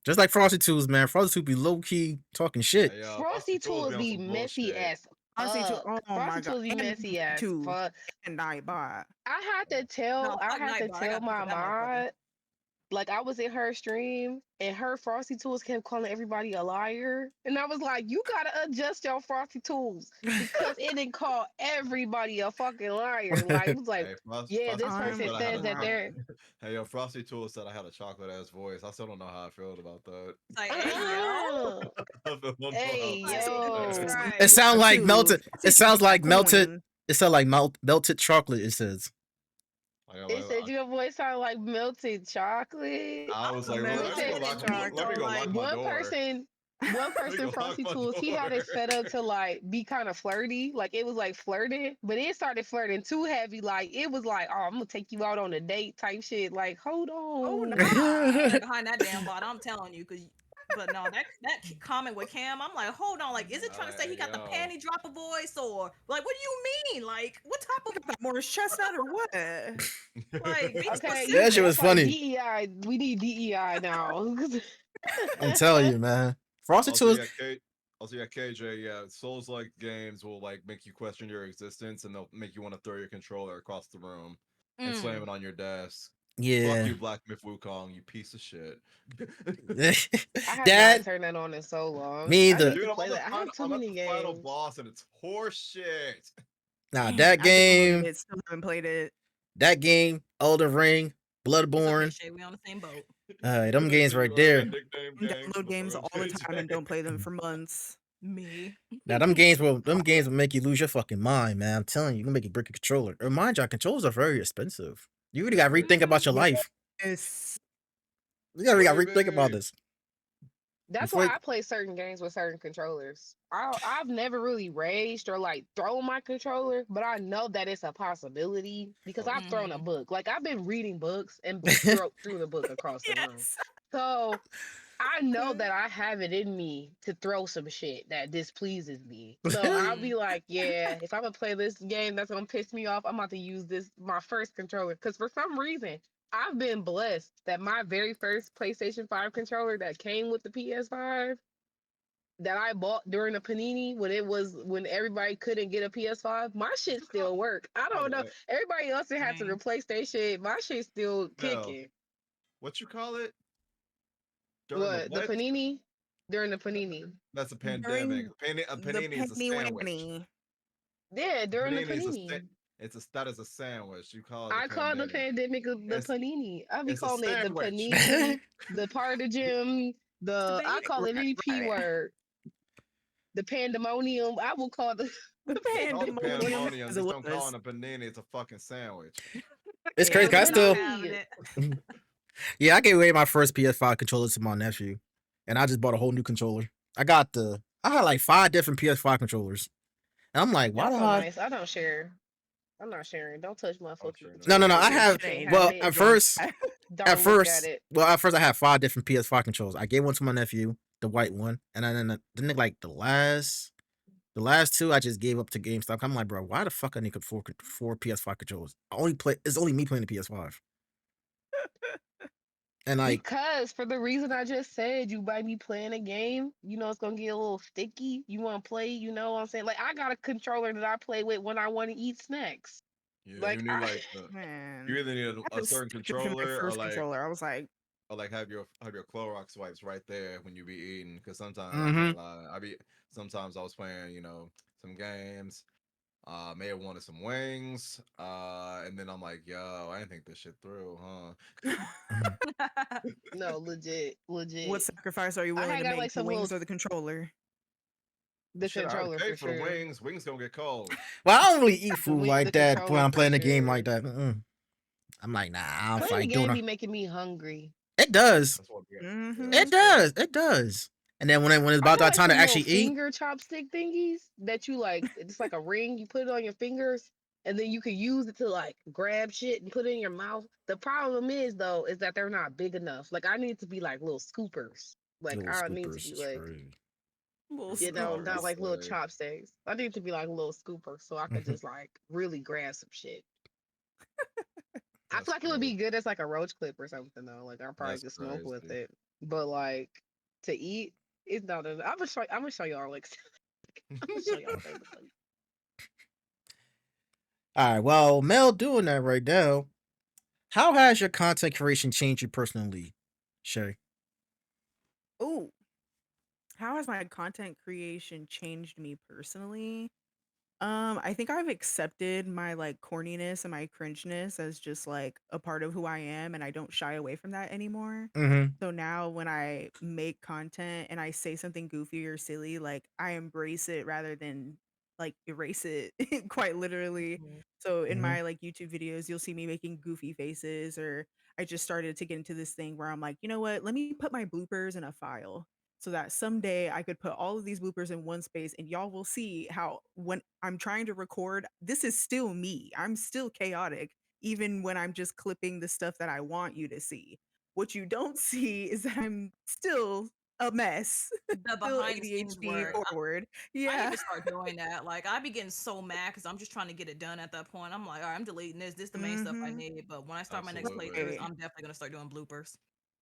Just like Frosty Tools, man. Frosty Tools be low key talking shit. Hey, Frosty Frosty Tools be tools on be some messy bullshit. as Honestly, too. fuck. Oh my Frosty god, tools be and messy as too, fuck. and Nightbot. No, I fuck had to Nightbot. I tell got my that motherfucker. mod, like I was in her stream and her Frosty Tools kept calling everybody a liar. And I was like, you gotta adjust your Frosty Tools because it didn't call everybody a fucking liar. Like it was like, Hey, yeah, Frosty this Tools I'm person said I had says a that they're Hey, yo, Frosty Tools said I had a chocolate ass voice. I still don't know how I felt about that. It's like, hey yo. uh-uh. I don't know how Hey I Like, felt Jesus yo. there. It Christ. sounds like too. melted. It sounds like melted. Queen. It sounds like melted chocolate. It says. It said your voice sounded like melted chocolate. I was like, Melted Melted let me chocolate. go Like, lock my one door. person Let me go lock Frosty my Tools, he had door. it set up to like be kind of flirty, like it was like flirting, but it started flirting too heavy, like it was like, oh, I'm gonna take you out on a date type shit, like hold Oh on. nah. right behind that damn bot, I'm telling you, but no, comment with Cam, I'm like, hold on, like, is it trying to say he got the Yo. panty dropper voice, or like, what do you mean? Like, what type of Got Morris Chestnut or what? like be Okay, That shit was that's like funny. DEI. We need DEI now. I'm telling you, man. Frosty Also, Tools. yeah, KJ. Yeah, Souls-like games will like make you question your existence, and they'll make you want to throw your controller across the room and slam Mm. it on your desk. Fuck Yeah. you, Black Myth Wukong, you piece of shit. I have Dad. not turned that on in so long. Me I either. need Dude, to play that. I have too I'm at many the final games. boss, and it's horseshit. Nah, Dang, that I've downloaded game. it, still haven't played it. That game. Elden Ring. It's okay, Bloodborne. Shay, we on the same boat. Them games right You earned there. that nickname, I gang, from download the games first all the time and don't play them for months. Me. Now them games will make you lose your fucking mind, man. I'm telling you, you can make you break a controller. Mind you, controllers are very expensive. You really gotta rethink about your life. Yes. You gotta Baby. rethink about this. That's Before why I play certain games with certain controllers. I've never really raged or like thrown my controller, but I know that it's a possibility because Oh, I've thrown a Mhm. book. Like I've been reading books and just threw the book across the room. Yes. So I know that I have it in me to throw some shit that displeases me. So I'll be like, yeah, if I'm gonna play this game that's gonna piss me off, I'm about to use this my first controller. Because for some reason, I've been blessed that my very first PlayStation 5 controller that came with the PS5 that I bought during the Panini when everybody couldn't get a PS5, my shit still work. I By don't the know. way, Everybody else that had to Dang. replace their shit. My shit still Mel, kicking. what you call it during the What the what? Panini during the Panini? That's a pandemic. During A the panini is a penny sandwich. whammy. Yeah, A during the panini is Panini. that is a sandwich. You call it a I call the pandemic. pandemic the It's Panini. I be it's a calling it the sandwich. Panini, the Partagim, I Debate. call it any P Right. word. The pandemonium. I will call the The the Call it pandemonium pandemonium. pandemonium. as it Just don't call was. it a panini. It's a fucking sandwich. It's Yeah, crazy. 'Cause I we're not still, having Panini. it. yeah, I gave away my first PS5 controller to my nephew, and I just bought a whole new controller. I had like 5 different PS5 controllers, and I'm like, why That's the so hell? nice. I don't share. I'm not sharing. Don't touch my Oh, fucking sure, no. No, no, no. controller. I Yeah, have. shit Can't ain't have Well, it. at doing first, that. Don't look at it. I had 5 different PS5 controllers. I gave one to my nephew, the white one, and then like the last 2, I just gave up to GameStop. I'm like, bro, why the fuck I need four PS5 controllers? It's only me playing the PS5, and like, Because for the reason I just said, you might be playing a game, it's gonna get a little sticky. You wanna play, you know what I'm saying? Like I got a controller that I play with when I want to eat snacks. Yeah, you Like need I like you Man, either need I a was certain stickers in my controller first controller. I was like, or like have your Clorox wipes right there when you be eating. Because sometimes I mm-hmm. can't lie, sometimes I was playing some games. May have wanted some wings. And then I'm like, yo, I didn't think this shit through, huh? no, legit, what legit. sacrifice are you I willing had to got make? like The some wings or the controller? the Shit, I would controller pay for for the sure. wings. Wings gonna get cold. Well, I don't really eat food The like that when controller I'm for playing a game like sure. that. I'm like, nah, I don't Playing the fight doing game it. be making me hungry. It does. That's what we got. Mm-hmm. Yeah. It does. It does. And then when it's I about got that like time to some little actually eat, finger chopstick thingies that you like. It's like a ring. You put it on your fingers, and then you can use it to like grab shit and put it in your mouth. The problem is though, is that they're not big enough. Like I need to be like little scoopers. Like little I need to scoopers be is like, crazy. Little not scoopers. like little Honestly, chopsticks. I need to be like little scoopers so I could just like really grab some shit. I that's feel like it would crazy. be good as like a roach clip or something though. Like I probably That's could smoke with crazy. it, but like to eat, it's not. I'm gonna show y'all like I'm gonna show y'all things. All right. Well, Mel doing that right now. How has your content creation changed you personally, Shay? Ooh, how has my content creation changed me personally? I think I've accepted my like corniness and my cringeness as just like a part of who I am, and I don't shy away from that anymore. Mm-hmm. So now when I make content and I say something goofy or silly, like I embrace it rather than like erase it quite literally. Mhm. So in Mm-hmm. my like YouTube videos, you'll see me making goofy faces, or I just started to get into this thing where I'm like, you know what? Let me put my bloopers in a file so that someday I could put all of these bloopers in one space and y'all will see how when I'm trying to record, this is still me. I'm still chaotic, even when I'm just clipping the stuff that I want you to see. What you don't see is that I'm still a mess, The still behind the scenes ADHD work. forward. I need Yeah. to start doing that. Like I be getting so mad because I'm just trying to get it done at that point. I'm like, all right, I'm deleting this. This is the main stuff I Mm-hmm. need. But when I start my next Absolutely. playthroughs, Right. I'm definitely gonna start doing bloopers.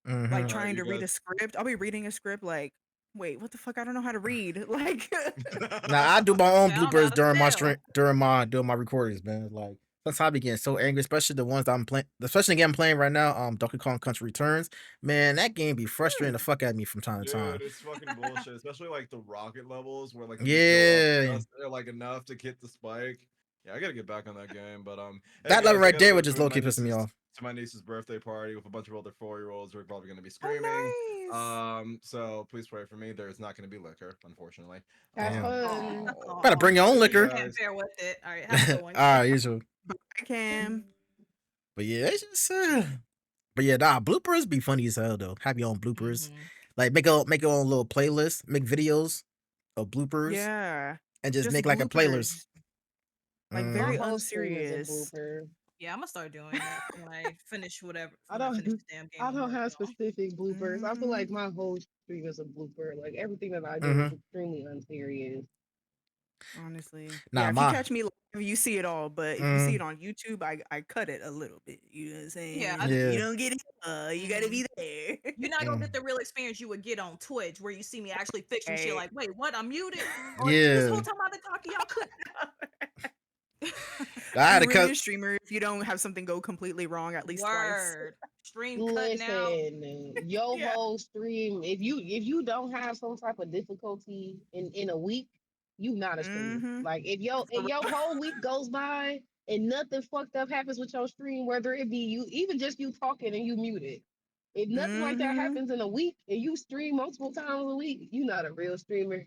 Like Mm-hmm. All right, trying you to read guys. a script. I'll be reading a script like, wait, what the fuck? I don't know how to read. Like, Now I do my own Say, I don't know how bloopers to spell. during my recordings, man. Like sometimes I be getting so angry, especially the ones that I'm playing, especially the game I'm playing right now. Donkey Kong Country Returns. Man, that game be frustrating the fuck at me from time to time. Dude, it's fucking bullshit. Especially like the rocket levels where like you just go up Yeah, just like enough to get the spike. Yeah, I gotta get back on that game. But hey that level guys, I right gotta there go would just to low key pissing me off. my niece's birthday party with a bunch of other 4-year-olds. We're probably gonna be screaming. oh, nice. So please pray for me. There's not gonna be liquor, unfortunately. Have Damn, fun. Oh, better bring your own But yeah, liquor. Can't guys. bear with it. All right, have a good All one. right, usually. I can. But yeah, it's just. But yeah, nah, bloopers be funny as hell though. Have your own bloopers. Mhm. Like make your own little playlist. Make videos of bloopers Yeah. and just Just make like a playlist. bloopers. Like My very Mm-hmm. whole stream is a unserious. blooper. Yeah, I'm gonna start doing that when I finish whatever I when I don't finish the damn game I I'm don't working have on. specific bloopers. I feel like Mhm. my whole stream is a blooper. Like everything that I do is Mm-hmm. extremely unserious. Honestly. Yeah, Nah, if you my catch me live, you see it all, but if you see mm, it on YouTube, I cut it a little bit. You know what I'm Yeah, saying? I, If you yeah. don't get it, you gotta mhm. be there. You're not gonna Mm, get the real experience you would get on Twitch, where you see me actually fixing shit. Right. Like, wait, what? I'm muted. Or this whole yeah. time I've been talking, y'all couldn't. I had You to really cut. a streamer if you don't have something go completely wrong at least twice. Word. Stream cutting out. Listen, your Yeah. whole stream, if you don't have some type of difficulty in a week, you not a streamer. Mm-hmm. Like if your whole week goes by and nothing fucked up happens with your stream, whether it be you even just you talking and you muted. If nothing like that Mm-hmm. happens in a week and you stream multiple times a week, you not a real streamer.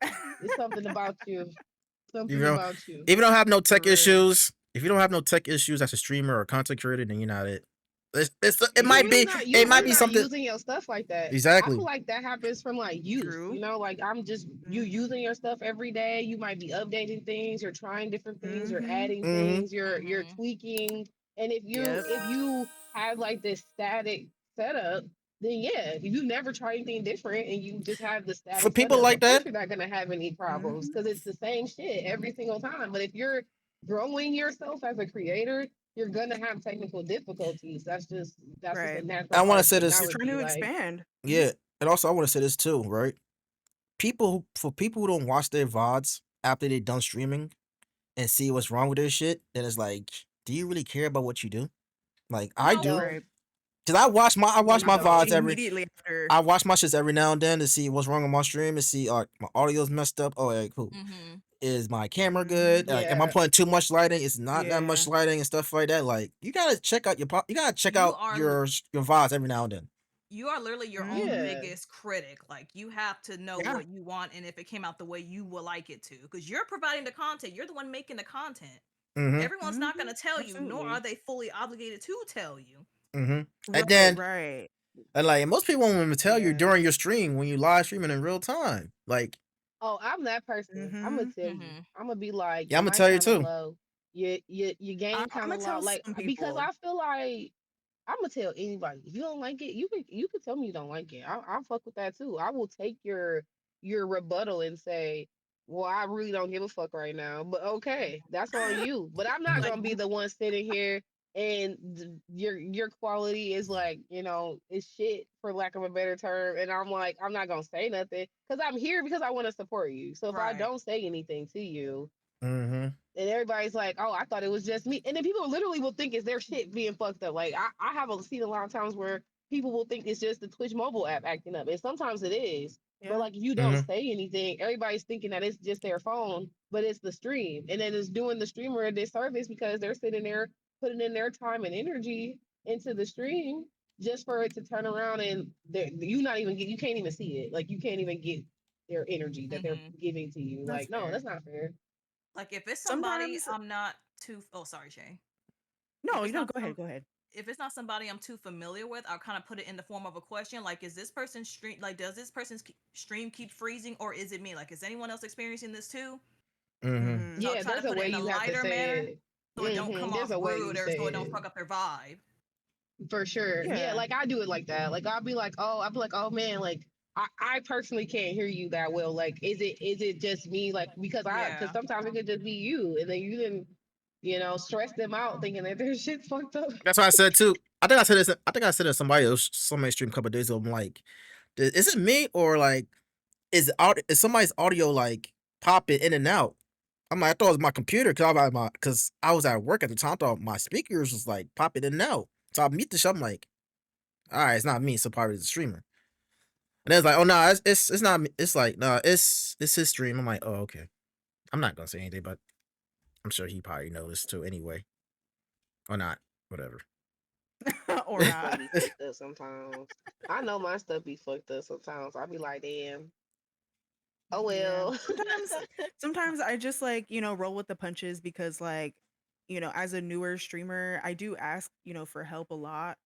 It's something about you. You Something know, about you. if you don't have no For tech real. issues, if you don't have no tech issues as a streamer or content creator, then you're not it. It You're might just be not it you might you're be not something using your stuff like that. I feel exactly. like that happens from like youth, True. like I'm just you Mm-hmm. using your stuff every day. You might be updating things, you're trying different things, you're Mm-hmm. adding Mm-hmm. things, you're Hmm. tweaking. And if you Yep. if you have like this static setup, then yeah, if you never try anything different and you just have the For static people setup, like of course that, you're not gonna have any problems Mm-hmm. because it's the same shit every single time. But if you're growing yourself as a creator, you're gonna have technical difficulties. That's just a Right. I natural want part to of say this. You're trying technology. to Like, expand. Mm-hmm. Yeah, and also I want to say this too, right? For people who don't watch their VODs after they done streaming and see what's wrong with their shit, then it's like, do you really care about what you do? Like I No. do, no, Right. cause I no, watch you my VODs don't. Immediately after. I watch my shits every now and then to see what's wrong on my stream and see my audio's messed up. Oh, yeah, cool. Hmm. Is my camera Mm-hmm. good? Like, am I Yeah, putting too much lighting? It's not that Yeah. much lighting and stuff like that. Like, you gotta check out you gotta check You out are your VODs every now and then. you are literally your own Mm-hmm. yeah, biggest critic. Like, you have to know Yeah. what you want and if it came out the way you would like it to, because you're providing the content. You're the one making the content. Mm-hmm. Everyone's not Mm-hmm. going to tell you, nor are Absolutely. they fully obligated to tell you. Mm-hmm. And Right. then Right. and like most people won't even tell you yeah. during your stream when you live streaming in real time. Like, Oh, I'm that person. I'm gonna Mm-hmm. tell you. Hmm. I'm gonna be like, yeah, your I'm gonna mic tell you kind of too. low. Your I'm game kind gonna of low. tell Like some because people. I feel like I'm gonna tell anybody if you don't like it, you can tell me you don't like it. I fuck with that too. I will take your rebuttal and say, well, I really don't give a fuck right now. But okay, that's on you. But I'm not Mhm. Like, gonna be the one sitting here and your quality is like is shit for lack of a better term. And I'm like I'm not gonna say nothing because I'm here because I want to support you. So if I right. don't say anything to you Mhm. and everybody's like, "Oh, I thought it was just me," and then people literally will think it's their shit being fucked up. Like I have seen a lot of times where people will think it's just the Twitch mobile app acting up, and sometimes it is. But Yeah. like, if you don't Mhm. say anything, everybody's thinking that it's just their phone, but it's the stream, and then it's doing the streamer a disservice because they're sitting there putting in their time and energy into the stream just for it to turn around and you can't even see it. Like you can't even get their energy that they're Hmm. giving to you. That's Like no, fair. that's not fair. Like, if it's somebody Sometimes. I'm not too, oh, sorry, Shay. If No. it's You know. not Go ahead. some, Go ahead. if it's not somebody I'm too familiar with, I'll kind of put it in the form of a question. Like, is this person's stream, like, does this person's stream keep freezing, or is it me? Like, is anyone else experiencing this too? Mhm. Mm-hmm. So I'll Yeah, try to there's a put it way in a you have to lighter say manner it. so it don't come There's off a way rude you or say so it don't it fuck up their vibe. for sure. Yeah, Yeah. like I do it like that. Like I'll be like, oh man, like I personally can't hear you that well. Like, is it just me? Like because Yeah. sometimes it could just be you, and then you can stress them out thinking that their shit's fucked up. That's what I said too. I think I said this. I think I said it to somebody stream a couple of days ago. I'm like, is it me or like is somebody's audio like popping in and out? I'm like, I thought it was my computer because I was at work at the time. I thought my speakers was like popping in and out. So I mute the show. I'm like, all right, it's not me. So probably the streamer. And it's like, oh no, it's not me. It's like, no, it's his stream. I'm like, oh okay. I'm not gonna say anything, but I'm sure he probably noticed too anyway, or not. Whatever. Or My stuff not. be fucked up sometimes. I know my stuff be fucked up sometimes. I be like, damn. Oh Yeah. well. Sometimes I just like, roll with the punches because like, as a newer streamer, I do ask, for help a lot.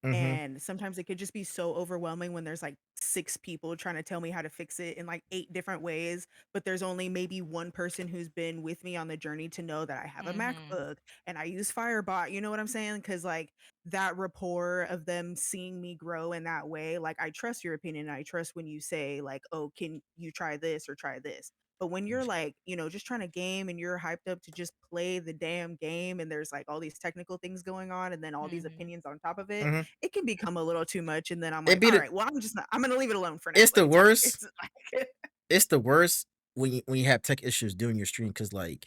Mm-hmm. And sometimes it could just be so overwhelming when there's like 6 people trying to tell me how to fix it in like 8 different ways, but there's only maybe one person who's been with me on the journey to know that I have a Mhm. MacBook and I use Firebot, you know what I'm saying? Cuz like that rapport of them seeing me grow in that way, like I trust your opinion, I trust when you say like, "Oh, can you try this or try this?" But when you're like, just trying to game and you're hyped up to just play the damn game and there's like all these technical things going on and then all these Mhm. opinions on top of it, Mhm. it can become a little too much. And then I'm It like, be all the right, well, I'm gonna leave it alone for now. it's Like the it's fine. worst. It's like It's the worst when you have tech issues during your stream because like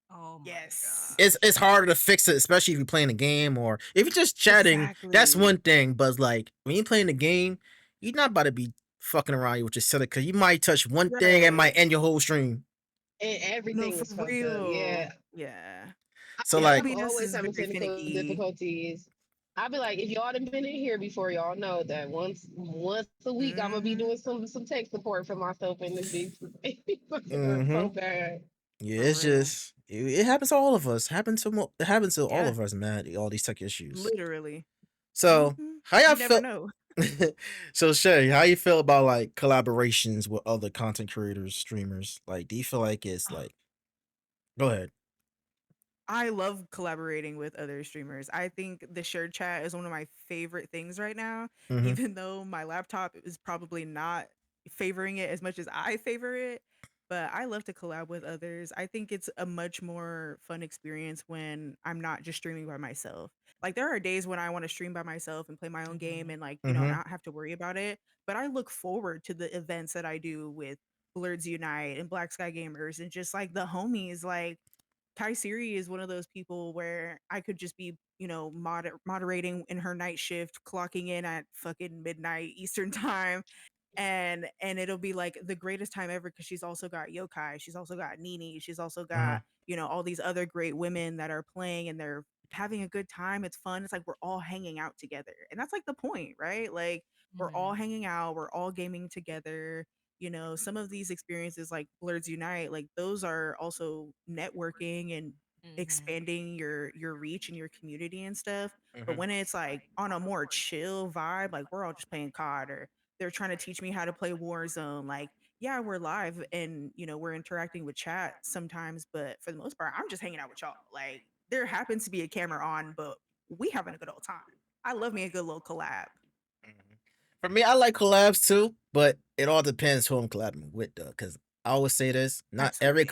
Oh my yes. it's gosh. harder to fix it, especially if you're playing a game or if you're just chatting. That's Exactly. one thing, but like when you're playing the game, you're not about to be fucking around with your setup because you might touch one thing and might Right. end your whole stream. And No, everything for is fucked up. real. Yeah. Yeah. So Yeah, like, I'm OBS always is having very technical finicky. difficulties. I'll be like, if y'all done been in here before, y'all know that once a week I'm gonna be Hmm. doing some tech support for myself in this big mm-hmm. so bad. Yeah, For it's real. just it happens to all of us. It happens to all Yeah. of us, man. All these tech issues. Literally. So how y'all You never feel? know. So Shay, how you feel about like collaborations with other content creators, streamers? Like, do you feel like it's like? Go ahead. I love collaborating with other streamers. I think the shared chat is one of my favorite things right now, Mm-hmm. even though my laptop is probably not favoring it as much as I favor it. But I love to collab with others. I think it's a much more fun experience when I'm not just streaming by myself. Like there are days when I want to stream by myself and play my own game Mhm. and like, Mm-hmm. not have to worry about it. But I look forward to the events that I do with Blurs Unite and Black Sky Gamers and just like the homies. Like Kai Siri is one of those people where I could just be, moderating in her night shift, clocking in at fucking midnight Eastern time, and it'll be like the greatest time ever because she's also got Yokai, she's also got Nini, she's also Mm-hmm. got all these other great women that are playing and they're having a good time. It's fun. It's like we're all hanging out together, and that's like the point, right? Like we're all Mhm. hanging out, we're all gaming together. Some of these experiences like Blurs Unite, like those are also networking and Mhm. expanding your reach and your community and stuff. But Mm-hmm. when it's like on a more chill vibe, like we're all just playing COD or they're trying to teach me how to play Warzone, like yeah, we're live and we're interacting with chat sometimes, but for the most part, I'm just hanging out with y'all. Like there happens to be a camera on, but we having a good old time. I love me a good little collab. Mhm. For me, I like collabs too, but it all depends who I'm collabing with, though. Because I always say this: Absolutely.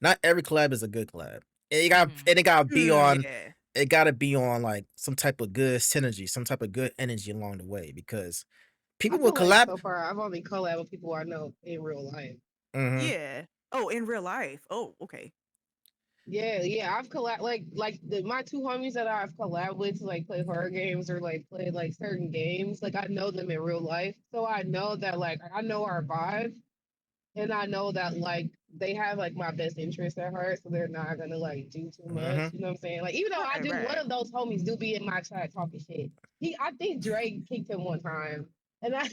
not every collab is a good collab. Mhm. It got to be on, Yeah. it got to be on like some type of good synergy, some type of good energy along the way. Because I people will feel like collab. so far I've only collabed with people I know in real life. Mm-hmm. Yeah. Oh, in real life. Oh, okay. Yeah, yeah, I've collab my two homies that I've collabed with to like play horror games or like play like certain games. Like I know them in real life, so I know that like I know our vibe, and I know that like they have like my best interest at heart, so they're not gonna like do too much. Mm-hmm. You know what I'm saying? Like even though I Right, do, one right. of those homies do be in my chat talking shit. I think Drake kicked him one time, and I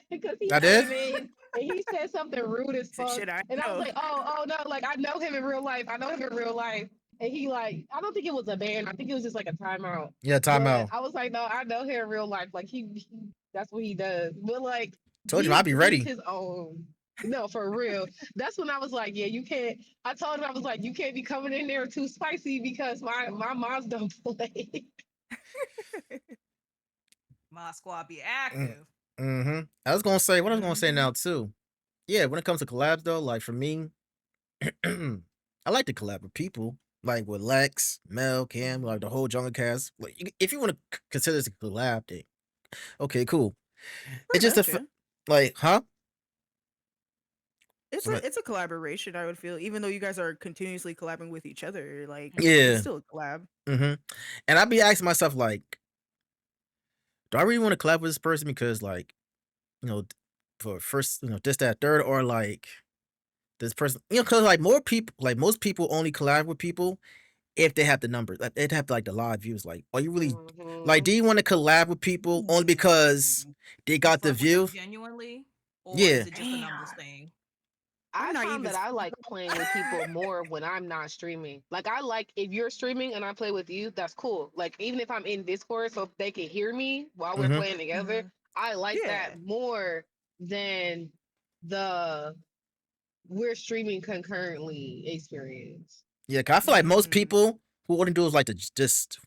because he I did. came in and he said something rude as Said fuck, shit I and I was know. like, oh no, like I know him in real life. I know him in real life. And he like, I don't think it was a ban. I think it was just like a timeout. Yeah, But timeout. I was like, no, I know him in real life. Like he that's what he does. But like Told you I'll be to each ready. his own. No, for real. That's when I was like, yeah, you can't. I told him I was like, you can't be coming in there too spicy because my moms don't play. My squad be Mm, active. mm-hmm. I was gonna say what I was gonna say Hmm. now too. Yeah, when it comes to collabs though, like for me, I like to collab with people, like with Lex, Mel, Cam, like the Mhm. whole JungleCast. Like, if you want to consider this a collab, then okay, cool. It's Pretty just a much, yeah. like, huh? It's Some, a it's a collaboration, I would feel, even though you guys are continuously collabing with each other, like it's yeah. still a collab. Mm-hmm. And I'd be asking myself like, do I really want to collab with this person because like, you know, for first, this, that, third, or like this person, because like more people, like most people only collab with people if they have the numbers, like they'd have like the live views. Like, are you really like? Hmm. Do you want to collab with people only because Ooh. they You got the fuck with them view? genuinely, or is Yeah. it just a numbers Damn. thing? I'm I found naive that as I like fuck. playing with people more when I'm not streaming. Like I like if you're streaming and I play with you, that's cool. Like even if I'm in Discord, so they can hear me while we're Mm-hmm. playing together, Mhm. I like Yeah. that more than the we're streaming concurrently experience. Yeah, 'cause I feel like most Mm. people who only do is like the just.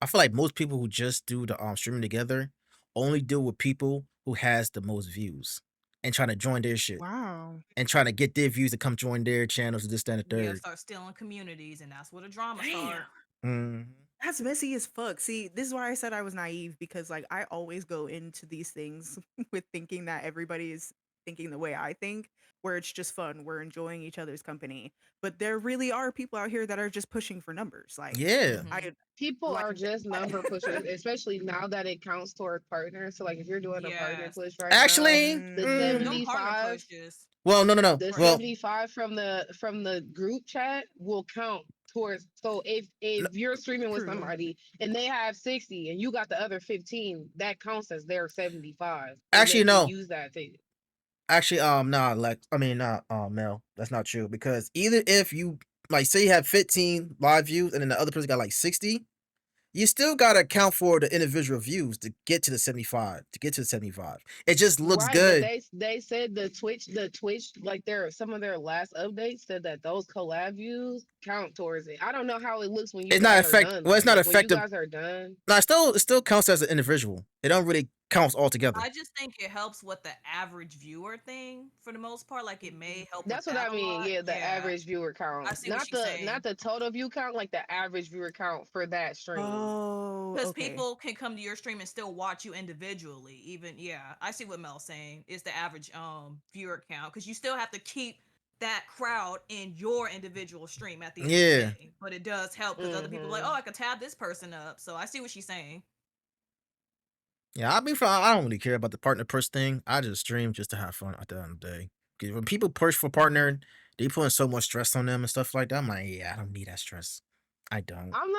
I feel like most people who just do the streaming together only deal with people who has the most views and trying to join their shit Wow. and trying to get their views to come join their channels and this, that, and the Yeah, third. start stealing communities, and that's where the drama Damn. start. Mm. That's messy as fuck. See, this is why I said I was naive because like I always go into these things with thinking that everybody is thinking the way I think, where it's just fun, we're enjoying each other's company. But there really are people out here that are just pushing for numbers. Like Yeah. Mhm. I People like are just number pushers, especially now that it counts toward partners. So like if you're doing a partner Yes. push right now, Actually, the Them mm, partner 75 pushes. well, no. the Well, Right. 75 from the group chat will count towards. So if no, you're streaming with true. somebody and they have 60 and you got the other 15, that counts as their 75 and they actually, can no. use that to. Actually, nah, Lex. I mean, not Mel. That's not true because either if you like say you have 15 live views and then the other person got like 60, you still gotta account for the individual views to get to the 75. To get to the 75, it just looks Right, but good. they said the Twitch like their some of their last updates said that those collab views count towards it. I don't know how it looks when you It's not guys are effect. done Well, it's though. not Like when you effective. guys are done, No, it still counts as an individual. It don't really counts all together. I just think it helps with the average viewer thing for the most part. Like it may help with that's what that I a mean. lot. Yeah, the Yeah. average viewer I count, see what she's not saying. the total view count, like the average viewer count for that stream. Oh, Because okay. people can come to your stream and still watch you individually. Even yeah, I see what Mel's saying. It's the average viewer count. Because you still have to keep that crowd in your individual stream at the end of the Yeah, day. But it does help because other people are like, Mm-hmm. oh, I could tab this person up. So I see what she's saying. yeah. I mean, I don't really care about the partner push thing. I just stream just to have fun at the end of the day. 'Cause when people push for partner, they putting so much stress on them and stuff like that. I'm like, yeah, I don't need that stress. I don't. I'm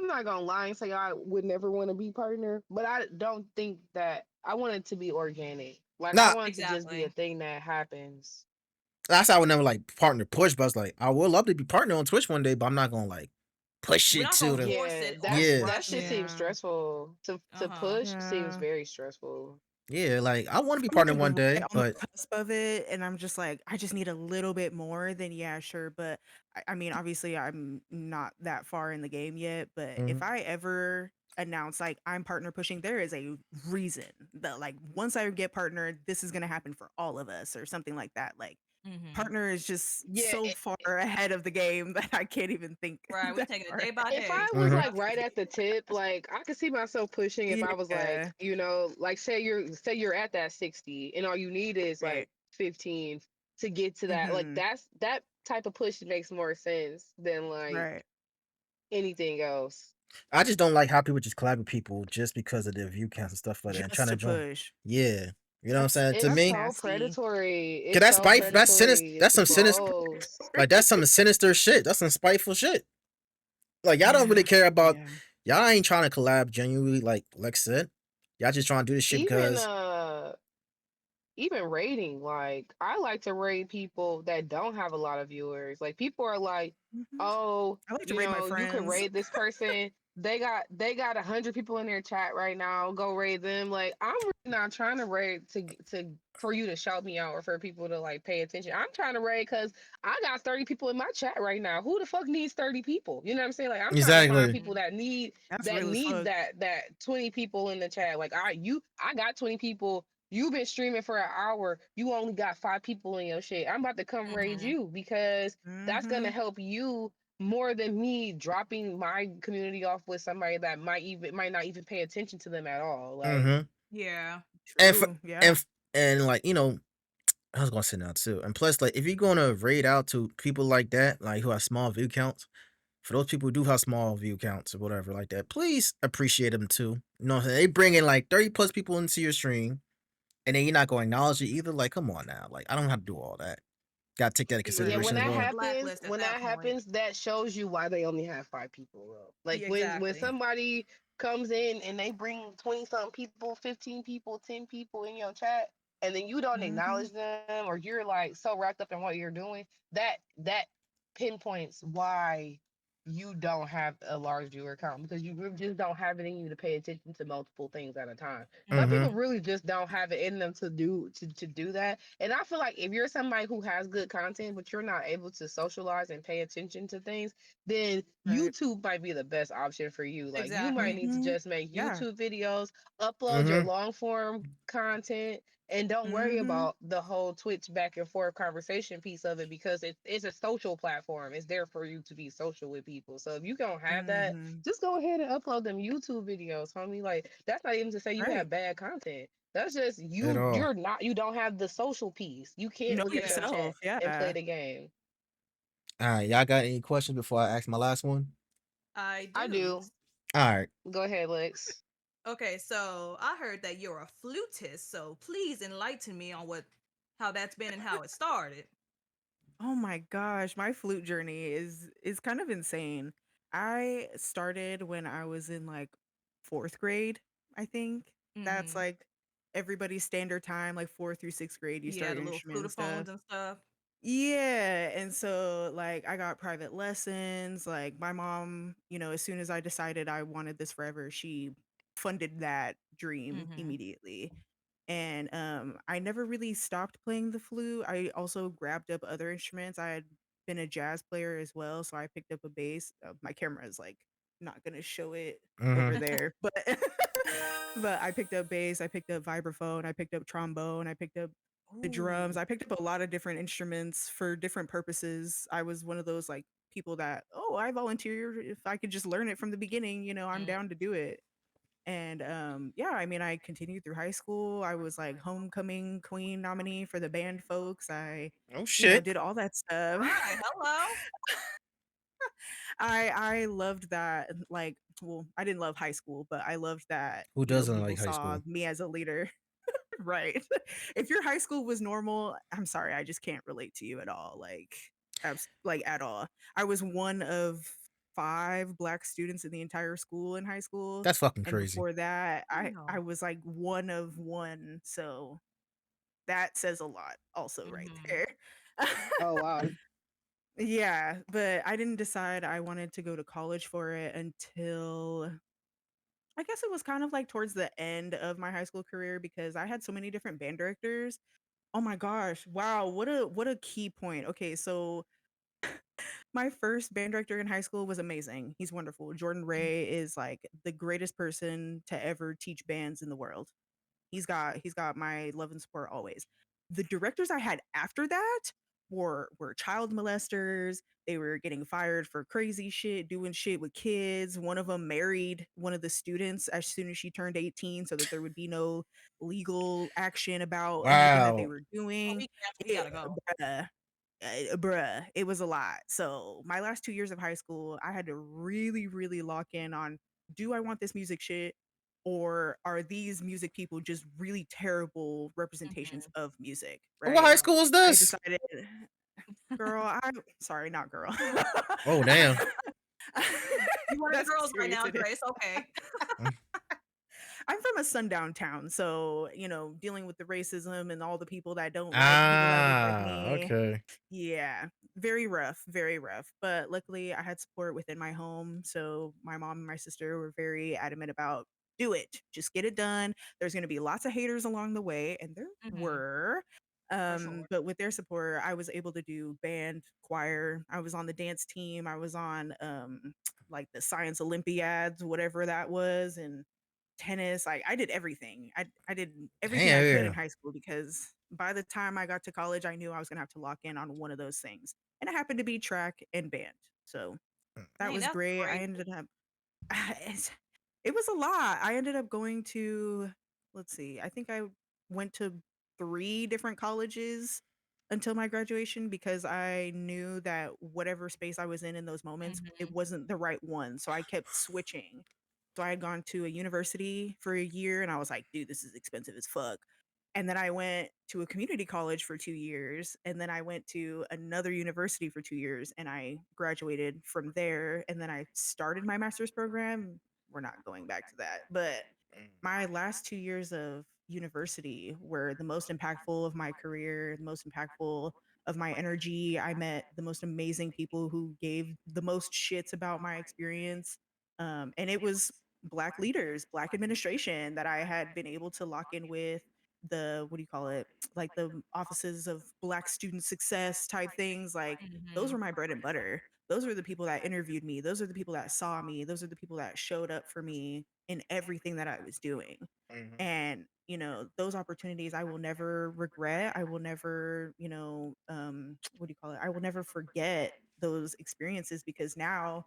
not gonna lie and say I would never want to be partner, but I don't think that I want it to be organic. Like I Nah, want it to just be a Exactly. thing that happens. that's how I would never like partner push. But I was like, I would love to be partner on Twitch one day, but I'm not gonna like push We're it not to gonna the force Yeah, it or yeah. that rush shit it. seems Yeah. stressful. To Uh-huh. push seems Yeah. very stressful. Yeah, like I want to be I'm partner like one right day, on the but cusp of it, and I'm just like, I just need a little bit more. Then yeah, sure. But I mean, obviously, I'm not that far in the game yet. But if mhm. I ever announce like I'm partner pushing, there is a reason that like once I get partnered, this is gonna happen for all of us or something like that. Like Mm-hmm. partner is just Yeah, so far ahead of the game that I can't even think Right. We that taking it far day by if day. I was Mhm. like right at the tip, like I could see myself pushing if I was like, Yeah. like say you're at that 60 and all you need is Right. like 15 to get to that. Like Mm-hmm. that type of push makes more sense than like Right. anything else. I just don't like how people just collab with people just because of their view counts and stuff like that and trying Just to to join. push. Yeah, you know what I'm saying. To It's That's me, so nasty. predatory. cause It's that's so spite. That's sinister. predatory if That's some people So sinister. post. Like that's some sinister shit. That's some spiteful shit. Like y'all don't really Yeah. care about. Yeah. Y'all ain't trying to collab genuinely. Like Lex said, y'all just trying to do this shit Even because even rating, like I like to rate people that don't have a lot of viewers. Like people are like, Mhm. oh, I like to rate my you could friends. raid this person. They got 100 people in their chat right now. Go raid them. Like I'm really not trying to raid to for you to shout me out or for people to like pay attention. I'm trying to raid because I got 30 people in my chat right now. Who the fuck needs 30 people? You know what I'm saying? Like I'm trying to find exactly. people Mm-hmm. That's that real as need fuck. that 20 people in the chat. Like I got 20 people. You've been streaming for an hour. You only got 5 people in your shit. I'm about to come raid Mm-hmm. you because that's gonna Mhm. help you more than me dropping my community off with somebody that might not even pay attention to them at all. Like Mm-hmm. Yeah. And for, True. Yeah. and and like I was gonna say now too. And plus, like if you're gonna raid out to people like that, like who have small view counts, for those people who do have small view counts or whatever like that, please appreciate them too. You know what I'm saying? They bring in like 30 plus people into your stream, and then you're not going to acknowledge it either. Like, come on now. Like, I don't have to do all that. Got to take that into Yeah, yeah, you when consideration as put that them on the well. happens, blacklist at that point. that shows you why they only have 5 people up. Like Yeah, when exactly. somebody comes in and they bring 20 something people, 15 people, 10 people in your chat, and then you don't Mhm. acknowledge them or you're like so wrapped up in what you're doing, that pinpoints why you don't have a large viewer count because you just don't have it in you to pay attention to multiple things at a time. Some Mm-hmm. people really just don't have it in them to do that. And I feel like if you're somebody who has good content but you're not able to socialize and pay attention to things, then Right. YouTube might be the best option for you. Like you might Exactly. need to Mm-hmm. just make Yeah. YouTube videos, upload your Mm-hmm. long form content, and don't worry Mm-hmm. about the whole Twitch back and forth conversation piece of it because it's a social platform. It's there for you to be social with people. So if you don't have that, Mm-hmm. just go ahead and upload them YouTube videos, homie. Like that's not even to say you Right. have bad content. That's just At you. all. You don't have the social piece. You can't Know look at your Yeah. chat yourself. and play Yeah. the game. All right, y'all got any questions before I ask my last one? I I do. do. All right. Go ahead, Lex. Okay, so I heard that you're a flutist, so please enlighten me on what how that's been and how it started. Oh my gosh, my flute journey is kind of insane. I started when I was in like 4th grade, I think. That's Mm-hmm. like everybody's standard time, like 4th through 6th grade, you Yeah, start the your little instrument and stuff. flutophones and stuff. Yeah, and so like I got private lessons. Like my mom, as soon as I decided I wanted this forever, she funded that dream Mm-hmm. immediately. And I never really stopped playing the flute. I also grabbed up other instruments. I had been a jazz player as well, so I picked up a bass. My camera is like not gonna show it over Mm-hmm. there, but but I picked up bass, I picked up vibraphone, I picked up trombone, I picked up the drums. Ooh. I picked up a lot of different instruments for different purposes. I was one of those like people that, oh, I volunteered if I could just learn it from the beginning, I'm Mm. down to do it. And yeah, I mean, I continued through high school. I was like homecoming queen nominee for the band folks. I, Oh shit. did all that stuff. Hi, hello. I loved that. Like, well, I didn't love high school, but I loved that, Who doesn't people like high saw school? me as a leader. Right. If your high school was normal, I'm sorry, I just can't relate to you at all. Like, like at all. I was one of 5 black students in the entire school in high school, That's fucking and crazy. before that, I No. was like one of one. So that says a lot, also right Mm-hmm. there. Oh wow. Yeah, but I didn't decide I wanted to go to college for it until I guess it was kind of like towards the end of my high school career because I had so many different band directors. Oh my gosh. Wow, what a key point. Okay, so my first band director in high school was amazing. He's wonderful. Jordan Ray is like the greatest person to ever teach bands in the world. He's got my love and support always. The directors I had after that were child molesters. They were getting fired for crazy shit, doing shit with kids. One of them married one of the students as soon as she turned 18 so that there would be no legal action about anything that they Wow. were Oh, doing. he It, gotta go. bruh, it was a lot. So my last 2 years of high school, I had to really, really lock in on, do I want this music shit? Or are these music people just really terrible representations Mm-hmm. of music, What right? high Right. school is I this? decided, girl, I'm sorry, not girl. Oh damn. You one of the That's how girls right serious now, it is. Grace. Okay. Mm. I'm from a sundown town, so dealing with the racism and all the people that don't like people that look like Ah, me. okay. Yeah, very rough, very rough. But luckily, I had support within my home. So my mom and my sister were very adamant about, do it, just get it done. There's going to be lots of haters along the way, and there Mm-hmm. were. For sure. But with their support, I was able to do band, choir. I was on the dance team. I was on like the science Olympiads, whatever that was, and tennis. Like I did everything. I did everything I could in Damn. high school because by the time I got to college, I knew I was gonna have to lock in on one of those things, and it happened to be track and band. So that Dang, was that's great. I crazy. ended up it's- it was a lot. I ended up going to, let's see, I think I went to 3 different colleges until my graduation because I knew that whatever space I was in those moments, it Mm-hmm. wasn't the right one. So I kept switching. So I had gone to a university for a year and I was like, dude, this is expensive as fuck. And then I went to a community college for 2 years. And then I went to another university for 2 years and I graduated from there. And then I started my master's program. We're not going back to that. But my last 2 years of university were the most impactful of my career, the most impactful of my energy. I met the most amazing people who gave the most shits about my experience. And it was Black leaders, Black administration that I had been able to lock in with, the what do you call it, like the offices of Black student success type things. Like, those were Mhm. my bread and butter. Those are the people that interviewed me. Those are the people that saw me. Those are the people that showed up for me in everything that I was doing. Mhm. And those opportunities I will never regret. I will never, what do you call it, I will never forget those experiences, because now,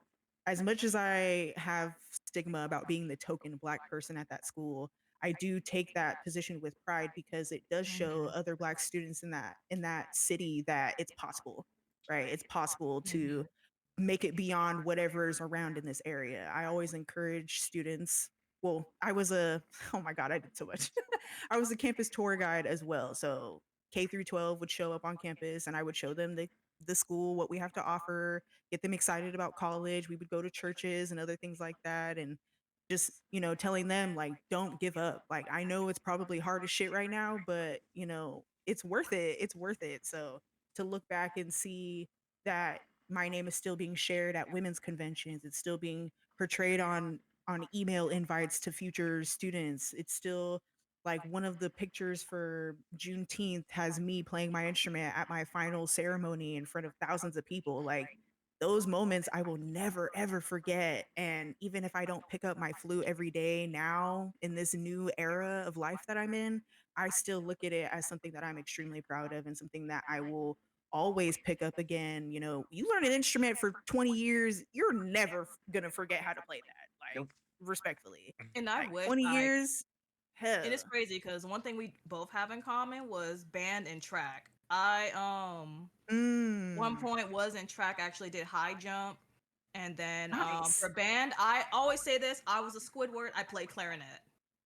as much as I have stigma about being the token Black person at that school, I do take that position with pride, because it does show Mhm. other Black students in that city that it's possible, right? It's possible to Mhm. make it beyond whatever's around in this area. I always encourage students. Well, I was a oh my god, I did so much. I was a campus tour guide as well. So K through 12 would show up on campus, and I would show them the school, what we have to offer, get them excited about college. We would go to churches and other things like that, and just, telling them, like, don't give up. Like, I know it's probably hard as shit right now, but it's worth it. It's worth it. So to look back and see that my name is still being shared at women's conventions, it's still being portrayed on email invites to future students. It's still, like, one of the pictures for Juneteenth has me playing my instrument at my final ceremony in front of thousands of people. Like, those moments I will never ever forget. And even if I don't pick up my flute every day now in this new era of life that I'm in, I still look at it as something that I'm extremely proud of, and something that I will always pick up again. You learn an instrument for 20 years, you're never going to forget how to play that. Like, Nope. respectfully. And I Like, wish 20 like years? and it's Hell. crazy because one thing we both have in common was band and track. I one Mm. point was in track, actually did high jump. And then Nice. for band, I always say this, I was a Squidward, I played clarinet.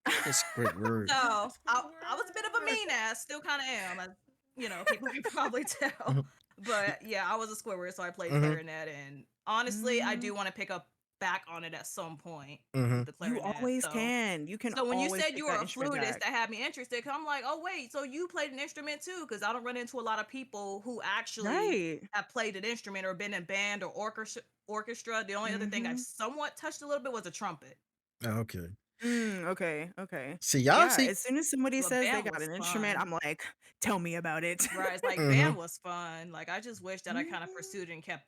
It's Squidward. So I was a bit of a mean ass, still kind of am, as people can probably tell. Mhm. But yeah, I was a Squidward, so I played Mhm. clarinet, and honestly, I Mhm. do want to pick up back on it at some point with Mhm. the You clarinet. always So can. You can so when you always said pick you were that a instrument flutist, back. that had me interested. Cause I'm like, oh wait, so you played an instrument too? Because I don't run into a lot of people who actually Right. have played an instrument or been in band or orchestra. Orchestra. The only other thing I've Mhm. somewhat touched a little bit was a trumpet. Okay. Okay, okay. See y'all Yeah, see. as soon as somebody But says they band got was an instrument, fun. I'm like, "Tell me about it." Right. It's like band Mhm. was fun. Like I just wish that I kind of Mhm. pursued and kept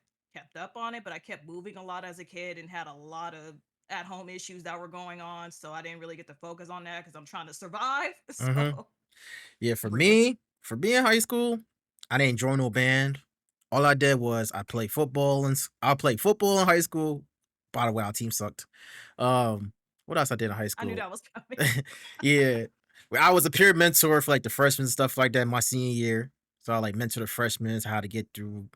up on it, but I kept moving a lot as a kid and had a lot of at home issues that were going on. So I didn't really get to focus on that because I'm trying to survive. Mhm. So Yeah, for Real. me, for being in high school, I didn't join no band. All I did was I played football and I played football in high school. By the way, our team sucked. Um, what else I did in high I knew school? that was coming. Yeah, well, I was a peer mentor for like the freshmen and stuff like that in my senior year. So I like mentor the freshmen how to get through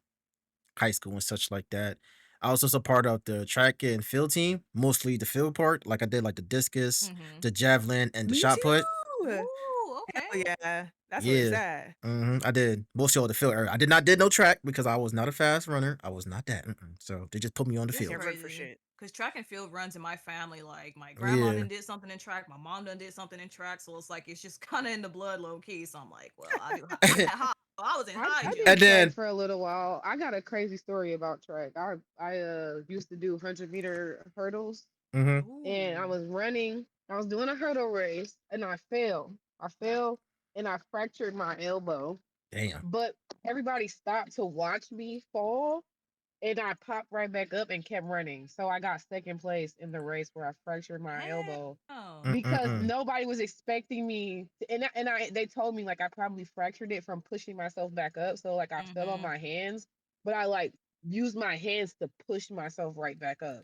high school and such like that. I was also part of the track and field team, mostly the field part. Like I did like the discus, Hmm. the javelin, and the Me shot put. too. Ooh, Hell okay. yeah. That's where it's Yeah. at. I did mostly all the field area. I did not did no track because I was not a fast runner. I was not that. So they just put me on the It's field. Can't run for crazy shit. because track and field runs in my family. Like my grandma Yeah. done did something in track, my mom done did something in track, so it's like it's just kind of in the blood, low key. So I'm like, well, I had high, so I was in high I And did jump. track then for a little while. I got a crazy story about track. I used to do 100-meter hurdles, hmm and I Ooh, was running. I was doing a hurdle race, and I fell. I fell, and I fractured my elbow. damn. But everybody stopped to watch me fall, and I popped right back up and kept running. So I got second place in the race where I fractured my elbow damn. because Mm-mm-mm. nobody was expecting me to, and I they told me like I probably fractured it from pushing myself back up. So like I fell on Mm-hmm. my hands, but I like used my hands to push myself right back up.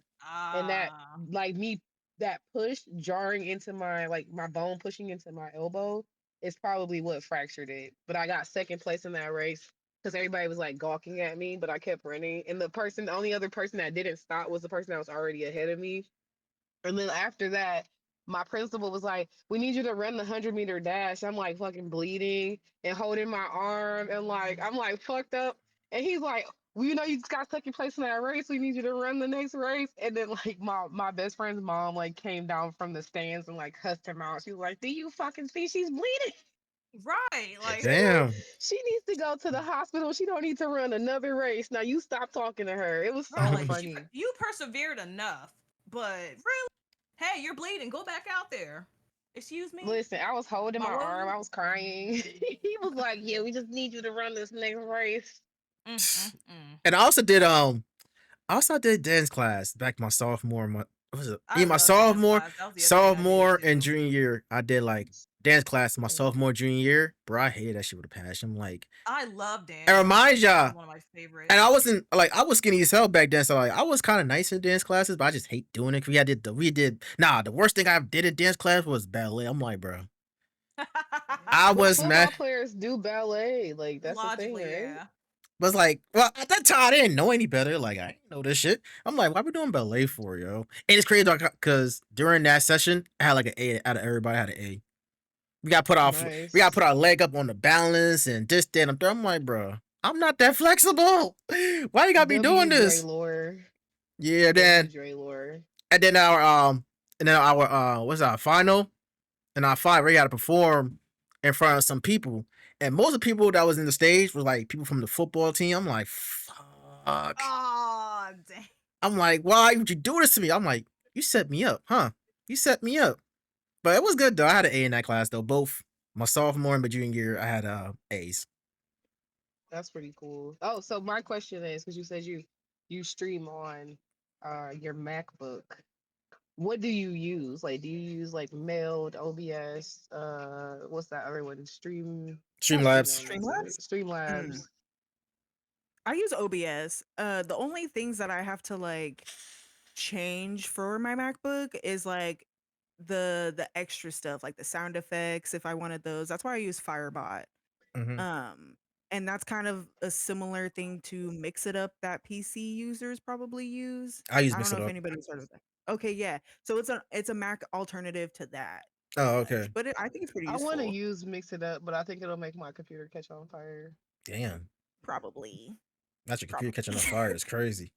And that Ah, like me that push jarring into my like my bone pushing into my elbow is probably what fractured it. But I got second place in that race because everybody was like gawking at me, but I kept running. And the only other person that didn't stop was the person that was already ahead of me. And then after that, my principal was like, "We need you to run the 100-meter dash." I'm like fucking bleeding and holding my arm and like I'm like fucked up. And he's like, "Well, you know, you just got second place in that race. We need you to run the next race." And then like my best friend's mom like came down from the stands and like cussed him out. She was like, "Do you fucking see she's bleeding?" Right. Like, Damn. She needs to go to the hospital. She don't need to run another race. Now you stop talking to her. It was right. so Like, funny. you persevered enough, but really, hey, you're bleeding. Go back out there. Excuse me? Listen, I was holding my My arm. love? I was crying. He was like, "Yeah, we just need you to run this next race." Mm, mm, mm. And I also did dance class back my sophomore month. What was it? I Yeah, my love dance sophomore, class. That was the other thing I did and too. junior year. I did like dance class my Mm. sophomore, junior year. Bro, I hated that shit with a passion. I'm like, I love it dance reminds classes. That was y'all. one of my And I favorites. wasn't like I was skinny as hell back then, so like I was kind of nice in dance classes, but I just hate doing it. 'Cause the worst thing I did in dance class was ballet. I'm like, bro, I Well, was football mad. players do ballet. Like that's the thing, Logically, right? yeah. Was like, well, at that time I didn't know any better. Like I didn't know this shit. I'm like, why we doing ballet for, yo? And it's crazy because during that session, I had like an A out of everybody had an A. We got Nice. put our leg up on the balance and this, that, and I'm like, bro, I'm not that flexible. Why you gotta be doing W. Dre this? lore. Yeah, W. Dre lore. and then our what's our final? And our final, we gotta perform in front of some people. And most of the people that was in the stage was like people from the football team. I'm like, fuck. Oh, dang. I'm like, why would you do this to me? I'm like, you set me up, huh? You set me up. But it was good though. I had an A in that class though. Both my sophomore and my junior year, I had A's. That's pretty cool. Oh, so my question is, because you said you stream on your MacBook. What do you use? Like, do you use like Meld, OBS? What's that other one? Not Streamlabs. Streamlabs? Streamlabs. I use OBS. The only things that I have to like change for my MacBook is like the extra stuff, like the sound effects if I wanted those. That's why I use Firebot. Mm-hmm. And that's kind of a similar thing to Mix It Up that PC users probably use. I use I don't Mix know It if Up. anybody's heard of that. Okay, yeah. So it's a Mac alternative to that, pretty Oh, much. okay. But I think it's pretty I want to useful. use Mix It Up, but I think it'll make my computer catch on fire. Damn. Probably. Not your computer catching on Probably. fire is crazy.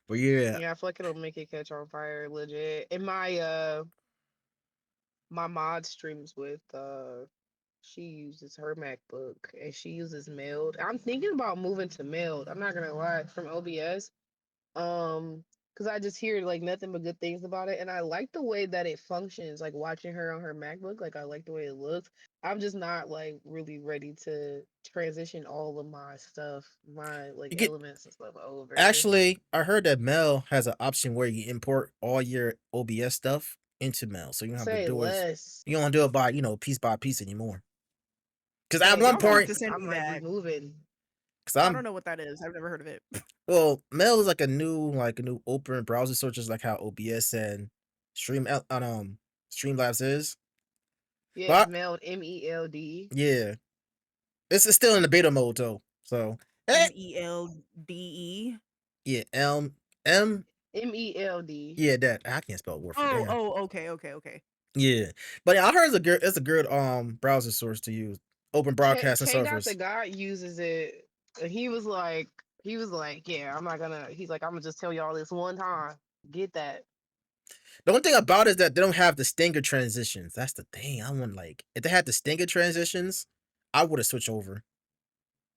But yeah. Yeah, I feel like it'll make it catch on fire, legit. And my mod streams with she uses her MacBook and she uses Meld. I'm thinking about moving to Meld. I'm not gonna lie, from OBS. Because I just hear like nothing but good things about it, and I like the way that it functions. Like watching her on her MacBook, like I like the way it looks. I'm just not like really ready to transition all of my stuff, my like You get elements and stuff over. actually, I heard that Mel has an option where you import all your OBS stuff into Mel, so you don't have to Say do it. less. You don't do it by piece by piece anymore. Because at Say one Y'all gonna have point, to send I me might be that. moving. because I I'm don't know what that is. I've never heard of it. Mel is like a new open browser search, just like how OBS and Streamlabs is. Yeah, it's But Meld, MELD. yeah, it's still in the beta mode though. So MELDE. yeah, M MELD. yeah, that I can't spell word for damn. Okay. Yeah, but yeah, I heard it's a good browser source to use. Open broadcasting K Dot servers. the guy uses it. And he was like, yeah, I'm not gonna. He's like, I'm gonna just tell y'all this one time. Get that. The only thing about it is that they don't have the stinger transitions. That's the thing. I want if they had the stinger transitions, I would have switched over.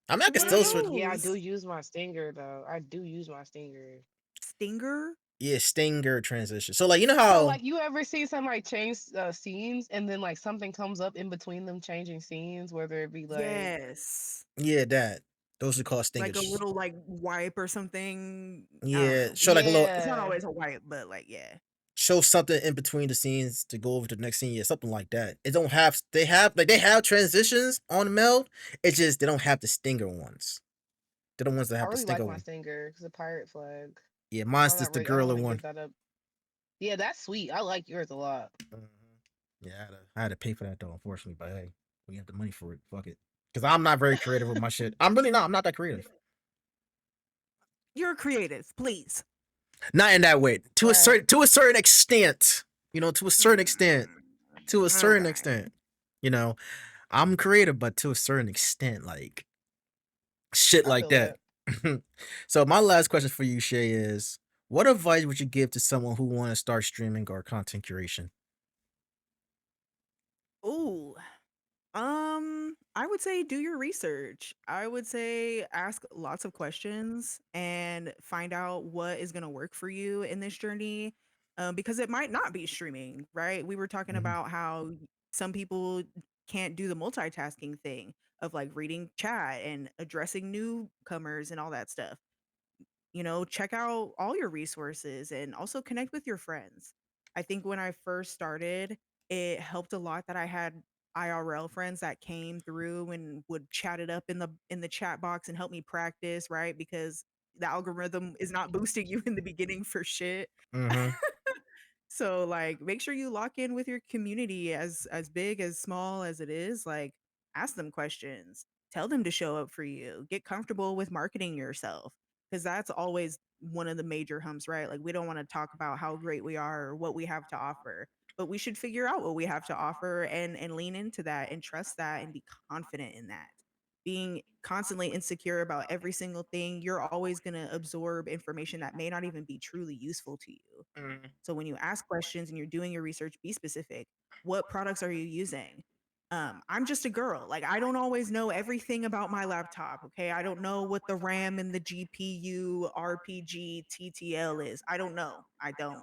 I mean, I can What are still switch. Yeah, I do those? use my stinger though. I do use my stinger. Stinger? Yeah, stinger transition. So like you know So how like, you ever see somebody change scenes and then like something comes up in between them changing scenes, whether it be like Yes. that those are called Like a stingers. little like wipe or something. I don't Yeah, know. show like a little It's not yeah. always a wipe, but like yeah. show something in between the scenes to go over to the next scene. Yeah, something like that. It don't have they have transitions on the meld. It's just they don't have the stinger ones. They're the ones that I have the really stinger like my one. stinger because the pirate flag. Yeah, I'm mine's not just the ready. I don't gorilla want to one. give that up. Yeah, that's sweet. I like yours a lot. Mhm. Yeah, I had to pay for that though, unfortunately. But hey, we have the money for it. Fuck it. Because I'm not very creative with my shit. I'm really not. I'm not that creative. You're creative, please. Not in that way. To a Right. certain extent. To a certain extent. To a certain Okay. extent. You know, I'm creative, but to a certain extent, like shit I like feel that. that. So my last question for you, Shay, is what advice would you give to someone who want to start streaming or content curation? Ooh. Um I would say do your research. I would say ask lots of questions and find out what is going to work for you in this journey. Because it might not be streaming, right? We were talking Mhm. about how some people can't do the multitasking thing of like reading chat and addressing newcomers and all that stuff. Check out all your resources and also connect with your friends. I think when I first started, it helped a lot that I had IRL friends that came through and would chat it up in the chat box and help me practice, right? Because the algorithm is not boosting you in the beginning for shit. Mhm. So like make sure you lock in with your community as big as small as it is, like ask them questions. Tell them to show up for you. Get comfortable with marketing yourself because that's always one of the major humps, right? Like we don't want to talk about how great we are or what we have to offer, but we should figure out what we have to offer and lean into that and trust that and be confident in that. Being constantly insecure about every single thing, you're always going to absorb information that may not even be truly useful to you. Mhm. So when you ask questions and you're doing your research, be specific. What products are you using? I'm just a girl. Like I don't always know everything about my laptop. Okay. I don't know what the RAM and the GPU, RPG, TTL is. I don't know. I don't.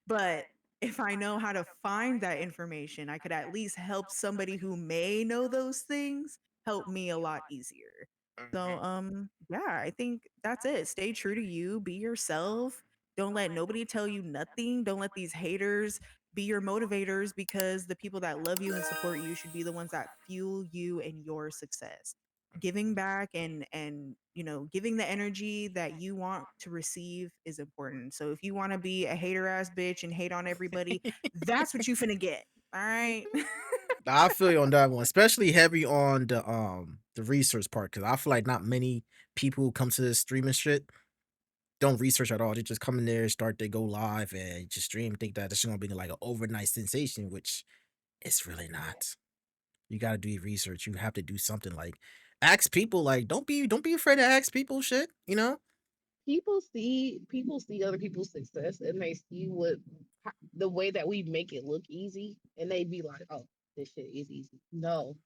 But if I know how to find that information, I could at least help somebody who may know those things help me a lot easier. So Mhm. yeah, I think that's it. Stay true to you, be yourself. Don't let nobody tell you nothing. Don't let these haters be your motivators because the people that love you and support you should be the ones that fuel you and your success. Giving back and giving the energy that you want to receive is important. So if you want to be a hater ass bitch and hate on everybody, that's what you finna get. All right. I feel you on that one, especially heavy on the research part because I feel like not many people who come to this streaming shit don't research at all. They just come in there, start, they go live and just stream, think that this is gonna be like an overnight sensation, which it's really not. You gotta do your research. You have to do something like ask people. Like don't be afraid to ask people shit. You know. People see other people's success and they see the way that we make it look easy and they be like, oh, this shit is easy. No,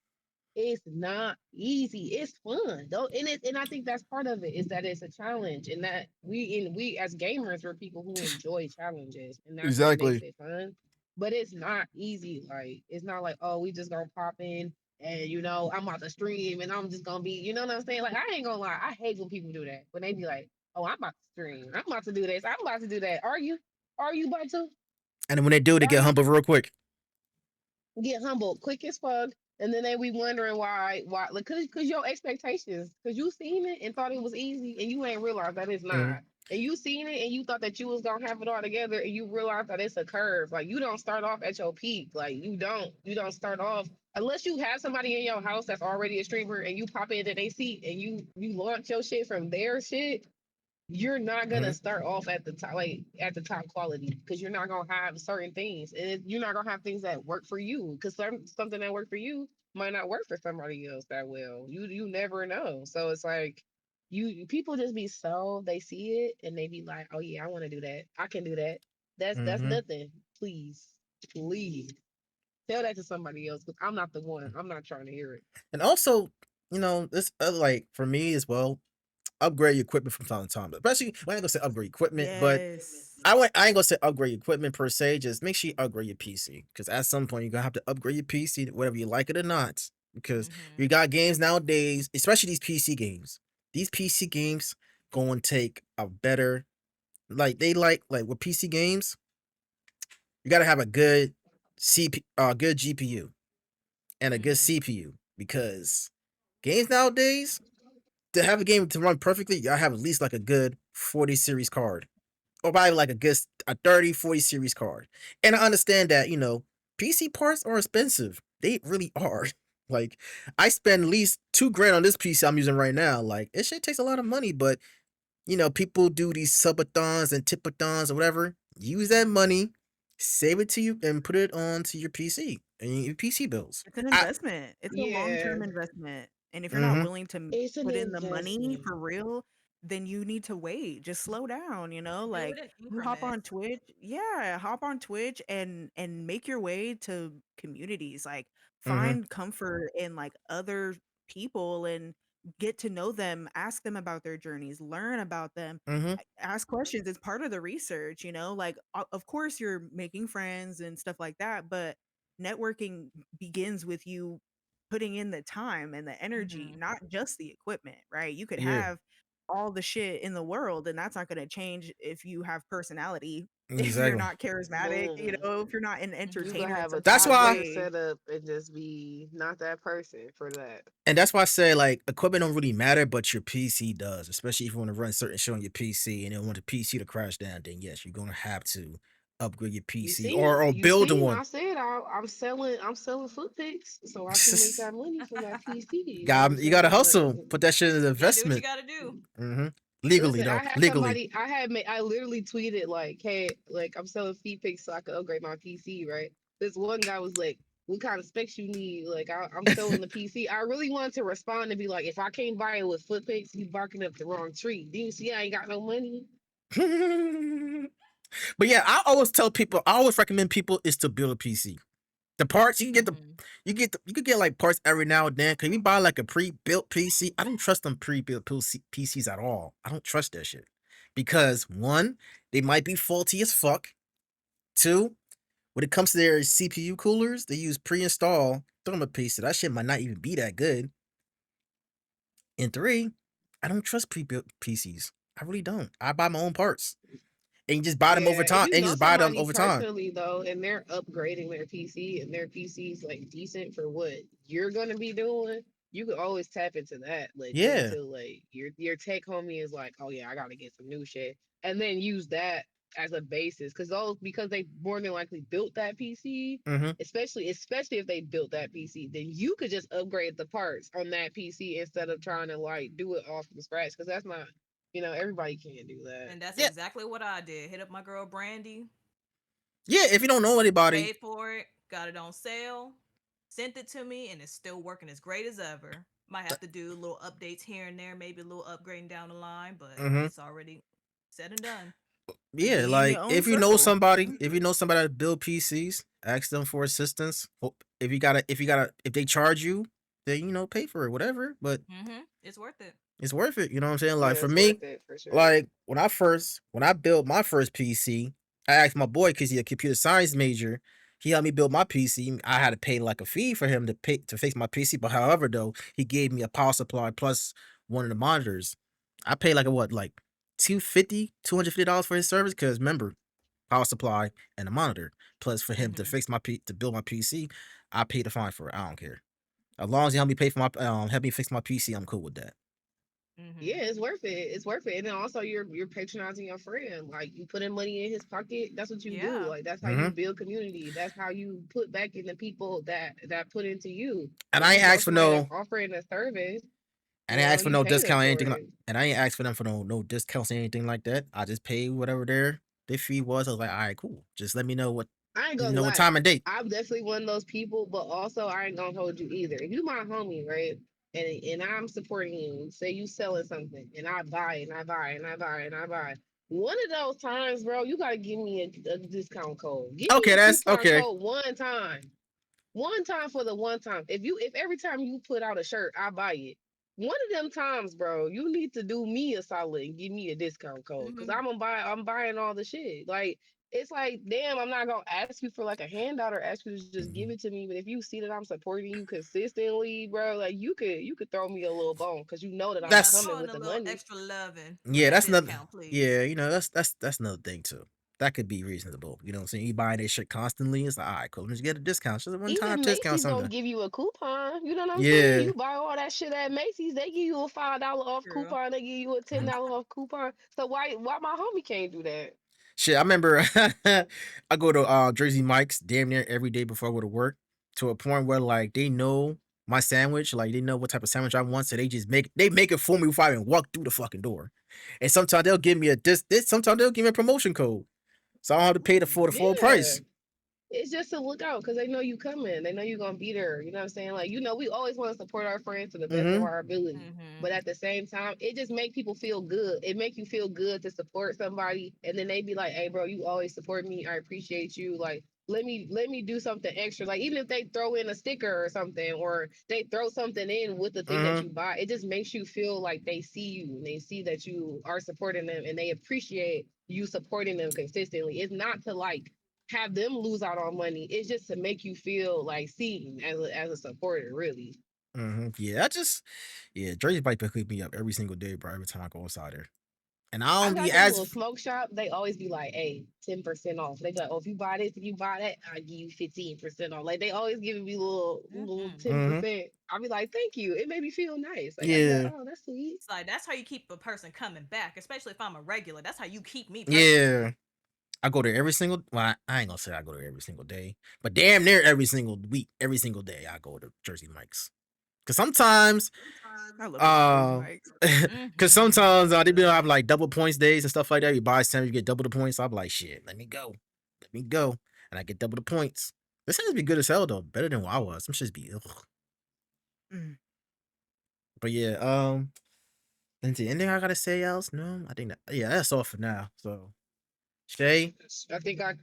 it's not easy. It's fun though, and I think that's part of it is that it's a challenge, and that we as gamers we're people who enjoy challenges, and that's what makes Exactly. it fun. But it's not easy. Like it's not like, oh, we just gonna pop in and I'm about to stream and I'm just gonna be, you know what I'm saying? Like I ain't gonna lie, I hate when people do that. When they be like, oh, I'm about to stream, I'm about to do this, I'm about to do that. Are you? Are you about to? And then when they do, they Are get you? humbled real quick. Get humbled quick as fuck, and then they be wondering why, like, cause your expectations, cause you seen it and thought it was easy, and you ain't realized that it's Mhm. not. And you seen it and you thought that you was gonna have it all together, and you realize that it's a curve. Like you don't start off at your peak. Like you don't start off unless you have somebody in your house that's already a streamer and you pop into their seat and you launch your shit from their shit. You're not gonna Mhm. start off at the top, like at the top quality, because you're not gonna have certain things, and you're not gonna have things that work for you, because something that worked for you might not work for somebody else that well. You never know. So it's like people just be so they see it and they be like, oh yeah, I want to do that. I can do that. That's Mhm. nothing. Please tell that to somebody else, because I'm not the one. I'm not trying to hear it. And also, this like for me as well. Upgrade your equipment from time to time. Especially, well, I ain't gonna say upgrade equipment, but Yes. I ain't gonna say upgrade equipment per se. Just make sure you upgrade your PC because at some point you're gonna have to upgrade your PC, whether you like it or not. Because you Mm-hmm. got games nowadays, especially these PC games. These PC games going to take a better like they like with PC games. You got to have a good good GPU and a good Mm-hmm. CPU because games nowadays to have a game to run perfectly, you gotta have at least like a good 40 series card or probably like a 30, 40 series card. And I understand that, PC parts are expensive. They really are. Like, I spend at least 2 grand on this PC I'm using right now. Like, it shit takes a lot of money, but people do these subathons and tipathons or whatever. Use that Mm-hmm. money, save it to you, and put it onto your PC and your PC bills. It's an I investment. It's a Yeah, long-term investment. And if you're not mm-hmm. willing to it's an put in the money investment. for real, then you need to wait. Just slow down. Do Like it in you hop on increments. Twitch. Yeah, hop on Twitch and make your way to communities. Like Mm-hmm. find comfort in like other people and get to know them, ask them about their journeys, learn about them, Mm-hmm. ask questions. It's part of the research, you know? Like, of course, you're making friends and stuff like that, but networking begins with you putting in the time and the energy, Mm-hmm. not just the equipment, right? You could Yeah, have all the shit in the world, and that's not going to change if you have personality, if you're exactly. not charismatic, you Boom. know, if you're not an You Mm-hmm. gonna entertainer in have a some That's type of top why, tier way. setup and just be not that person for that. and that's why I say like equipment don't really matter, but your PC does. Especially if you want to run certain shit on your PC and you don't want the PC to crash down, then yes, you're gonna have to upgrade your You PC seen, or you build seen. one. I said I'm selling foot picks so I can make that money from that PC. You know what I'm You gotta saying? Like, hustle. Put that shit in an You gotta do what you investment. gotta do. Mm-hmm. Legally listen, though, I had legally. somebody. I literally tweeted like, "Hey, like I'm selling feet picks so I can upgrade my PC." Right. This one guy was like, "What kind of specs you need?" Like, I'm selling the PC. I really wanted to respond and be like, "If I can't buy it with foot picks, you barking up the wrong tree. Do you see I ain't got no money?" But yeah, I always tell people, I always recommend people is to build a PC. The parts you can get Mm-hmm. you could get like parts every now and then. Cause you buy like a pre-built PC, I don't trust them pre-built PCs at all. I don't trust that shit because one, they might be faulty as fuck. Two, when it comes to their CPU coolers, they use pre-install thermal paste, so that shit might not even be that good. And three, I don't trust pre-built PCs. I really don't. I buy my own parts and you just buy them over Yeah, if time you and you know just buy them somebody over time. personally though, and they're upgrading their PC and their PC's like decent for what you're gonna be doing, you could always tap into that. Like wait Yeah. till like your tech homie is like, oh yeah, I gotta get some new shit, and then use that as a basis because they more than likely built that PC. Mm-hmm. Especially if they built that PC, then you could just upgrade the parts on that PC instead of trying to like do it off from scratch because that's not everybody can't do that. And that's Yeah. exactly what I did. Hit up my girl Brandy, Yeah. If you don't know anybody, paid for it, got it on sale, sent it to me, and it's still working as great as ever. Might have to do little updates here and there, maybe a little upgrading down the line, but mm-hmm. it's already said and done. Yeah, Be in your like own circle. if you know somebody that build PCs, ask them for assistance. If they charge you, then pay for it, whatever. But Mm-hmm. It's worth it. it's worth it. You know what I'm saying? Like Yeah, for it's me, worth it for sure. like when I built my first PC, I asked my boy because he's a computer science major. He helped me build my PC. I had to pay like a fee for him to fix my PC. But however, though, he gave me a power supply plus one of the monitors. I paid like a what, like $250 for his service because remember, power supply and a monitor. Plus for him to Mm-hmm. to build my PC, I paid the fine for it. I don't care. As long as he help me fix my PC, I'm cool with that. Mm-hmm. Yeah, it's worth it. It's worth it. And then also you're patronizing your friend. Like you putting money in his pocket. That's what you do. Yeah. Like that's how Mm-hmm. you build community. That's how you put back in the people that put into you. And If I you ain't know asked for somebody that's no offering a service, And I asked for you no pay them discount or for anything it. and I ain't asked for them for no discounts or anything like that. I just paid whatever their fee was. I was like, all right, cool. Just I ain't let me gonna know what lie. time and date. I'm definitely one of those people, but also I ain't gonna hold you either. If you my homie, right? And I'm supporting you, say you selling something, and I buy and I buy and I buy and I buy. One of those times, bro, you gotta give me a discount code. Give me Okay, a that's coupon okay. code one time for the one time. If every time you put out a shirt, I buy it. One of them times, bro, you need to do me a solid and give me a discount code because Mm-hmm. I'm buying all the shit. Like it's like, damn, I'm not gonna ask you for like a handout or ask you to just give Mhm. it to me. But if you see that I'm supporting you consistently, bro, like you could throw me a little bone because you know that I'm Yeah, That's coming throw in with a the little money. extra loving with yeah, that that's another discount, please. yeah, that's another thing too. That could be reasonable. You know what I'm saying? You buying this shit constantly, it's like, all right, cool. Let me just get a discount. Just a one time Even discount Macy's gonna something. give you a coupon. You know what I'm saying? Yeah. You buy all that shit at Macy's, they give you a $5 off True. coupon. They give you a $10 off coupon. So why my homie can't do that? Shit, I remember I go to Jersey Mike's damn near every day before I go to work to a point where like they know my sandwich, like they know what type of sandwich I want, so they make it for me before I even walk through the fucking door. And sometimes they'll give me sometimes they'll give me a promotion code. So I don't have to pay Ooh. the full Yeah. price. It's just to look out because they know you coming. They know you're gonna be there. You know what I'm saying? Like, we always want to support our friends to the best of Mm-hmm. our ability. Mm-hmm. But at the same time, it just make people feel good. It make you feel good to support somebody, and then they be like, "Hey, bro, you always support me. I appreciate you. Like, let me do something extra. Like even if they throw in a sticker or something, or they throw something in with the thing that Mm-hmm. you buy, it just makes you feel like they see you and they see that you are supporting them and they appreciate you supporting them consistently. It's not to like have them lose out on money. It's just to make you feel like seen as a supporter, really. Mm-hmm. Yeah, Jersey Mike's been hooking me up every single day, bro. Every time I go inside there, and I I don't be got this as little smoke shop. They always be like, "Hey, 10% off." They be like, "Oh, if you buy this, if you buy that, I give you 15% off." Like they always giving me little Mm-hmm. ten mm-hmm. percent. I'll be like, "Thank you." It made me feel nice. Like I'd be like, Yeah, "Oh, that's sweet." It's like that's how you keep a person coming back, especially if I'm a regular. That's how you keep me personally. yeah. I go there every single. Well, I ain't gonna say I go there every single day, but damn near every single week, every single day, I go to Jersey Mike's. Cause sometimes, I love me some Jersey uh, Mike's. cause Mm-hmm. sometimes they be have like double points days and stuff like that. You buy some, you get double the points. I'm like, shit, let me go, and I get double the points. This has to be good as hell though, better than what I was. Some shits be, ugh. Mm. But yeah, anything I gotta say else? No, I think that yeah, that's all for now. So Shay, I think I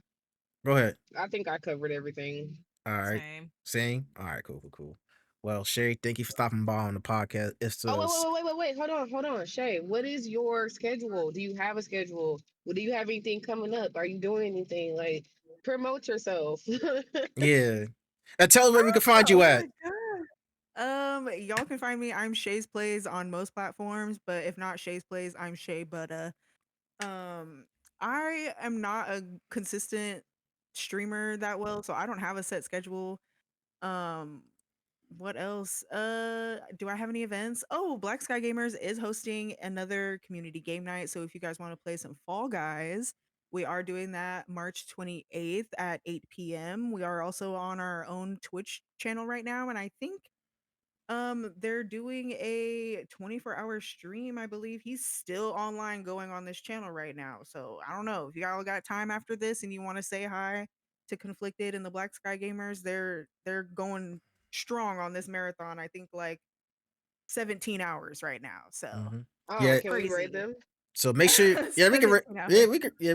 go ahead. I think I covered everything. All right. Same. Sing? All right, cool. Well, Shay, thank you for stopping by on the podcast. It's Oh wait. Hold on, Shay. What is your schedule? Do you have a schedule? Well, do you have anything coming up? Are you doing anything? Like promote yourself. yeah. And tell us where we can find Oh you my at. god. Y'all can find me. I'm Shay's Plays on most platforms, but if not Shay's Plays, I'm SchaeButta. Um, I am not a consistent streamer that well, so I don't have a set schedule. Um, what else? Do I have any events? Oh, Black Sky Gamers is hosting another community game night. So if you guys want to play some Fall Guys, we are doing that March 28th at 8 p.m. We are also on our own Twitch channel right now, and I think they're doing a 24-hour stream, I believe. He's still online going on this channel right now. So I don't know. If you all got time after this and you want to say hi to Conflicted and the Black Sky Gamers, they're going strong on this marathon. I think like 17 hours right now. So Hmm. Oh, Yeah. can we rate crazy. them? So make sure, yeah, we can, 17 hours.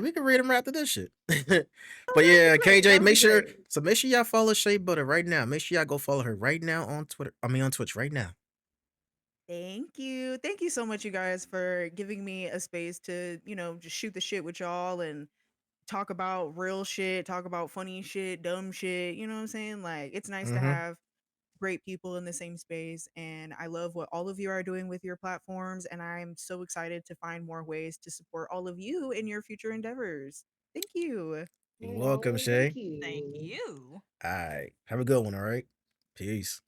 we can read them after this shit. But Oh, that would be yeah, great. KJ, That would be great. make sure y'all follow Shea Butter right now. Make sure y'all go follow her right now on Twitter. I mean, on Twitch right now. Thank you. Thank you so much, you guys, for giving me a space to, just shoot the shit with y'all and talk about real shit, talk about funny shit, dumb shit. You know what I'm saying? Like, it's nice to Mm-hmm. have great people in the same space. And I love what all of you are doing with your platforms. And I'm so excited to find more ways to support all of you in your future endeavors. Thank you. You're welcome, Oh, thank Shay. Thank you. you. All right. Have a good one, all right? Peace.